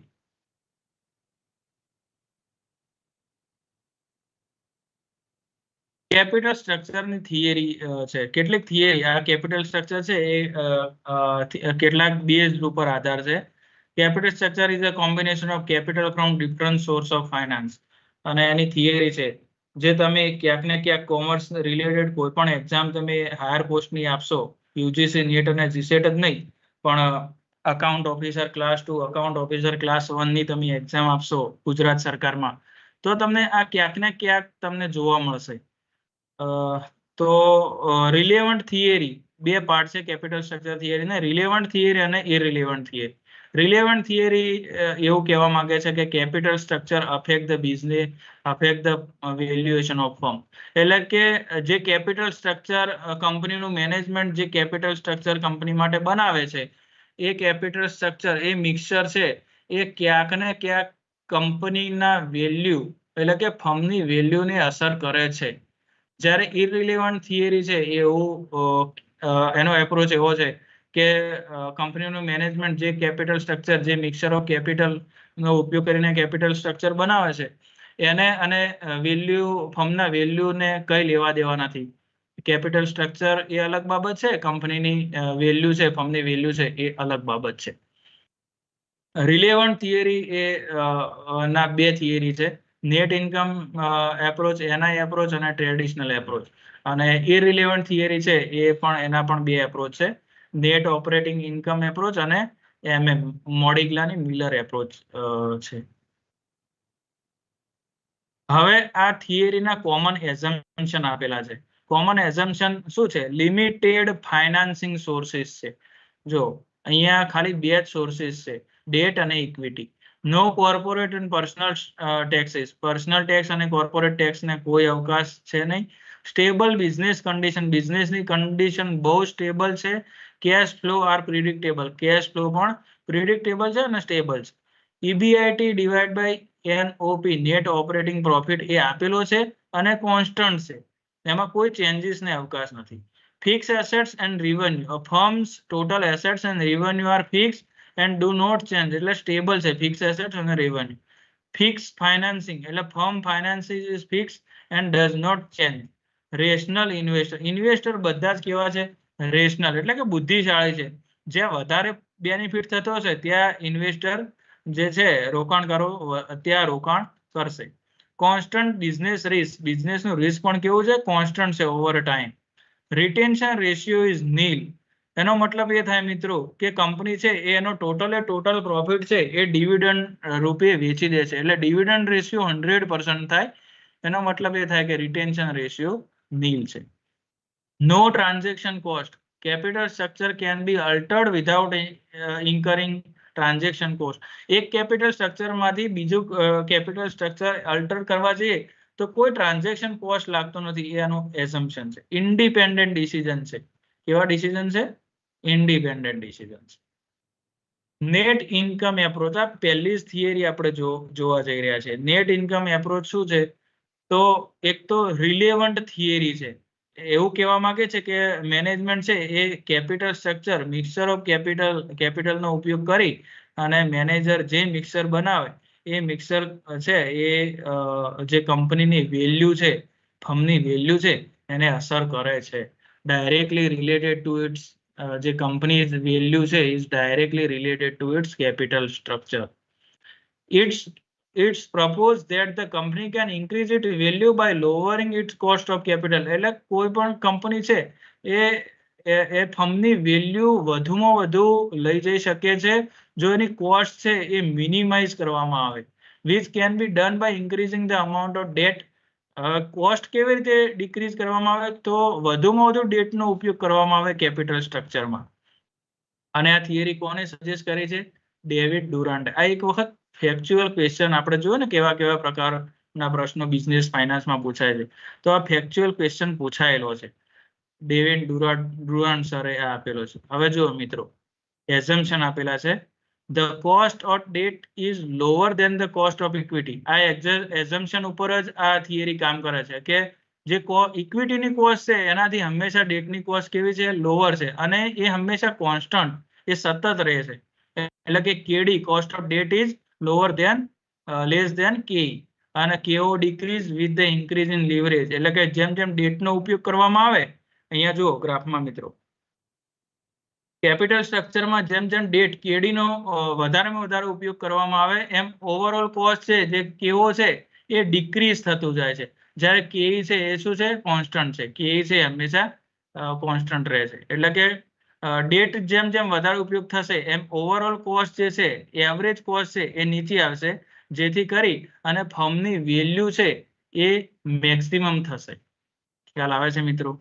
કેપિટલ સ્ટ્રક્ચરની થિયરી છે, કેટલીક થિયરી આ કેપિટલ સ્ટ્રક્ચર છે એ કેટલાક બેઝ ઉપર આધાર છે. Capital structure is a combination of capital from different source of finance, અને એની થિયરી છે જે તમે ક્યાંક ને ક્યાંક કોમર્સ રિલેટેડ કોઈ પણ એક્ઝામ તમે હાયર પોસ્ટની આપશો, યુજીસી નેટ અને જીસેટ જ નહીં પણ account officer class 2, account officer class 1 ની તમે એક્ઝામ આપશો ગુજરાત સરકારમાં, તો તમને આ ક્યાંક ને ક્યાંક તમને જોવા મળશે. તો રિલેવન્ટ થિયરી બે પાર્ટ છે કેપિટલ સ્ટ્રક્ચર થિયરીને, રિલેવન્ટ થિયરી અને ઇરરિલેવન્ટ થિયરી. રિલેવન્ટ થિયરી એવું કહેવા માંગે છે કે capital structure affect the business, affect the valuation of firm. એટલે કે જે કેપિટલ સ્ટ્રક્ચર કંપનીનું મેનેજમેન્ટ જે કેપિટલ સ્ટ્રક્ચર કંપની માટે બનાવે છે, એ કેપિટલ સ્ટ્રક્ચર એ મિક્સચર છે એ ક્યાંક ને ક્યાંક કંપનીના વેલ્યુ એટલે કે ફર્મની વેલ્યુને અસર કરે છે. જ્યારે ઇરરિલેવન્ટ થિયરી છે એવું એનો એપ્રોચ એવો છે કે કંપનીનું મેનેજમેન્ટ જે કેપિટલ સ્ટ્રક્ચર, જે મિક્સચર ઓફ કેપિટલનો ઉપયોગ કરીને કેપિટલ સ્ટ્રક્ચર બનાવે છે એને અને વેલ્યુ, ફર્મના વેલ્યુને કઈ લેવા દેવા નથી. કેપિટલ સ્ટ્રક્ચર એ અલગ બાબત છે, કંપનીની વેલ્યુ છે, ફર્મની વેલ્યુ છે એ અલગ બાબત છે. રિલેવન્ટ થિયરી એ ના બે થિયરી છે, net income approach, Ni approach અને ટ્રેડિશનલ એપ્રોચ. અને ઇરરિલેવન્ટ થિયરી છે એ પણ એના પણ બે એપ્રોચ છે, નેટ ઓપરેટિંગ ઇન્કમ એપ્રોચ અને મોડિગ્લાની મિલર એપ્રોચ છે. હવે આ થિયરીના કોમન એઝમ્પશન આપેલા છે. કોમન એઝમ્પશન શું છે? લિમિટેડ ફાઇનાન્સિંગ સોર્સિસ છે. જો અહીંયા ખાલી બે જ સોર્સિસ છે, ડેટ અને equity. No corporate and personal taxes, personal tax અને કોર્પોરેટ ટેક્સને કોઈ અવકાશ છે નહીં. સ્ટેબલ બિઝનેસ કન્ડિશન, બિઝનેસની કન્ડિશન બહુ સ્ટેબલ છે. Cash flow are predictable, cash flow પણ પ્રિડિક્ટેબલ છે અને સ્ટેબલ છે. EBIT divide by NOP, net operating profit, એ આપેલો છે અને કોન્સ્ટન્ટ છે. એમાં કોઈ ચેન્જીસને અવકાશ નથી. Fix assets and revenue, firms total assets and revenue are fix and do not change, એટલે સ્ટેબલ છે ફિક્સ એસેટ્સ અને રેવન્યુ. ફિક્સ ફાઇનાન્સિંગ એટલે firm finances is fix and does not change. Rational investor, investor બધા જ કેવા છે? રેશનલ એટલે કે બુદ્ધિશાળી છે. જ્યાં વધારે બેનિફિટ થતો હશે ત્યાં ઇન્વેસ્ટર જે છે રોકાણકારો ત્યાં રોકાણ કરશે. કોન્સ્ટન્ટ બિઝનેસ રિસ્ક, બિઝનેસનું રિસ્ક પણ કેવું છે? કોન્સ્ટન્ટ છે over time. Retention ratio is nil, એનો મતલબ એ થાય મિત્રો કે કંપની છે એનો ટોટલ પ્રોફિટ છે એ ડિવિડન્ડ રૂપે વેચી દે છે, એટલે ડિવિડન્ડ રેશિયો 100% થાય. એનો મતલબ એ થાય કે રિટેન્શન રેશિયો નીલ છે. No transaction cost, capital structure can be altered without incurring transaction cost. એક કેપિટલ સ્ટ્રક્ચરમાંથી બીજું કેપિટલ સ્ટ્રક્ચર અલ્ટર કરવા જઈએ તો કોઈ ટ્રાન્ઝેક્શન કોસ્ટ લાગતો નથી, એ આનું એઝમ્પશન છે. ઇન્ડિપેન્ડન્ટ ડિસિઝન છે. કેવા ડિસિઝન છે? ઇન્ડિપેન્ડન્ટ ડિસિઝન છે. નેટ ઇન્કમ એપ્રોચ, આ પહેલી જ થિયરી આપણે જોવા જઈ રહ્યા છે. નેટ ઇન્કમ એપ્રોચ શું છે? તો એક તો રિલેવન્ટ થિયરી છે. એવું કહેવા માંગે છે કે મેનેજમેન્ટ છે એ કેપિટલ સ્ટ્રક્ચર, મિક્સચર ઓફ કેપિટલનો ઉપયોગ કરી અને મેનેજર જે મિક્સર બનાવે એ મિક્સર છે એ જે કંપનીની વેલ્યુ છે, ફર્મની વેલ્યુ છે એને અસર કરે છે. ડાયરેક્ટલી રિલેટેડ ટુ ઇટ્સ, જે કંપની વેલ્યુ છે is directly related to its capital structure. It's proposed that the company can increase its value by lowering its cost of capital. એટલે કોઈ પણ કંપની છે એ ફર્મની વેલ્યુ વધુમાં વધુ લઈ જઈ શકે છે જો એની કોસ્ટ છે એ મિનિમાઇઝ કરવામાં આવે. which can be done by increasing the amount of debt. Cost કેવી રીતે ડિક્રીઝ કરવામાં આવે? તો વધુમાં વધુ ડેટનો ઉપયોગ કરવામાં આવે કેપિટલ સ્ટ્રક્ચરમાં. અને આ થિયરી કોને સજેસ્ટ કરી છે? ડેવિડ ડુરાન્ડે. આ એક વખત ફેક્ચ્યુઅલ ક્વેશ્ચન આપણે જોઈએ ને કેવા કેવા પ્રકારના પ્રશ્નો બિઝનેસ ફાઇનાન્સમાં પૂછાય છે, તો આ ફેક્ચ્યુઅલ ક્વેશ્ચન પૂછાયેલો છે. ડેવિડ ડુરાન્ડ સરે આ આપેલો છે. હવે જુઓ મિત્રો, એઝમ્પશન આપેલા છે. The cost of debt is lower than the cost of equity. આ એઝમ્પશન ઉપર જ આ થિયરી કામ કરે છે કે જે ઇક્વિટીની કોસ્ટ છે એનાથી હંમેશા ડેટની કોસ્ટ કેવી છે? લોઅર છે, અને એ હંમેશા કોન્સ્ટન્ટ, એ સતત રહે છે. એટલે કે KD, cost of debt is lower than less than K, અને KO decrease with the increase in leverage. એટલે કે જેમ જેમ ડેટનો ઉપયોગ કરવામાં આવે, અહીંયા જુઓ ગ્રાફમાં મિત્રો, કેપિટલ સ્ટ્રક્ચરમાં જેમ જેમ ડેટ કેડીનો વધારેમાં વધારે ઉપયોગ કરવામાં આવે એમ ઓવરઓલ કોસ્ટ છે જે કેઓ છે એ ડિક્રીઝ થતું જાય છે. જ્યારે કેઈ છે એ શું છે? કોન્સ્ટન્ટ છે. કેઈ છે હંમેશા કોન્સ્ટન્ટ રહે છે. એટલે કે ડેટ જેમ જેમ વધારે ઉપયોગ થશે એમ ઓવરઓલ કોસ્ટ જે છે, એવરેજ કોસ્ટ છે એ નીચે આવશે, જેથી કરી અને ફર્મની વેલ્યુ છે એ મેક્સિમમ થશે. ખ્યાલ આવે છે મિત્રો?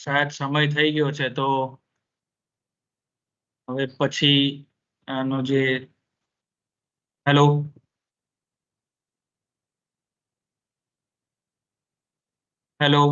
શાયદ સમય થઈ ગયો છે, તો હવે પછી આનો જે હેલો હેલો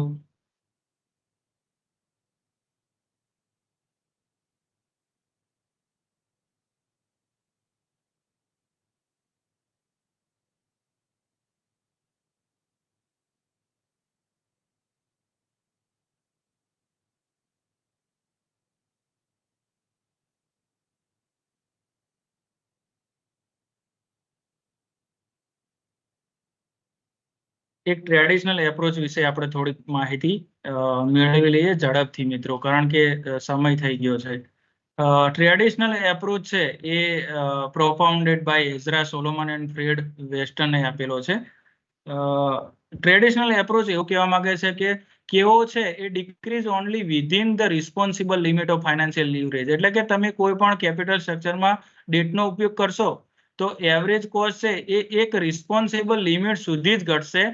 એક ટ્રેડિશનલ એપ્રોચ વિશે આપણે થોડીક માહિતી મેળવી લઈએ ઝડપથી મિત્રો, કારણ કે સમય થઈ ગયો છે. ટ્રેડિશનલ એપ્રોચ છે એ propounded by Ezra Solomon and Fred વેસ્ટર્ને આપેલો છે. ટ્રેડિશનલ એપ્રોચ એવું કહેવા માંગે છે કે કેવો છે એ decrease only within the responsible limit of financial leverage. એટલે કે તમે કોઈ પણ કેપિટલ સ્ટ્રક્ચરમાં ડેટનો ઉપયોગ કરશો તો એવરેજ કોસ્ટ છે એ એક રિસ્પોન્સિબલ લિમિટ સુધી જ ઘટશે,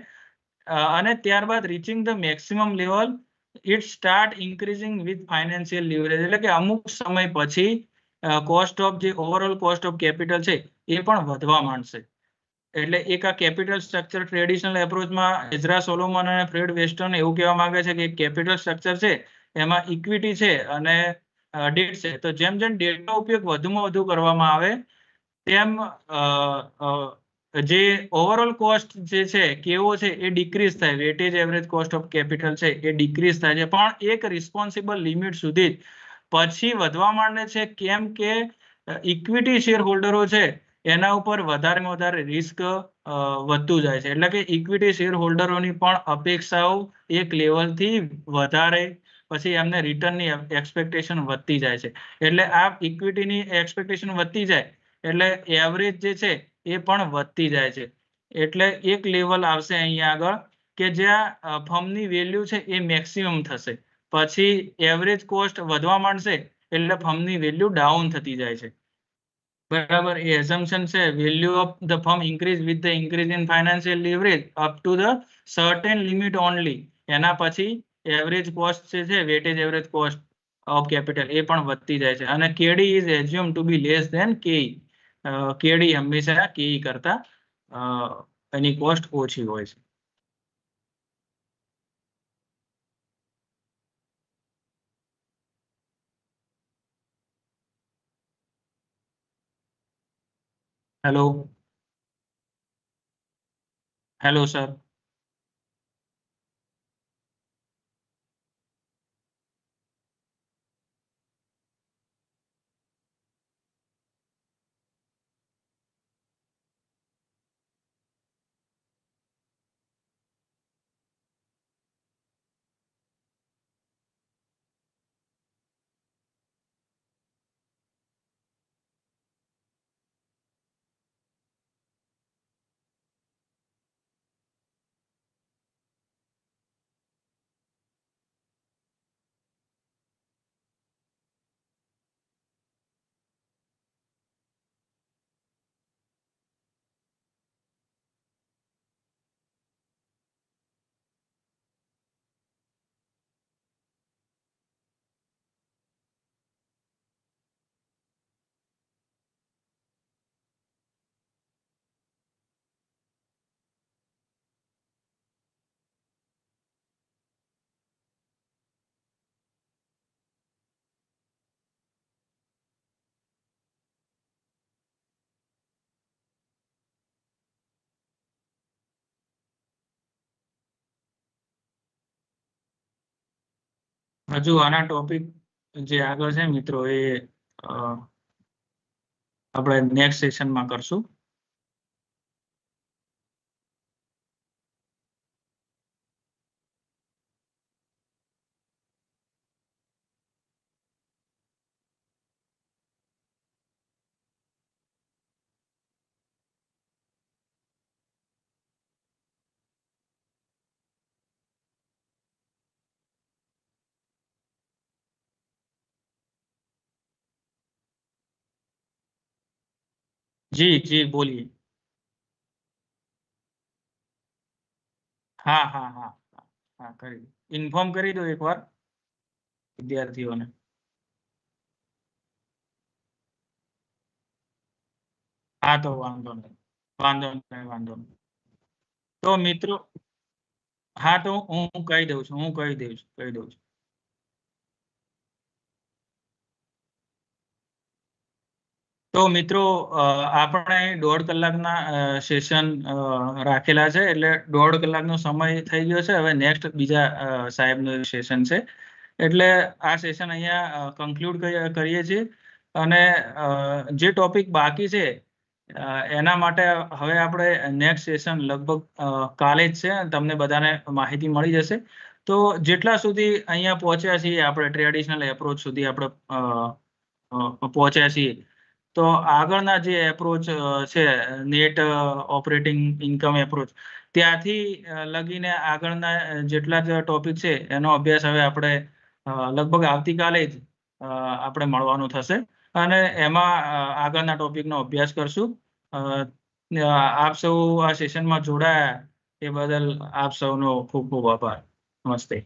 અને ત્યારબાદ reaching the maximum level it start increasing with financial leverage. એટલે કે અમુક સમય પછી કોસ્ટ ઓફ જે ઓવરઓલ કોસ્ટ ઓફ કેપિટલ છે એ પણ વધવા માંડશે. એટલે એક આ કેપિટલ સ્ટ્રક્ચર ટ્રેડિશનલ એપ્રોચમાં એઝરા સોલોમન અને ફ્રેડ વેસ્ટર્ન એવું કહેવા માંગે છે કે કેપિટલ સ્ટ્રક્ચર છે એમાં ઇક્વિટી છે અને ડેટ છે, તો જેમ જેમ ડેટનો ઉપયોગ વધુમાં વધુ કરવામાં આવે તેમ જે ઓવરઓલ કોસ્ટ જે છે કેવો છે એ ડિક્રીઝ થાય, weightage average cost of capital છે એ ડિક્રીઝ થાય છે, પણ એક રિસ્પોન્સિબલ લિમિટ સુધી જ પછી વધવા માંડે છે, કેમ કે ઇક્વિટી શેર હોલ્ડરો છે એના ઉપર વધારેમાં વધારે રિસ્ક વધતું જાય છે. એટલે કે ઇક્વિટી શેર હોલ્ડરોની પણ અપેક્ષાઓ એક લેવલથી વધારે પછી એમને રિટર્નની એક્સપેક્ટેશન વધતી જાય છે. એટલે આ ઇક્વિટીની એક્સપેક્ટેશન વધતી જાય એટલે એવરેજ જે છે એ પણ વધતી જાય છે. એટલે એક લેવલ આવશે અહીંયા આગળ કે જ્યાં ફર્મની વેલ્યુ છે એ મેક્સિમમ થશે, પછી એવરેજ કોસ્ટ વધવા માંડશે એટલે ફર્મની વેલ્યુ ડાઉન થતી જાય છે. બરાબર, એ એઝમ્પશન છે value of the firm increase with the increase in financial leverage up to the certain limit only. એના પછી એવરેજ કોસ્ટ જે છે weightage average cost of capital એ પણ વધતી જાય છે. અને KD is assume to be less than KE. KD હંમેશા કેઈ કરતા એની કોસ્ટ ઓછી હોય છે. Hello hello sir. હજુ આના ટોપિક જે આગળ છે મિત્રો એ આપણે નેક્સ્ટ સેશનમાં કરશું. જી જી બોલીએ. હા હા હા હા કરી ઇન્ફોર્મ કરી દો એકવાર વિદ્યાર્થીઓને. હા તો વાંધો નહીં, વાંધો નહીં, વાંધો નહીં. તો મિત્રો, હા તો હું કહી દઉં છું, હું કહી દઉં છું, કહી દઉં છું. તો મિત્રો આપણે 1.5 કલાકના સેશન રાખેલા છે, એટલે 1.5 કલાકનો સમય થઈ ગયો છે. હવે નેક્સ્ટ બીજા સાહેબનું સેશન છે, એટલે આ સેશન અહીંયા કન્ક્લુડ કરીએ છીએ. અને જે ટોપિક બાકી છે એના માટે હવે આપણે નેક્સ્ટ સેશન લગભગ કાલે જ છે, તમને બધાને માહિતી મળી જશે. તો જેટલા સુધી અહીંયા પહોંચ્યા છીએ આપણે ટ્રેડિશનલ એપ્રોચ સુધી આપણે પહોંચ્યા છીએ, તો આગળના જે એપ્રોચ છે નેટ ઓપરેટિંગ ઇન્કમ એપ્રોચ, ત્યાંથી લગીને આગળના જેટલા જ ટોપિક છે એનો અભ્યાસ હવે આપણે લગભગ આવતીકાલે જ આપણે મળવાનું થશે અને એમાં આગળના ટોપિકનો અભ્યાસ કરશું. આપ સૌ આ સેશનમાં જોડાયા એ બદલ આપ સૌનો ખૂબ ખૂબ આભાર. નમસ્તે.